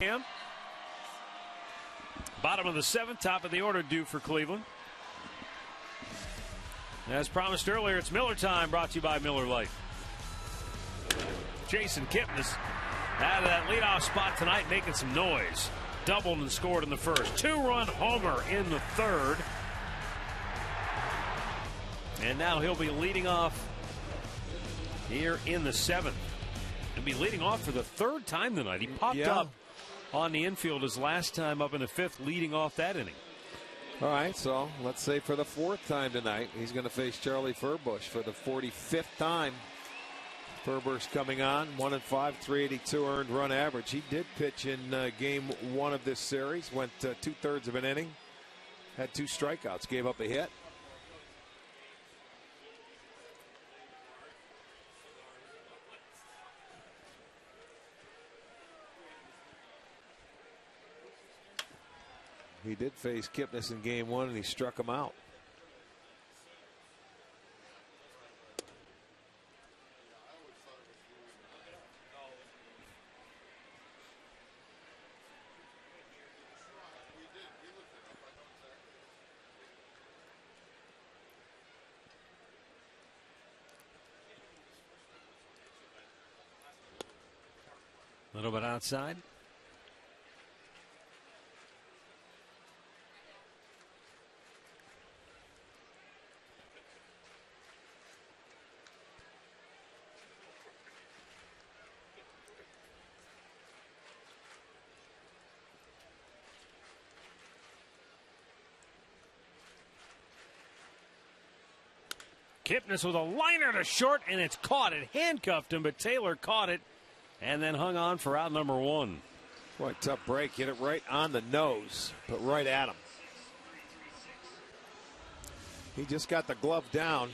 Bottom of the 7th, top of the order due for Cleveland. As promised earlier, it's Miller time, brought to you by Miller Lite. Jason Kipnis out of that leadoff spot tonight, making some noise. Doubled and scored in the first. 2-run homer in the third. And now he'll be leading off here in the 7th. He'll be leading off for the 3rd time tonight. He popped up on the infield his last time up in the 5th, leading off that inning. All right, so let's say for the 4th time tonight, he's going to face Charlie Furbush for the 45th time. Furbush coming on, 1-5, 382 earned run average. He did pitch in game 1 of this series, went 2/3 of an inning, had 2 strikeouts, gave up a hit. He did face Kipnis in game 1 and he struck him out. A little bit outside. Kipnis with a liner to short, and it's caught. It handcuffed him, but Taylor caught it and then hung on for out number 1. Boy, tough break. Hit it right on the nose, but right at him. He just got the glove down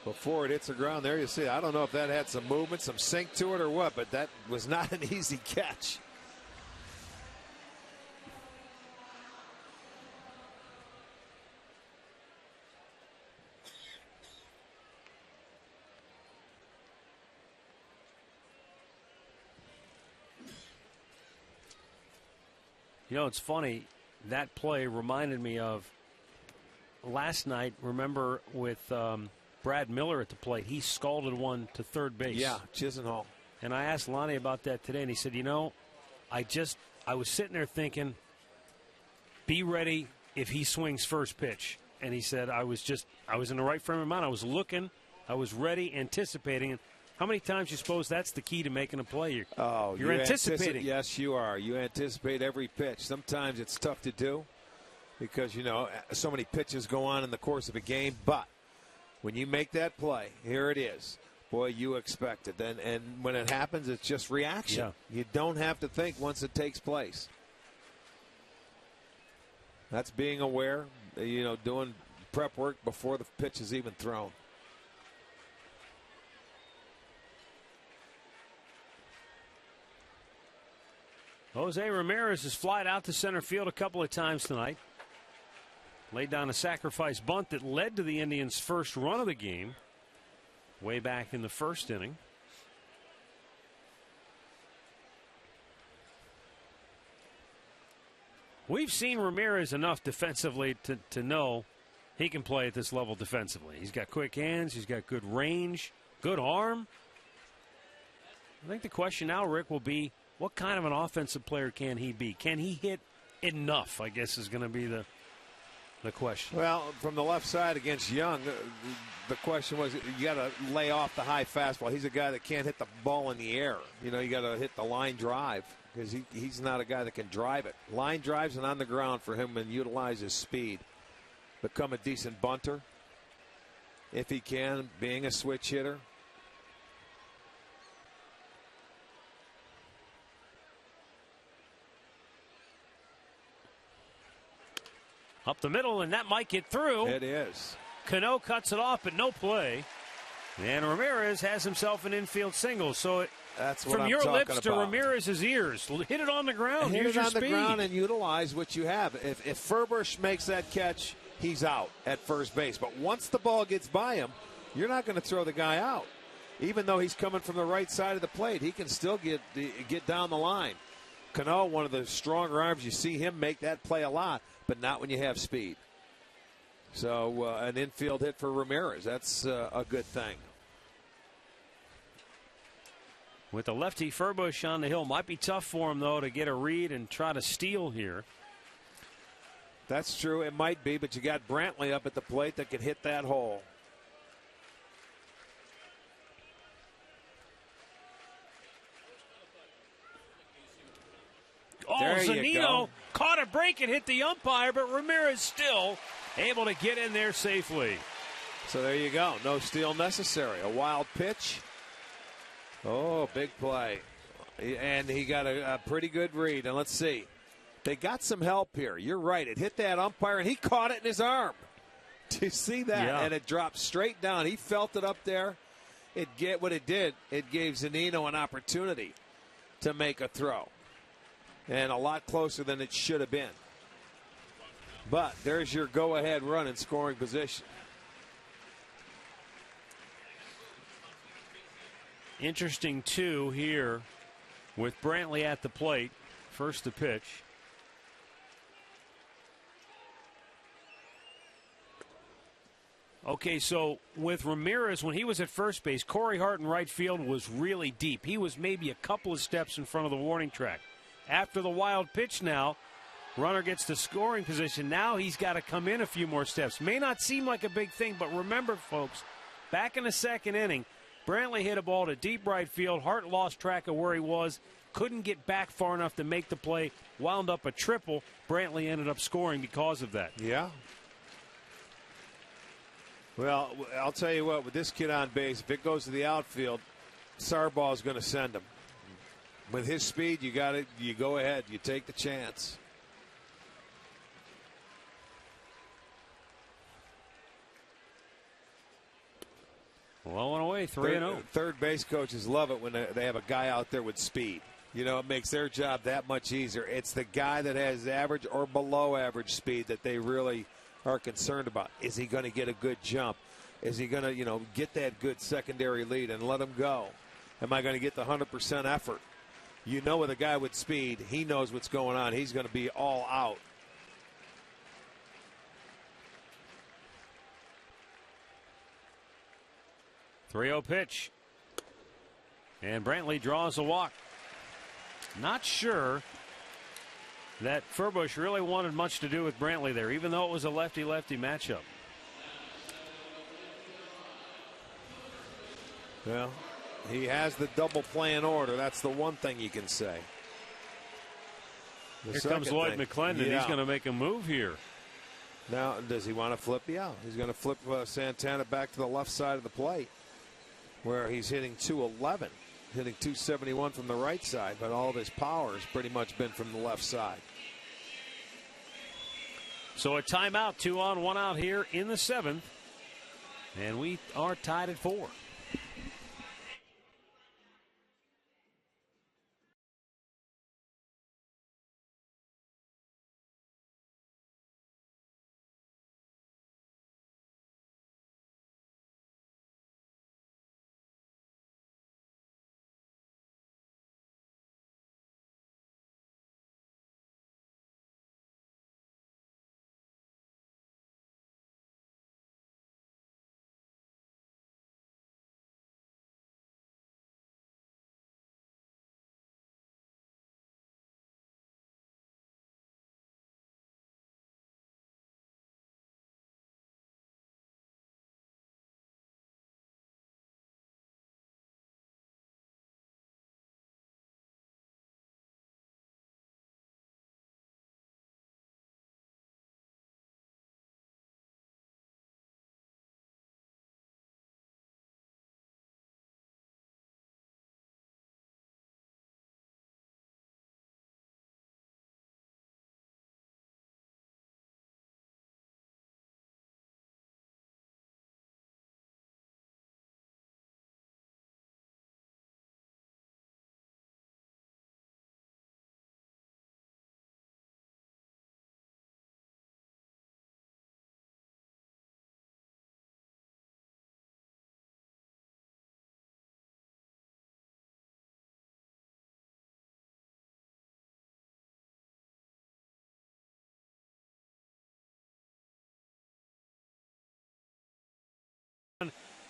before it hits the ground. There you see. I don't know if that had some movement, some sink to it or what, but that was not an easy catch. You know, it's funny, that play reminded me of last night. Remember with Brad Miller at the plate, he scalded one to third base. Yeah, Chisenhall. And I asked Lonnie about that today, and he said, you know, I was sitting there thinking, be ready if he swings first pitch. And he said, I was in the right frame of mind. I was looking, I was ready, anticipating. How many times you suppose that's the key to making a play? You're anticipating. Yes, you are. You anticipate every pitch. Sometimes it's tough to do because, you know, so many pitches go on in the course of a game. But when you make that play, here it is. Boy, you expect it. And when it happens, it's just reaction. Yeah. You don't have to think once it takes place. That's being aware, you know, doing prep work before the pitch is even thrown. Jose Ramirez has flied out to center field a couple of times tonight. Laid down a sacrifice bunt that led to the Indians' first run of the game way back in the 1st inning. We've seen Ramirez enough defensively to know he can play at this level defensively. He's got quick hands. He's got good range, good arm. I think the question now, Rick, will be, what kind of an offensive player can he be? Can he hit enough, I guess, is going to be the question. Well, from the left side against Young, the question was, you got to lay off the high fastball. He's a guy that can't hit the ball in the air. You know, you got to hit the line drive because he's not a guy that can drive it. Line drives and on the ground for him and utilize his speed. Become a decent bunter if he can, being a switch hitter. Up the middle, and that might get through. It is. Cano cuts it off, but no play. And Ramirez has himself an infield single. So that's what from I'm your talking lips to about. Ramirez's ears, hit it on the ground. Hit Use it your on speed. the ground and utilize what you have. If Furbush makes that catch, he's out at first base. But once the ball gets by him, you're not going to throw the guy out. Even though he's coming from the right side of the plate, he can still get down the line. Cano, one of the stronger arms. You see him make that play a lot, but not when you have speed. So an infield hit for Ramirez. That's a good thing. With the lefty Furbush on the hill, might be tough for him, though, to get a read and try to steal here. That's true. It might be, but you got Brantley up at the plate that can hit that hole. Oh, Zunino caught a break and hit the umpire, but Ramirez still able to get in there safely. So there you go. No steal necessary. A wild pitch. Oh, big play. And he got a pretty good read. And let's see. They got some help here. You're right. It hit that umpire, and he caught it in his arm. Do you see that? Yeah. And it dropped straight down. He felt it up there. What it did, it gave Zunino an opportunity to make a throw. And a lot closer than it should have been. But there's your go-ahead run in scoring position. Interesting, too, here with Brantley at the plate. First to pitch. Okay, so with Ramirez, when he was at first base, Corey Hart in right field was really deep. He was maybe a couple of steps in front of the warning track. After the wild pitch now, runner gets to scoring position. Now he's got to come in a few more steps. May not seem like a big thing, but remember, folks, back in the second inning, Brantley hit a ball to deep right field. Hart lost track of where he was, couldn't get back far enough to make the play, wound up a triple. Brantley ended up scoring because of that. Yeah. Well, I'll tell you what, with this kid on base, if it goes to the outfield, Sarbaugh is going to send him. With his speed, you go ahead, you take the chance. Well, one away, 3-0. Third base coaches love it when they have a guy out there with speed. You know, it makes their job that much easier. It's the guy that has average or below average speed that they really are concerned about. Is he going to get a good jump? Is he going to, get that good secondary lead and let him go? Am I going to get the 100% effort? With a guy with speed, he knows what's going on. He's going to be all out. .30 pitch. And Brantley draws a walk. Not sure that Furbush really wanted much to do with Brantley there, even though it was a lefty-lefty matchup. Well, he has the double play in order. That's the one thing you can say. Here comes Lloyd McClendon. Yeah. He's going to make a move here. Now, does he want to flip? Yeah, he's going to flip Santana back to the left side of the plate, where he's hitting .211, hitting .271 from the right side, but all of his power has pretty much been from the left side. So a timeout, 2 on, 1 out here in the 7th, and we are tied at 4.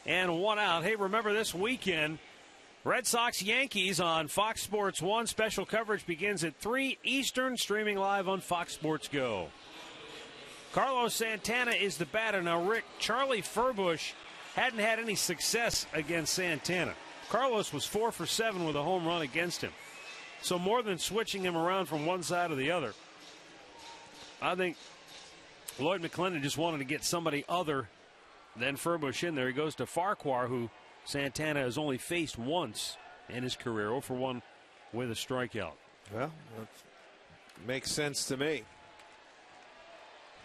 and 1 out. Hey, remember this weekend, Red Sox Yankees on Fox Sports 1. Special coverage begins at 3 Eastern, streaming live on Fox Sports Go. Carlos Santana is the batter. Now, Rick, Charlie Furbush hadn't had any success against Santana. Carlos was 4 for 7 with a home run against him. So more than switching him around from one side to the other, I think Lloyd McClendon just wanted to get somebody other than Furbush in there. He goes to Farquhar, who Santana has only faced once in his career, 0 for 1 with a strikeout. Well, that makes sense to me.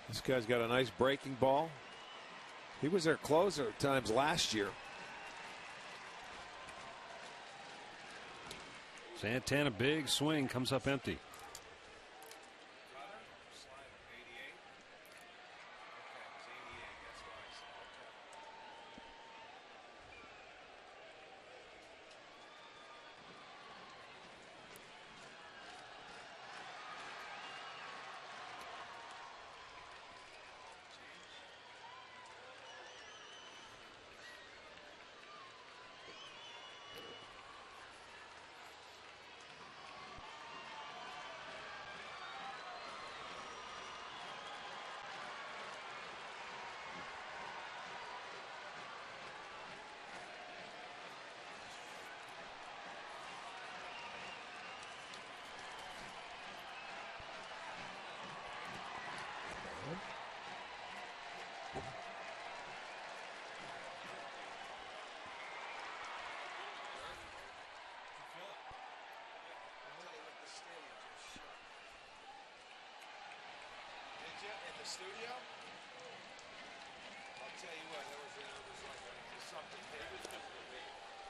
This guy's got a nice breaking ball. He was their closer at times last year. Santana, big swing, comes up empty. Studio? I'll tell you what, there was like something there.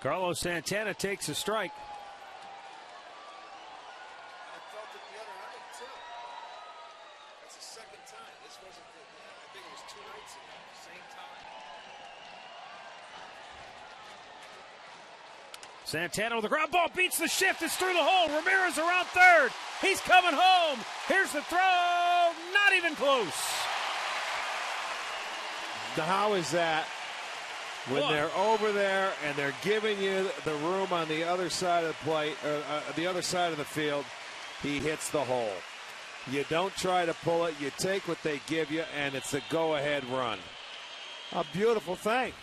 Carlos Santana takes a strike. I felt it the other night, too. That's the second time. This wasn't, I think it was 2 nights ago, same time. Santana with a ground ball, beats the shift, it's through the hole. Ramirez around third. He's coming home. Here's the throw. Not even close. How is that when they're over there and they're giving you the room on the other side of the plate, or the other side of the field? He hits the hole. You don't try to pull it. You take what they give you, and it's a go-ahead run. A beautiful thing.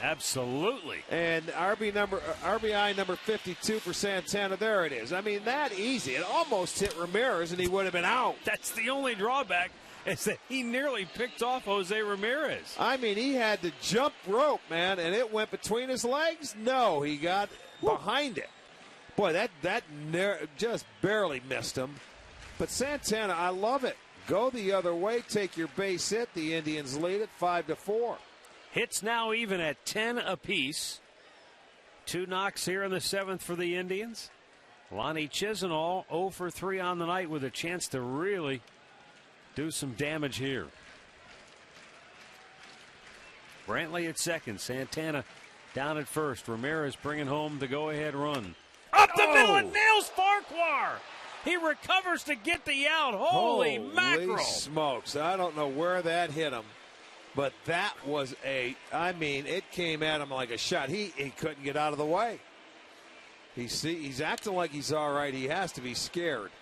Absolutely. And RBI number 52 for Santana. There it is. I mean, that easy. It almost hit Ramirez, and he would have been out. That's the only drawback, is that he nearly picked off Jose Ramirez. I mean, he had to jump rope, man, and it went between his legs? No, he got behind it. Boy, that just barely missed him. But Santana, I love it. Go the other way, take your base hit. The Indians lead it 5-4. Hits now even at 10 apiece. 2 knocks here in the 7th for the Indians. Lonnie Chisenhall 0 for 3 on the night with a chance to really do some damage here. Brantley at second. Santana down at first. Ramirez bringing home the go-ahead run. Up the middle and nails Farquhar. He recovers to get the out. Holy mackerel. Smokes. I don't know where that hit him. But that was it came at him like a shot. He couldn't get out of the way. He's acting like he's all right. He has to be scared.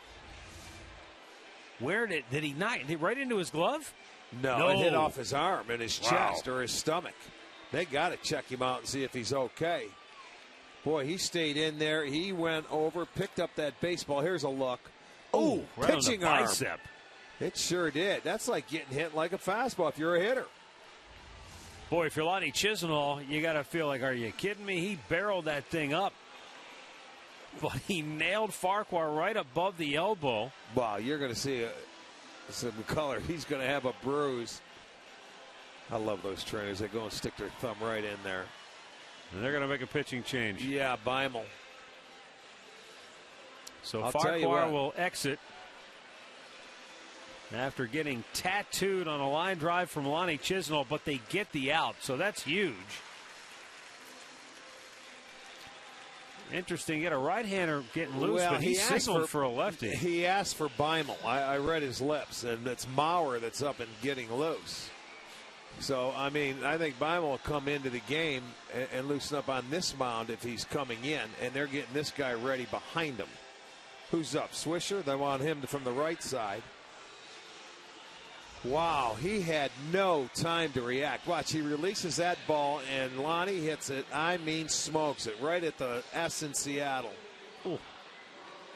Where did he knock? Did he right into his glove? No, it hit off his arm and his chest or his stomach. They got to check him out and see if he's okay. Boy, he stayed in there. He went over, picked up that baseball. Here's a look. Oh, right pitching on the arm. bicep. It sure did. That's like getting hit like a fastball if you're a hitter. Boy, if you're Lonnie Chisenhall, you got to feel like, are you kidding me? He barreled that thing up. But he nailed Farquhar right above the elbow. Wow, you're going to see some color. He's going to have a bruise. I love those trainers. They go and stick their thumb right in there. And they're going to make a pitching change. Yeah, Beimel. So Farquhar will exit after getting tattooed on a line drive from Lonnie Chisenhall, but they get the out, so that's huge. Interesting, get a right-hander getting loose, but he signaled for a lefty. He asked for Beimel. I read his lips, and it's Maurer that's up and getting loose. So, I mean, I think Bynum will come into the game and loosen up on this mound if he's coming in, and they're getting this guy ready behind him. Who's up? Swisher? They want him from the right side. Wow, he had no time to react. Watch, he releases that ball, and Lonnie hits it. I mean, smokes it right at the S in Seattle. Ooh.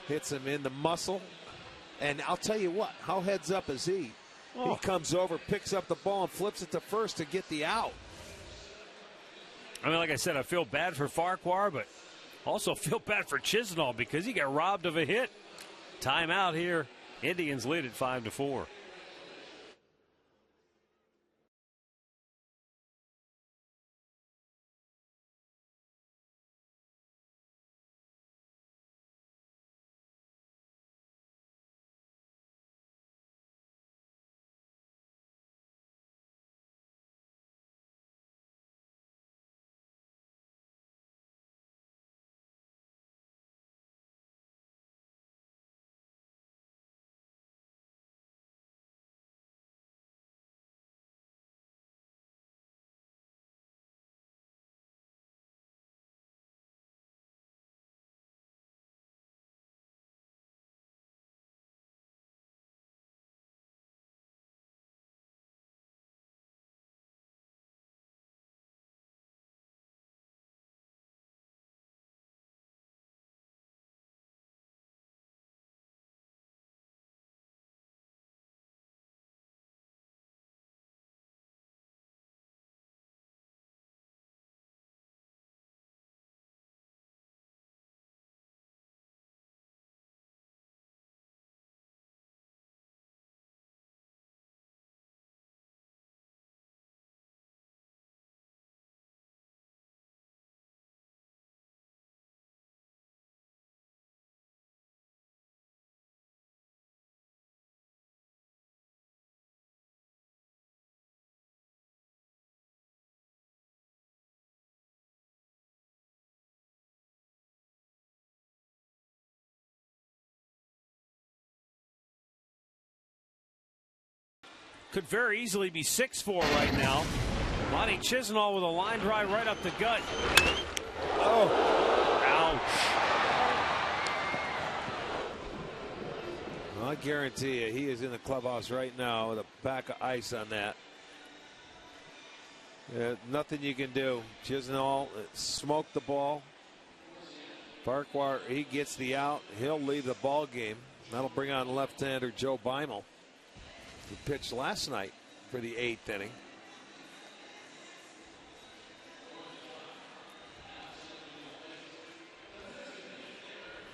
Hits him in the muscle. And I'll tell you what, how heads up is he? Oh. He comes over, picks up the ball, and flips it to first to get the out. I mean, like I said, I feel bad for Farquhar, but also feel bad for Chisenhall because he got robbed of a hit. Timeout here. Indians lead at 5-4. Could very easily be 6-4 right now. Lonnie Chisenhall with a line drive right up the gut. Oh, ouch. Well, I guarantee you he is in the clubhouse right now with a pack of ice on that. Nothing you can do. Chisenhall smoked the ball. Farquhar, he gets the out. He'll leave the ball game. That'll bring on left-hander Joe Bynum, who pitched last night for the 8th inning.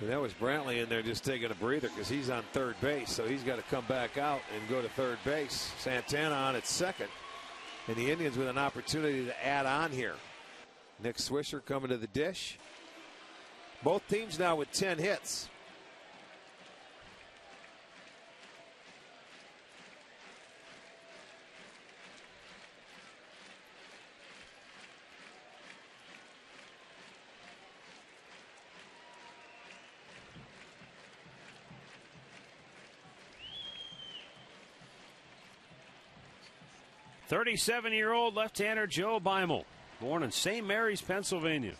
And that was Brantley in there just taking a breather because he's on third base, so he's got to come back out and go to third base. Santana on at second, and the Indians with an opportunity to add on here. Nick Swisher coming to the dish. Both teams now with 10 hits. Thirty-seven-year-old left-hander Joe Bynum, born in St. Mary's, Pennsylvania.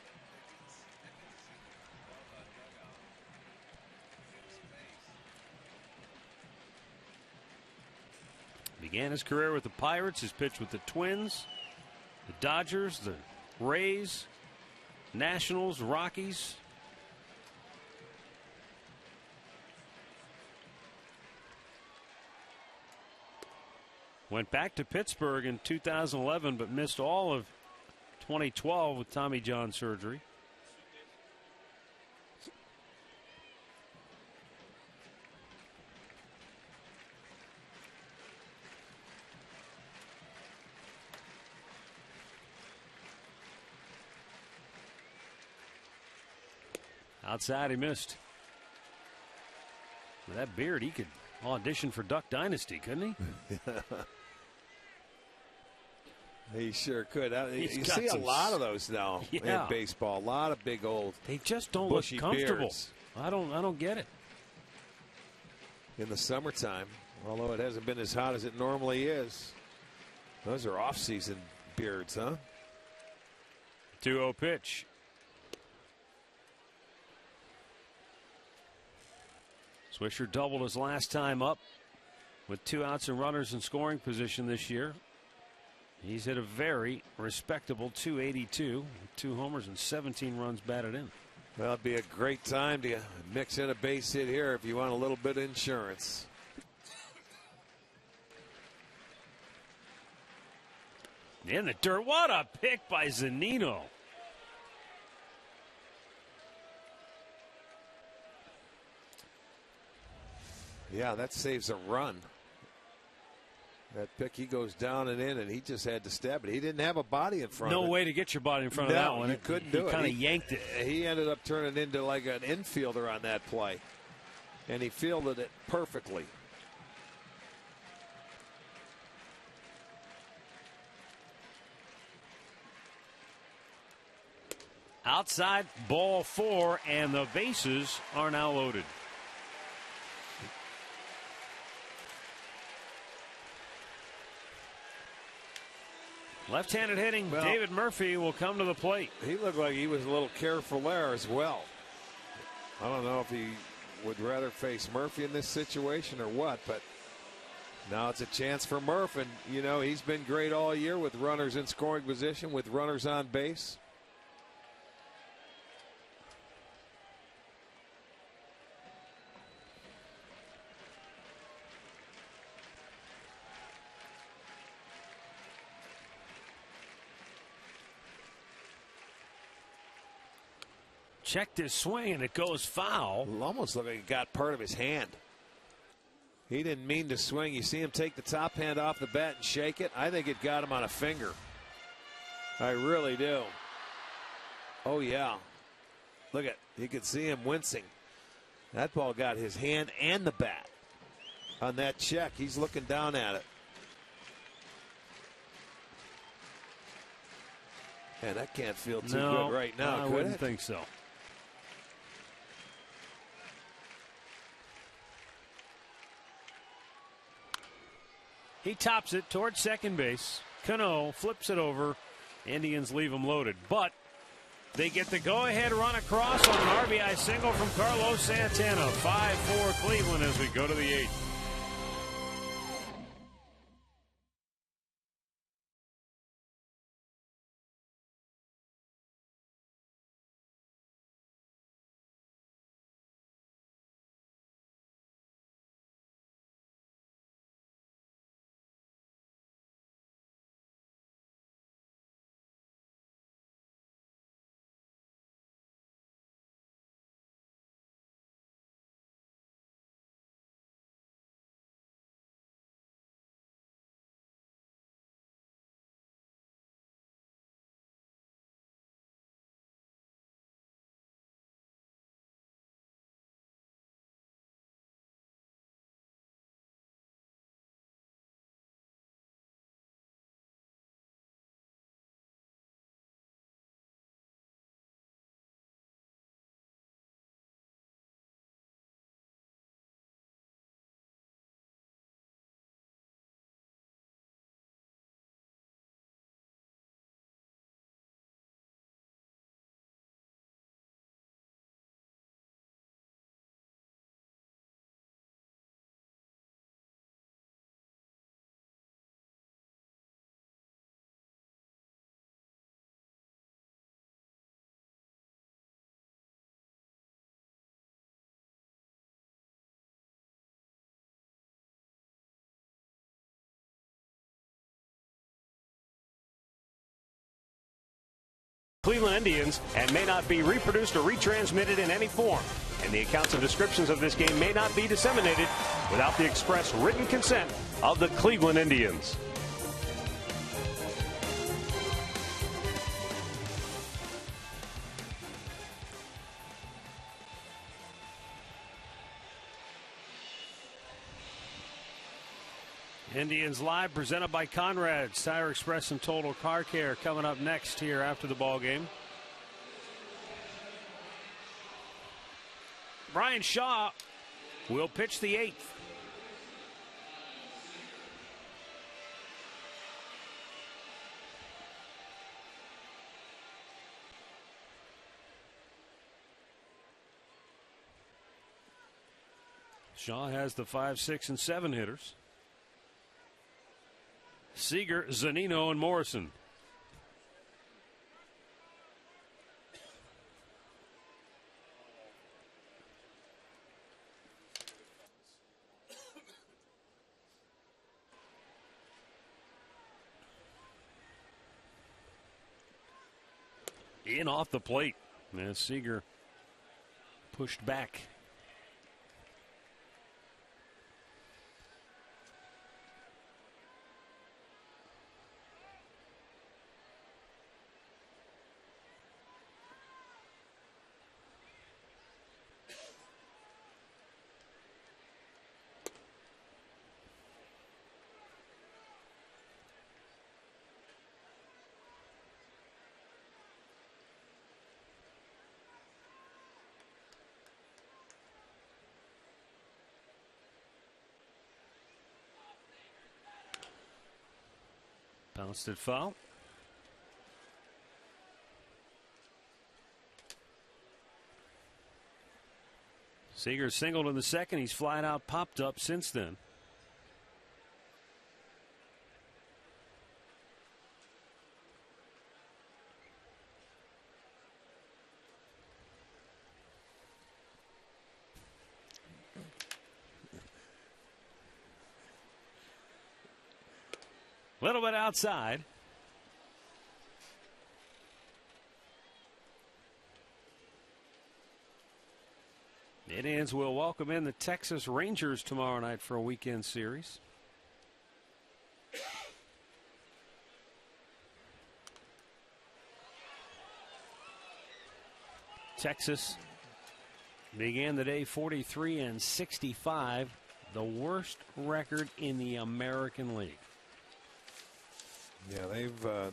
Began his career with the Pirates. Has pitched with the Twins, the Dodgers, the Rays, Nationals, Rockies. Went back to Pittsburgh in 2011, but missed all of 2012 with Tommy John surgery. Outside, he missed. With that beard, he could audition for Duck Dynasty, couldn't he? He sure could. You see a lot of those now in baseball. A lot of big old. They just don't look comfortable. Beards. I don't get it. In the summertime, although it hasn't been as hot as it normally is. Those are off-season beards, huh? 2-0 pitch. Swisher doubled his last time up with 2 outs and runners in scoring position this year. He's hit a very respectable .282 with 2 homers and 17 runs batted in. Well, it'd be a great time to mix in a base hit here if you want a little bit of insurance. In the dirt. What a pick by Zunino. Yeah, that saves a run. That pick, he goes down and in, and he just had to stab it. He didn't have a body in front of it. No way to get your body in front of that one. He couldn't do it. He kind of yanked it. He ended up turning into like an infielder on that play, and he fielded it perfectly. Outside, ball 4, and the bases are now loaded. Left-handed hitting, well, David Murphy will come to the plate. He looked like he was a little careful there as well. I don't know if he would rather face Murphy in this situation or what, but now it's a chance for Murph, and you know he's been great all year with runners in scoring position, with runners on base. Checked his swing, and it goes foul. It almost looked like it got part of his hand. He didn't mean to swing. You see him take the top hand off the bat and shake it. I think it got him on a finger. I really do. Oh, yeah. Look at, you could see him wincing. That ball got his hand and the bat on that check. He's looking down at it. Man, that can't feel too good right now. I wouldn't think so. He tops it towards second base. Cano flips it over. Indians leave him loaded. But they get the go-ahead run across on an RBI single from Carlos Santana. 5-4 Cleveland as we go to the 8th. Cleveland Indians and may not be reproduced or retransmitted in any form. And the accounts and descriptions of this game may not be disseminated without the express written consent of the Cleveland Indians. Indians Live presented by Conrad's Tire Express and Total Car Care coming up next here after the ball game. Brian Shaw will pitch the 8th. Shaw has the 5, 6, and 7 hitters. Seager, Zunino, and Morrison. In off the plate. And Seager pushed back. Bounced it foul. Seager singled in the second. He's flat out popped up since then. A little bit outside. The Indians will welcome in the Texas Rangers tomorrow night for a weekend series. Texas began the day 43-65, the worst record in the American League. Yeah,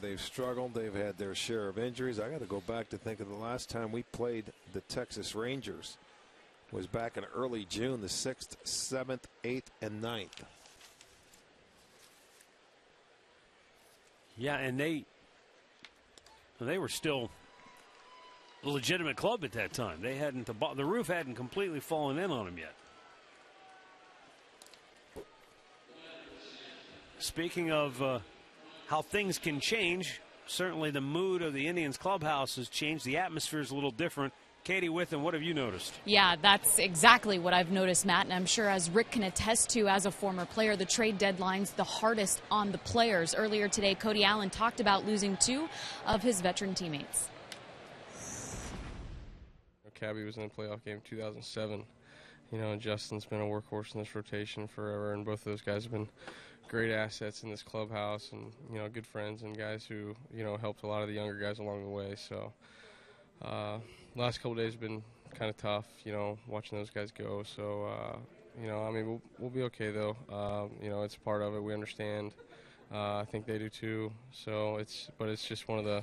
they've struggled. They've had their share of injuries. I got to go back to think of the last time we played the Texas Rangers was back in early June, the 6th, 7th, 8th, and 9th. Yeah, and they were still a legitimate club at that time. They hadn't the roof hadn't completely fallen in on them yet. Speaking of how things can change, certainly the mood of the Indians clubhouse has changed. The atmosphere is a little different. Katie Witham, what have you noticed? Yeah, that's exactly what I've noticed, Matt, and I'm sure as Rick can attest to as a former player, the trade deadline's the hardest on the players. Earlier today, Cody Allen talked about losing 2 of his veteran teammates. Cabby was in the playoff game in 2007. You know, Justin's been a workhorse in this rotation forever, and both of those guys have been great assets in this clubhouse, and you know, good friends and guys who helped a lot of the younger guys along the way. So last couple of days have been kind of tough, watching those guys go. So I mean, we'll be okay though. It's part of it. We understand. I think they do too. So it's just one of the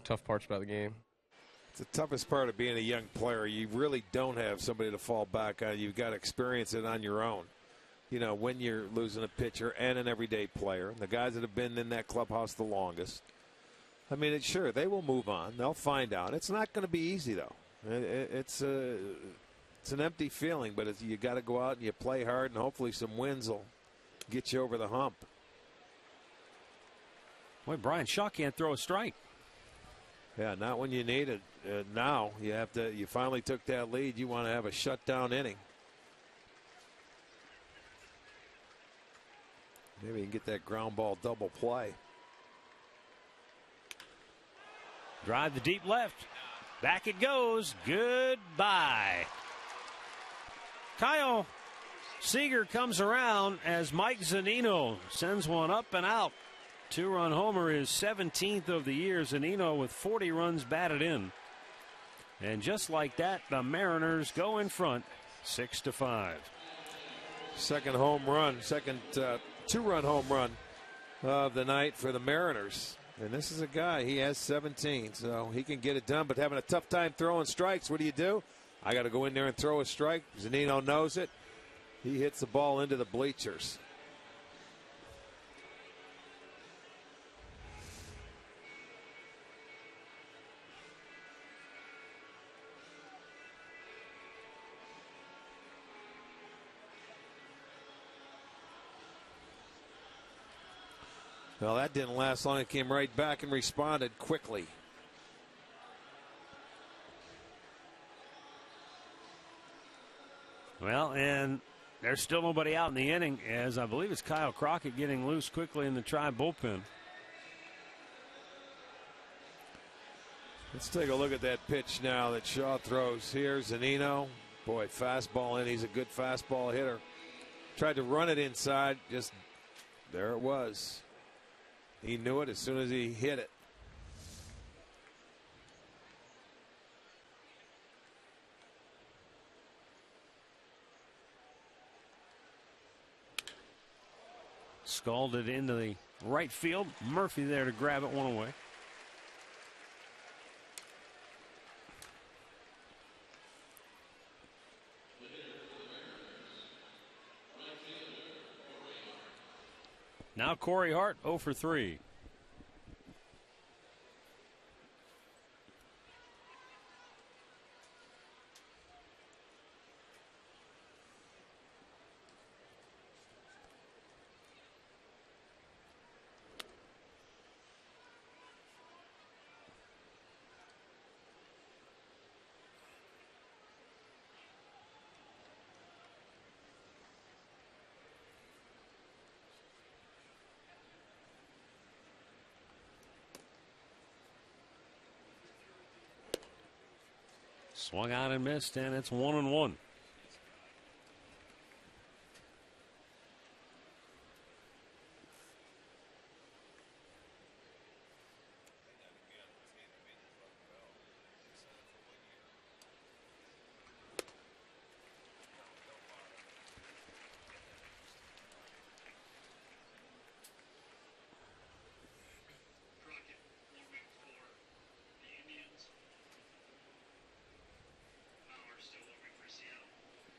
tough parts about the game. It's the toughest part of being a young player. You really don't have somebody to fall back on. You've got to experience it on your own. When you're losing a pitcher and an everyday player, the guys that have been in that clubhouse the longest. I mean, sure, they will move on. They'll find out. It's not going to be easy, though. It's an empty feeling, but you got to go out and you play hard, and hopefully some wins will get you over the hump. Boy, Brian Shaw can't throw a strike. Yeah, not when you need it. Now you finally took that lead. You want to have a shutdown inning. Maybe you can get that ground ball double play. Drive the deep left. Back it goes. Goodbye. Kyle Seager comes around as Mike Zunino sends one up and out. 2-run homer is 17th of the year. Zunino with 40 runs batted in. And just like that, the Mariners go in front 6-5. Second home run, second 2-run home run of the night for the Mariners. And this is a guy, he has 17, so he can get it done, but having a tough time throwing strikes. What do? I got to go in there and throw a strike. Zunino knows it. He hits the ball into the bleachers. Well, that didn't last long. It came right back and responded quickly. Well, and there's still nobody out in the inning, as I believe it's Kyle Crockett getting loose quickly in the Tribe bullpen. Let's take a look at that pitch now that Shaw throws here. Zunino, boy, fastball in. He's a good fastball hitter. Tried to run it inside. Just there it was. He knew it as soon as he hit it. Scalded into the right field. Murphy there to grab it one away. Now Corey Hart 0 for 3. Swung out and missed, and it's 1-1.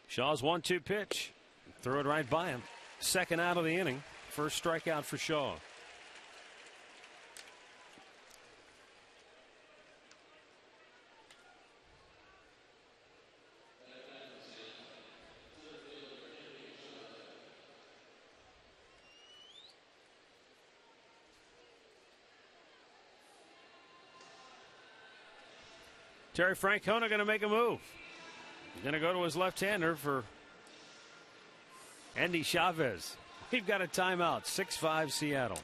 Shaw's 1-2 pitch. Threw it right by him. Second out of the inning. First strikeout for Shaw. Terry Francona going to make a move. He's going to go to his left-hander for Andy Chavez. We've got a timeout. 6-5 Seattle.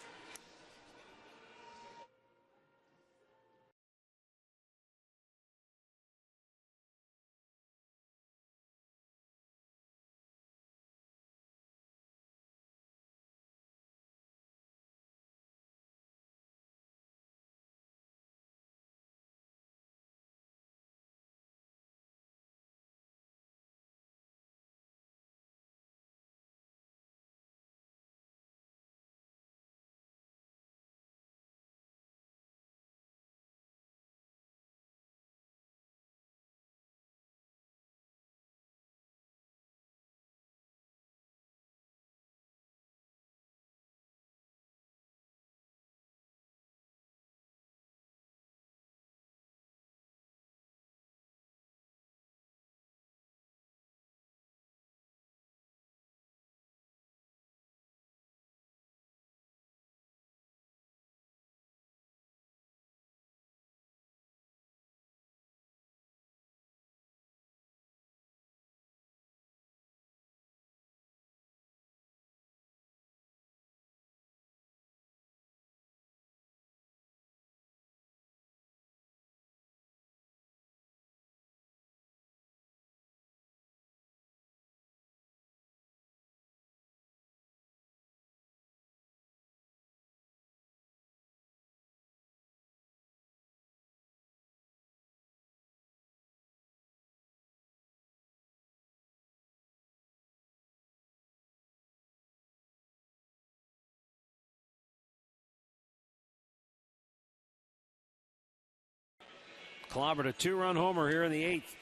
Clobbered a 2-run homer here in the 8th.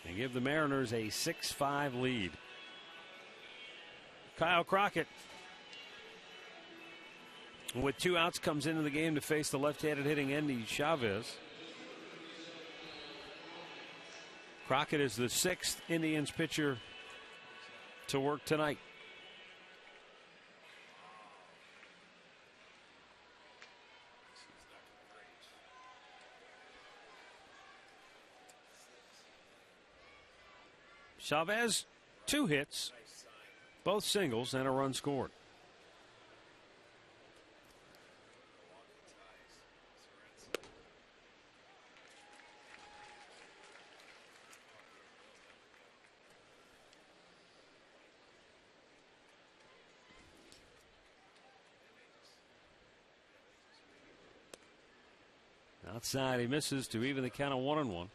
They give the Mariners a 6-5 lead. Kyle Crockett, with 2 outs, comes into the game to face the left-handed hitting Andy Chavez. Crockett is the 6th Indians pitcher to work tonight. Chavez, 2 hits, both singles, and a run scored. Outside, he misses to even the count of 1-1.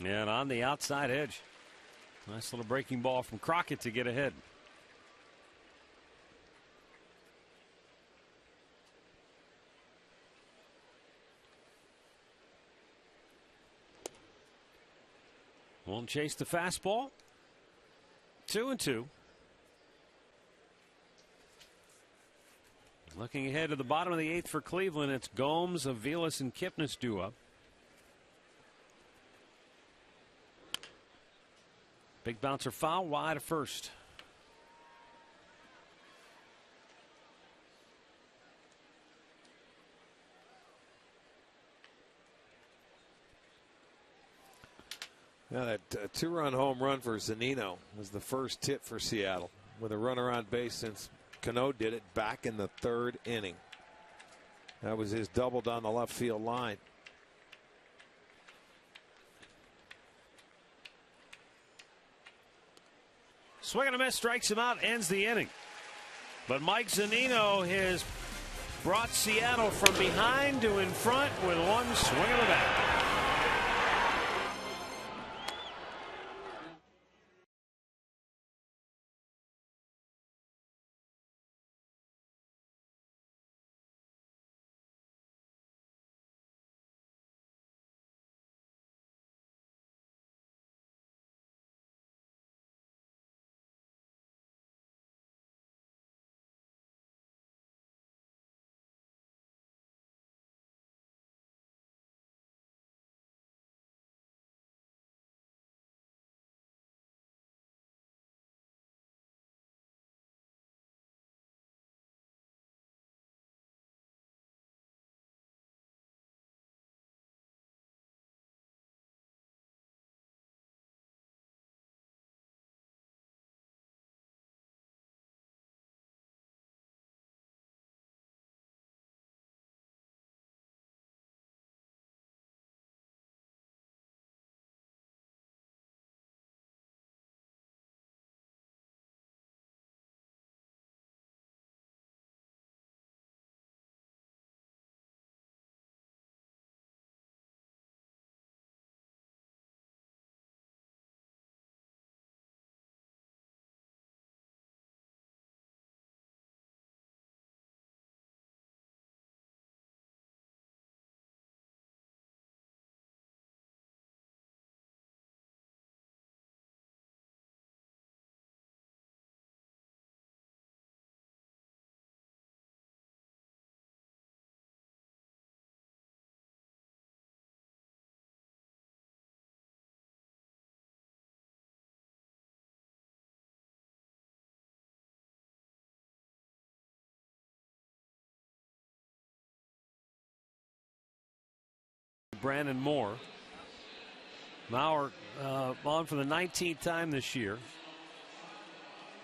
And on the outside edge. Nice little breaking ball from Crockett to get ahead. Won't chase the fastball. 2-2. Looking ahead to the bottom of the 8th for Cleveland, it's Gomes, Aviles, and Kipnis due up. Big bouncer foul wide of first. Now that 2-run home run for Zunino was the first hit for Seattle with a runner on base since Cano did it back in the 3rd inning. That was his double down the left field line. Swing and a miss, strikes him out, ends the inning. But Mike Zunino has brought Seattle from behind to in front with one swing of the bat. Brandon Moore. Mauer on for the 19th time this year.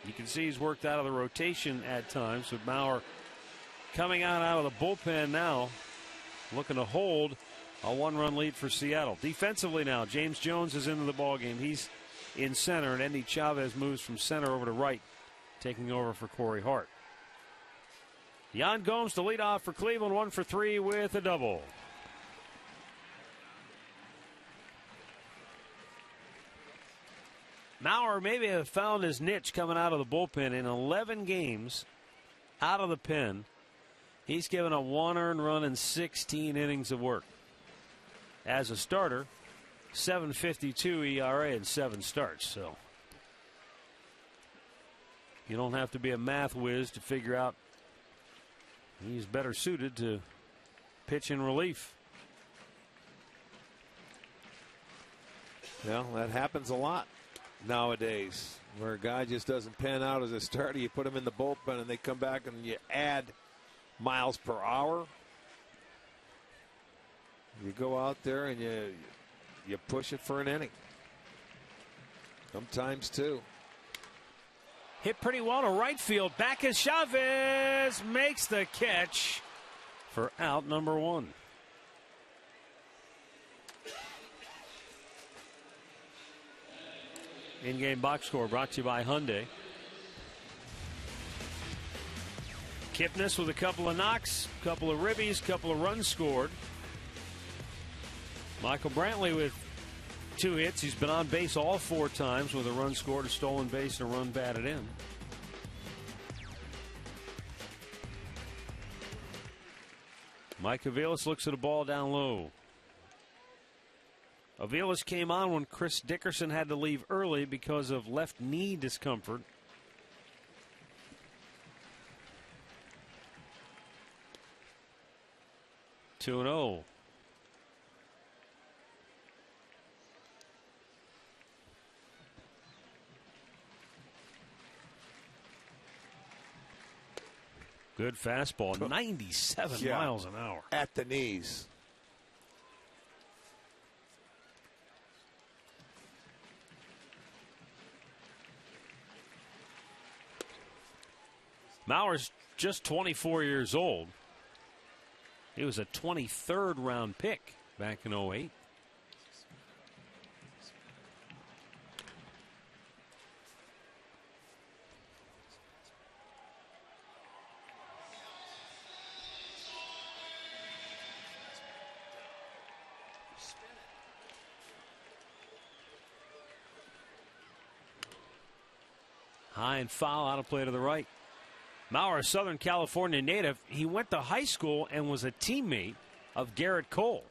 You can see he's worked out of the rotation at times, with Mauer coming out of the bullpen now, looking to hold a 1-run lead for Seattle. Defensively now, James Jones is into the ballgame. He's in center, and Endy Chavez moves from center over to right, taking over for Corey Hart. Yan Gomes to lead off for Cleveland, 1 for 3 with a double. Mauer maybe have found his niche coming out of the bullpen. In 11 games out of the pen, he's given a 1 earned run in 16 innings of work. As a starter, 7.52 ERA in 7 starts. So you don't have to be a math whiz to figure out he's better suited to pitch in relief. Well, that happens a lot. nowadays, where a guy just doesn't pan out as a starter. You put him in the bullpen and they come back and you add miles per hour. You go out there and you push it for an inning. Sometimes two. Hit pretty well to right field. Back is Chavez. Makes the catch for out number 1. In-game box score brought to you by Hyundai. Kipnis with a couple of knocks, couple of ribbies, couple of runs scored. Michael Brantley with 2 hits. He's been on base all 4 times with a run scored, a stolen base, and a run batted in. Mike Aviles looks at a ball down low. Aviles came on when Chris Dickerson had to leave early because of left knee discomfort. Two and 0. Good fastball, 97 miles an hour. At the knees. Mauer's just 24 years old. He was a 23rd round pick back in 08. High and foul, out of play to the right. Mauer, a Southern California native, he went to high school and was a teammate of Garrett Cole,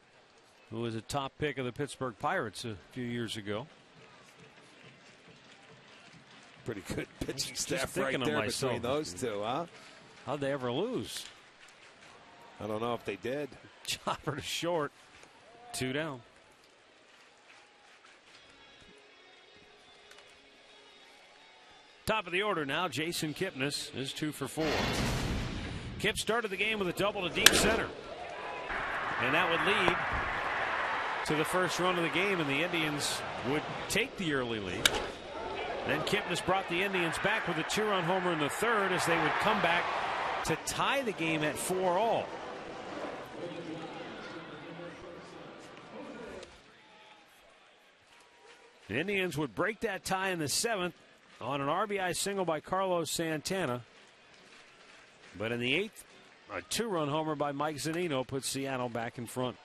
who was a top pick of the Pittsburgh Pirates a few years ago. Pretty good pitching staff right there between those two, huh? How'd they ever lose? I don't know if they did. Chopper to short. 2 down. Top of the order now, Jason Kipnis is 2 for 4. Kip started the game with a double to deep center. And that would lead to the first run of the game, and the Indians would take the early lead. Then Kipnis brought the Indians back with a 2-run homer in the 3rd as they would come back to tie the game at 4-all. The Indians would break that tie in the 7th on an RBI single by Carlos Santana. But in the 8th, a 2-run homer by Mike Zunino puts Seattle back in front.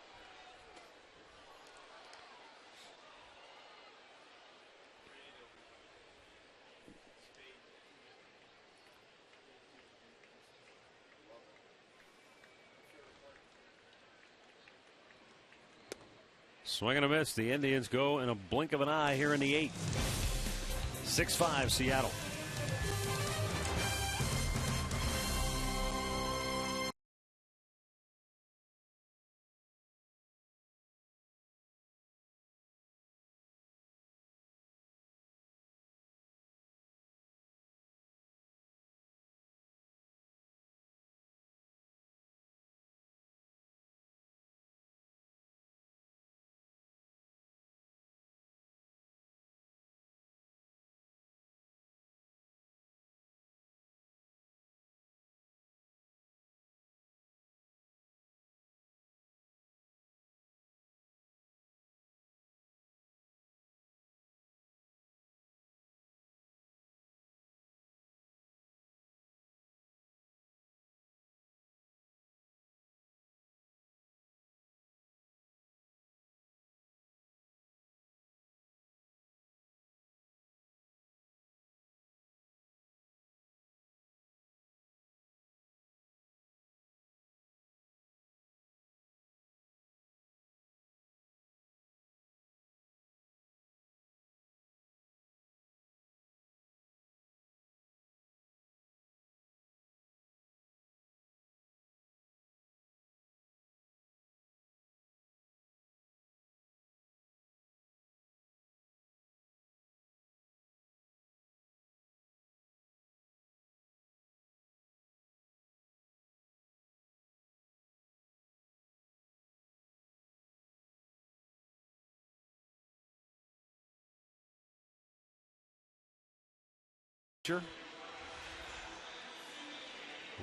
Swing and a miss. The Indians go in a blink of an eye here in the 8th. 6-5 Seattle.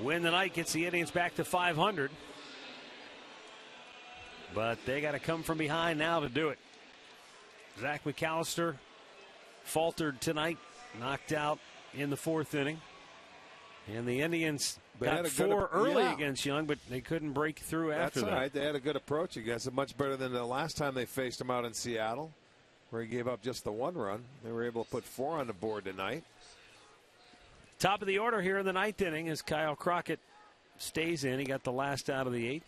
Win tonight gets the Indians back to 500. But they got to come from behind now to do it. Zach McAllister faltered tonight, knocked out in the 4th inning. And the Indians got 4 early against Young, but they couldn't break through after that. That's all right. They had a good approach against him, much better than the last time they faced him out in Seattle, where he gave up just the 1 run. They were able to put 4 on the board tonight. Top of the order here in the 9th inning as Kyle Crockett stays in. He got the last out of the 8th.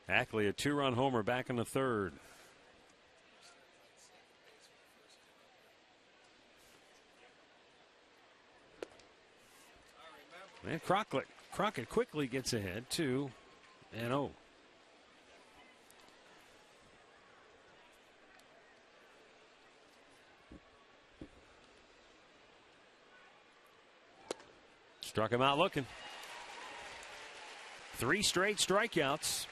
Ackley, a 2-run homer back in the 3rd. And Crockett quickly gets ahead, 2-0. Struck him out looking. 3 straight strikeouts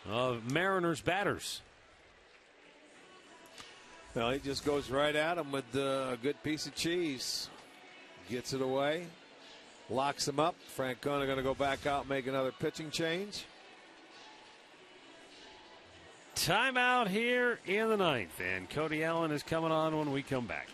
of Mariners batters. Well, he just goes right at him with a good piece of cheese. Gets it away. Locks him up. Francona going to go back out and make another pitching change. Timeout here in the 9th. And Cody Allen is coming on when we come back.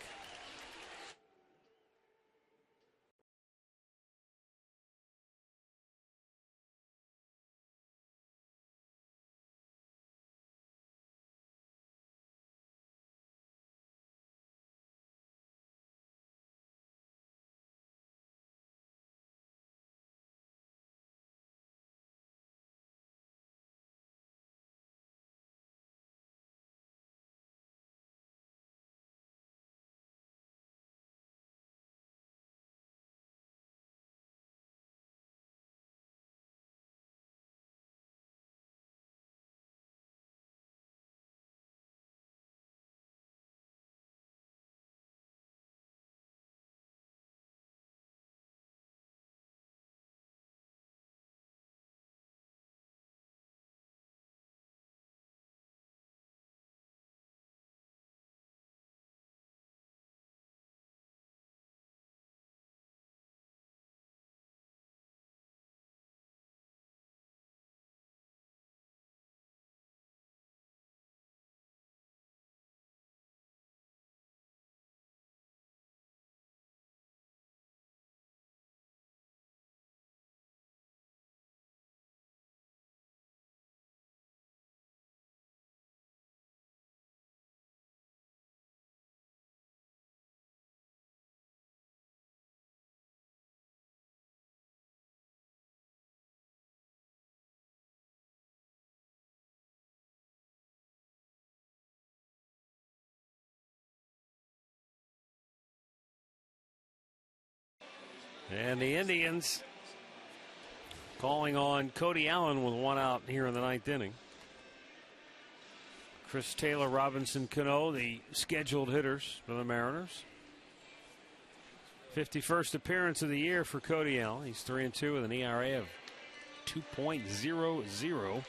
And the Indians calling on Cody Allen with 1 out here in the 9th inning. Chris Taylor, Robinson Cano, the scheduled hitters for the Mariners. 51st appearance of the year for Cody Allen. He's 3-2 with an ERA of 2.00.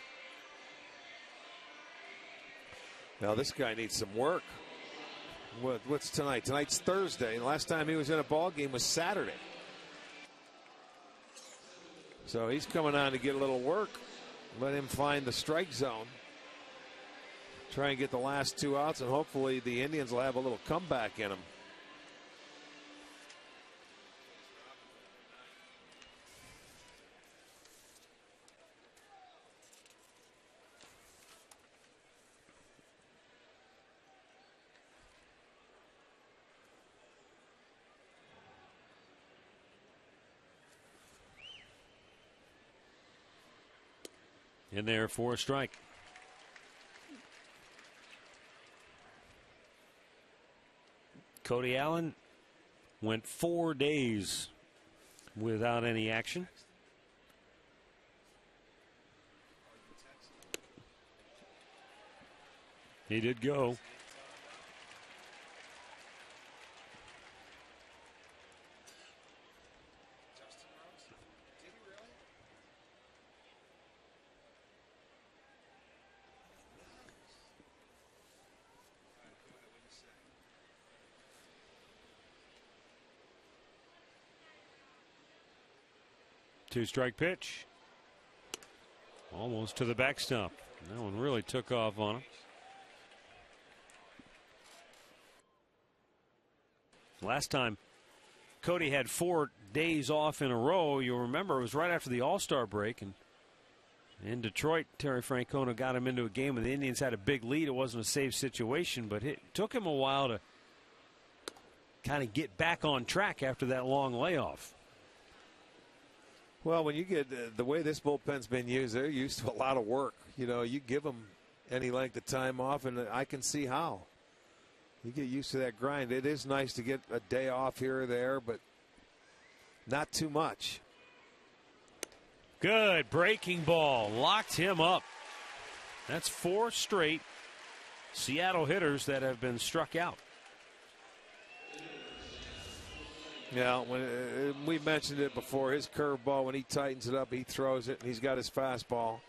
Now this guy needs some work. What's tonight? Tonight's Thursday. And last time he was in a ball game was Saturday. So he's coming on to get a little work. Let him find the strike zone. Try and get the last 2 outs, and hopefully the Indians will have a little comeback in them. In there for a strike. Cody Allen went 4 days without any action. He did go. 2-strike pitch. Almost to the backstop. That one really took off on him. Last time Cody had 4 days off in a row, you'll remember it was right after the All-Star break. And in Detroit, Terry Francona got him into a game when the Indians had a big lead. It wasn't a safe situation, but it took him a while to kind of get back on track after that long layoff. Well, when you get the way this bullpen's been used, they're used to a lot of work. You know, you give them any length of time off, and I can see how. You get used to that grind. It is nice to get a day off here or there, but not too much. Good breaking ball. Locked him up. That's 4 straight Seattle hitters that have been struck out. Yeah, when we mentioned it before, his curveball, when he tightens it up, he throws it, and he's got his fastball.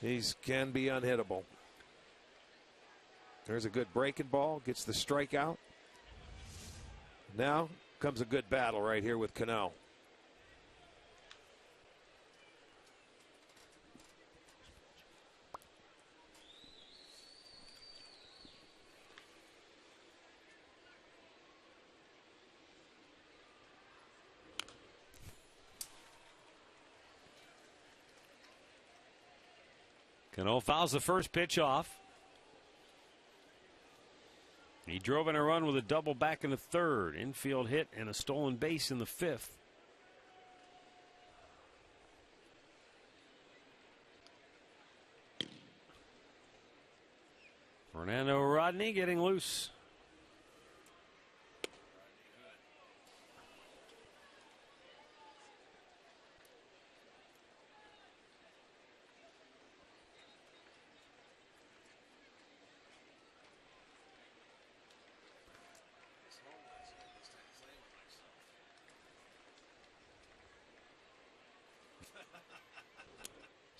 He can be unhittable. There's a good breaking ball, gets the strikeout. Now comes a good battle right here with Cano. Cano fouls the first pitch off. He drove in a run with a double back in the third. Infield hit and a stolen base in the fifth. Fernando Rodney getting loose.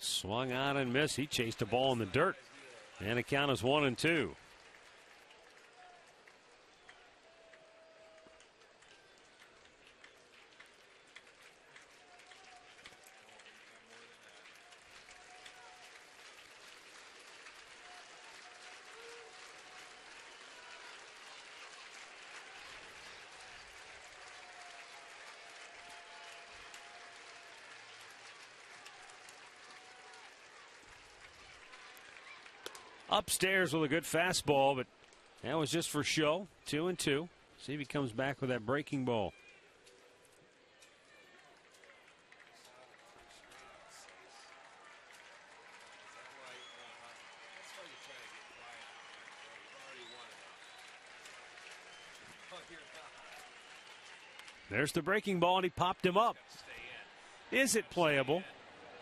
Swung on and missed. He chased a ball in the dirt. And the count is 1-2. Upstairs with a good fastball, but that was just for show. 2-2. See if he comes back with that breaking ball. There's the breaking ball, and he popped him up. Is it playable?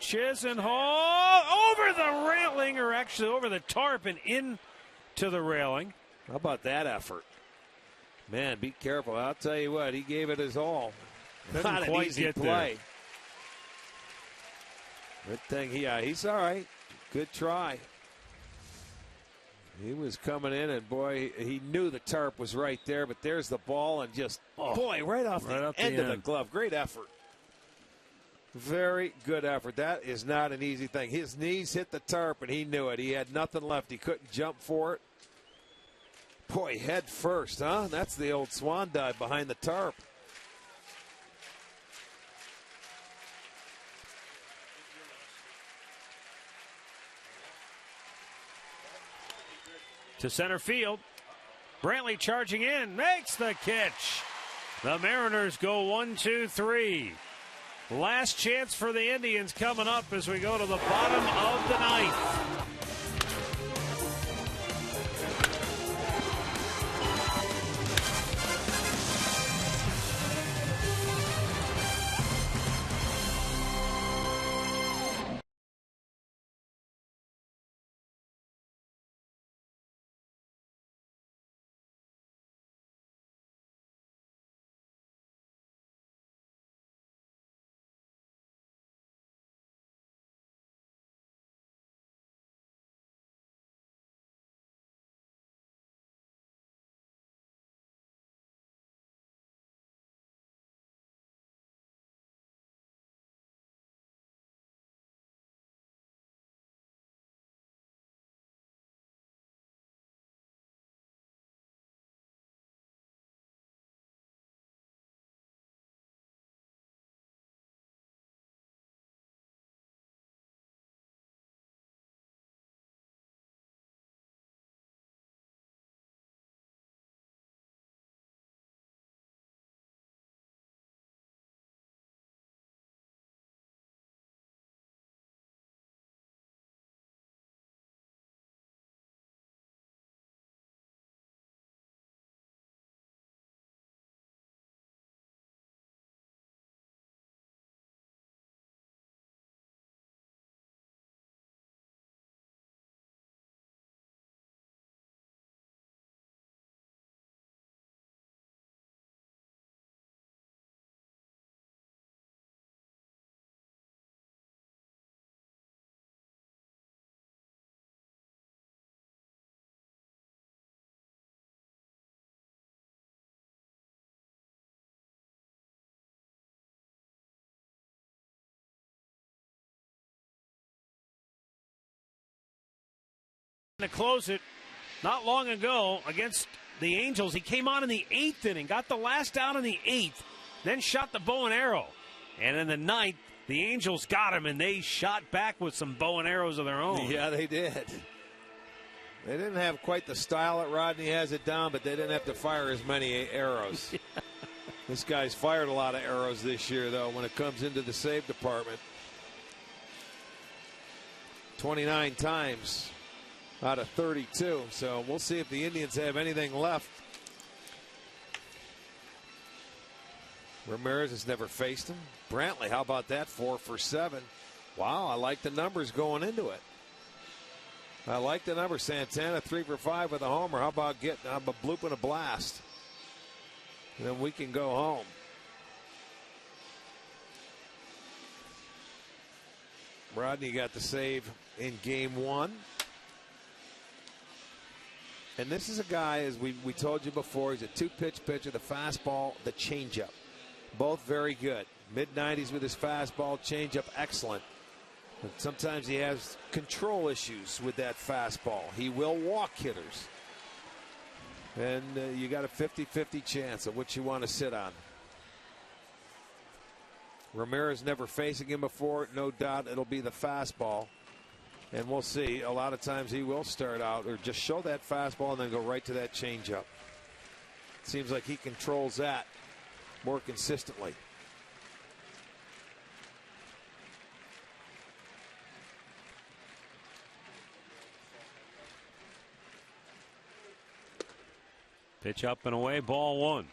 Chisenhall over the railing, or actually over the tarp and into the railing. How about that effort? Man, be careful. I'll tell you what, he gave it his all. Not an easy play. Good thing he's all right. Good try. He was coming in, and boy, he knew the tarp was right there, but there's the ball, and just, right off the end of the glove. Great effort. Very good effort. That is not an easy thing. His knees hit the tarp, and he knew it. He had nothing left. He couldn't jump for it. Boy, head first, huh? That's the old swan dive behind the tarp. To center field. Brantley charging in. Makes the catch. The Mariners go 1-2-3. Last chance for the Indians coming up as we go to the bottom of the ninth. To close it not long ago against the Angels. He came on in the 8th inning, got the last out in the 8th, then shot the bow and arrow. And in the 9th, the Angels got him, and they shot back with some bow and arrows of their own. Yeah, they did. They didn't have quite the style that Rodney has it down, but they didn't have to fire as many arrows. Yeah. This guy's fired a lot of arrows this year, though, when it comes into the save department. 29 times out of 32. So we'll see if the Indians have anything left. Ramirez has never faced him. Brantley, how about that? 4 for 7. Wow, I like the numbers going into it. I like the number. Santana 3 for 5 with a homer. How about getting a bloop and a blast? And then we can go home. Rodney got the save in game 1. And this is a guy, as we told you before, he's a 2-pitch pitcher, the fastball, the changeup. Both very good. Mid-90s with his fastball, changeup excellent. But sometimes he has control issues with that fastball. He will walk hitters. And you got a 50-50 chance of what you want to sit on. Ramirez never facing him before. No doubt it'll be the fastball. And we'll see. A lot of times he will start out or just show that fastball and then go right to that changeup. Seems like he controls that more consistently. Pitch up and away, ball 1.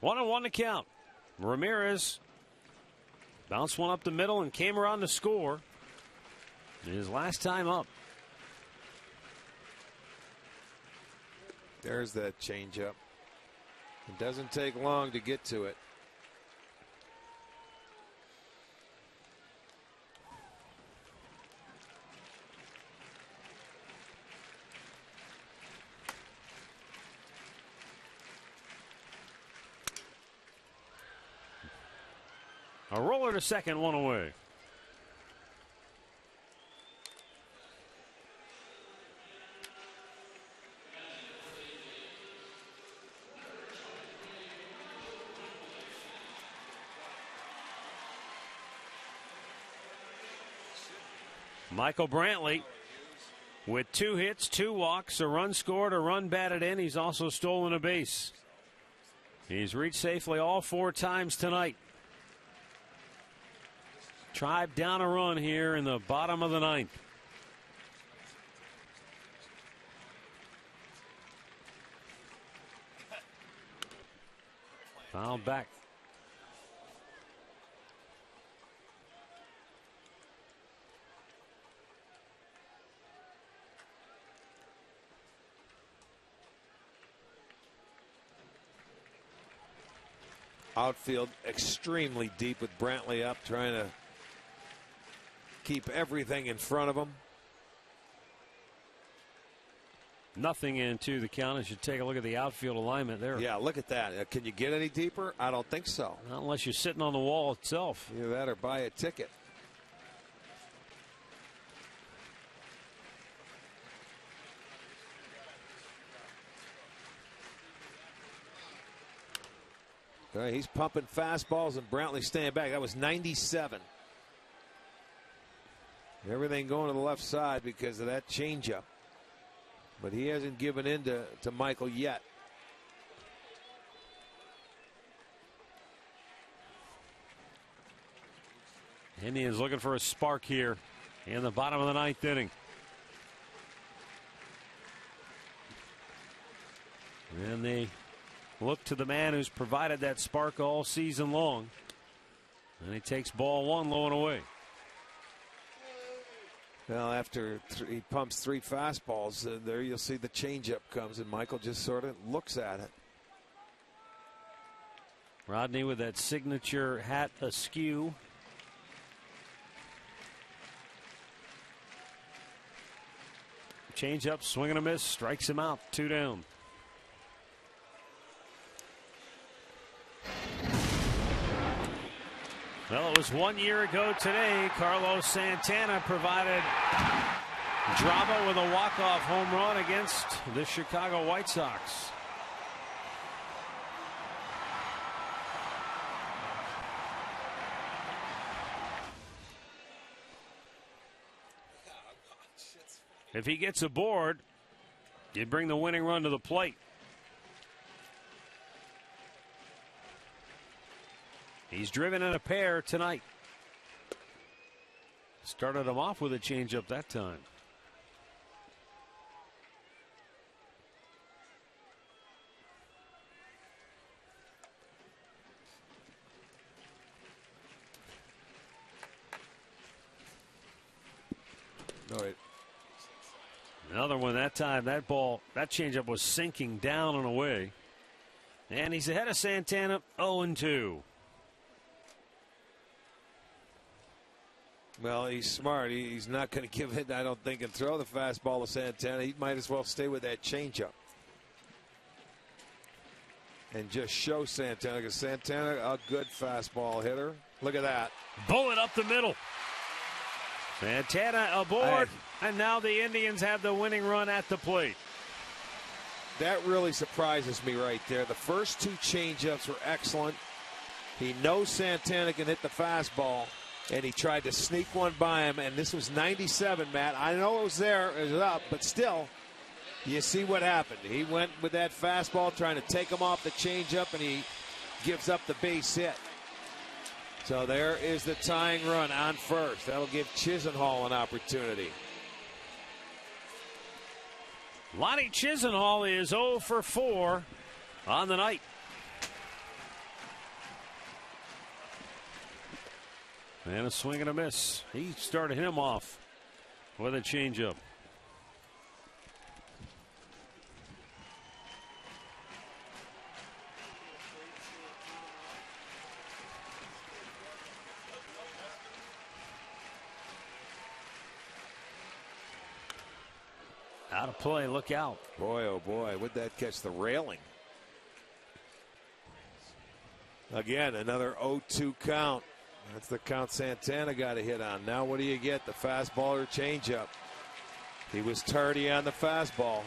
One and one to count. Ramirez bounced one up the middle and came around to score. His last time up. There's that changeup. It doesn't take long to get to it. A roller to second, one away. Michael Brantley with 2 hits, 2 walks, a run scored, a run batted in. He's also stolen a base. He's reached safely all 4 times tonight. Tribe down a run here in the bottom of the 9th. Foul back. Outfield extremely deep with Brantley up, trying to keep everything in front of him. Nothing into the count as you take a look at the outfield alignment there. Yeah, look at that. Can you get any deeper? I don't think so. Not unless you're sitting on the wall itself. Either that or buy a ticket. All right, he's pumping fastballs and Brantley staying back. That was 97. Everything going to the left side because of that changeup. But he hasn't given in to Michael yet. Indians looking for a spark here in the bottom of the 9th inning. And they look to the man who's provided that spark all season long. And he takes ball 1 low and away. Well, after he pumps 3 fastballs, there you'll see the changeup comes, and Michael just sort of looks at it. Rodney with that signature hat askew. Change up, swing and a miss, strikes him out, 2 down. Well, it was 1 year ago today. Carlos Santana provided drama with a walk-off home run against the Chicago White Sox. If he gets aboard, you bring the winning run to the plate. He's driven in a pair tonight. Started him off with a changeup that time. All right. Another one that time. That changeup was sinking down and away. And he's ahead of Santana, 0-2. Well, he's smart. He's not going to give it, I don't think, and throw the fastball to Santana. He might as well stay with that changeup and just show Santana, because Santana, a good fastball hitter. Look at that. Bullet up the middle. Santana aboard, and now the Indians have the winning run at the plate. That really surprises me right there. The first 2 changeups were excellent. He knows Santana can hit the fastball, and he tried to sneak one by him, and this was 97, Matt. I know it was there, it was up, but still, you see what happened. He went with that fastball trying to take him off the changeup, and he gives up the base hit. So there is the tying run on first. That'll give Chisenhall an opportunity. Lonnie Chisenhall is 0 for 4 on the night. And a swing and a miss. He started him off with a changeup. Out of play, look out. Boy, oh boy, would that catch the railing? Again, another 0-2 count. That's the count Santana got a hit on. Now what do you get? The fastball or changeup? He was tardy on the fastball.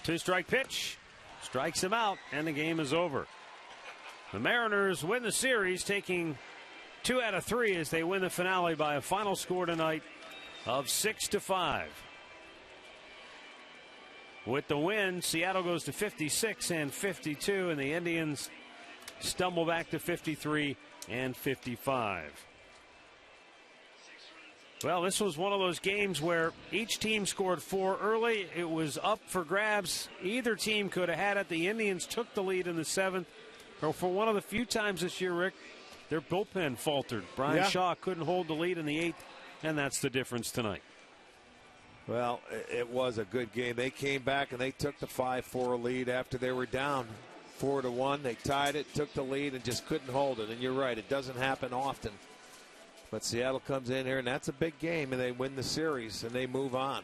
Two-strike pitch. Strikes him out, and the game is over. The Mariners win the series, taking 2 out of 3 as they win the finale by a final score tonight of 6-5. With the win, Seattle goes to 56 and 52, and the Indians stumble back to 53 and 55. Well, this was one of those games where each team scored 4 early. It was up for grabs. Either team could have had it. The Indians took the lead in the 7th. Or for one of the few times this year, Rick, their bullpen faltered. Brian Shaw couldn't hold the lead in the 8th, and that's the difference tonight. Well, it was a good game. They came back and they took the 5-4 lead after they were down 4-1. They tied it, took the lead, and just couldn't hold it. And you're right, it doesn't happen often. But Seattle comes in here, and that's a big game, and they win the series, and they move on.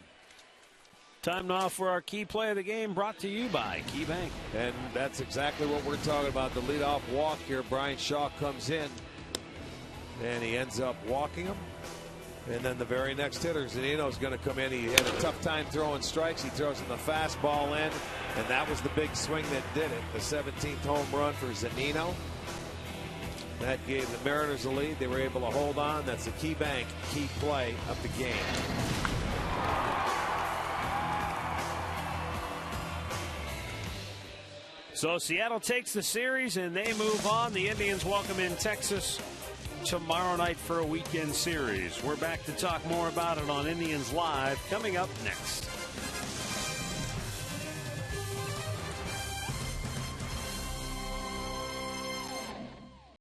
Time now for our key play of the game, brought to you by KeyBank. And that's exactly what we're talking about. The leadoff walk here. Brian Shaw comes in, and he ends up walking him. And then the very next hitter, Zunino's going to come in. He had a tough time throwing strikes. He throws him the fastball in, and that was the big swing that did it. The 17th home run for Zunino. That gave the Mariners a lead. They were able to hold on. That's the KeyBank key play of the game. So Seattle takes the series and they move on. The Indians welcome in Texas tomorrow night for a weekend series. We're back to talk more about it on Indians Live coming up next.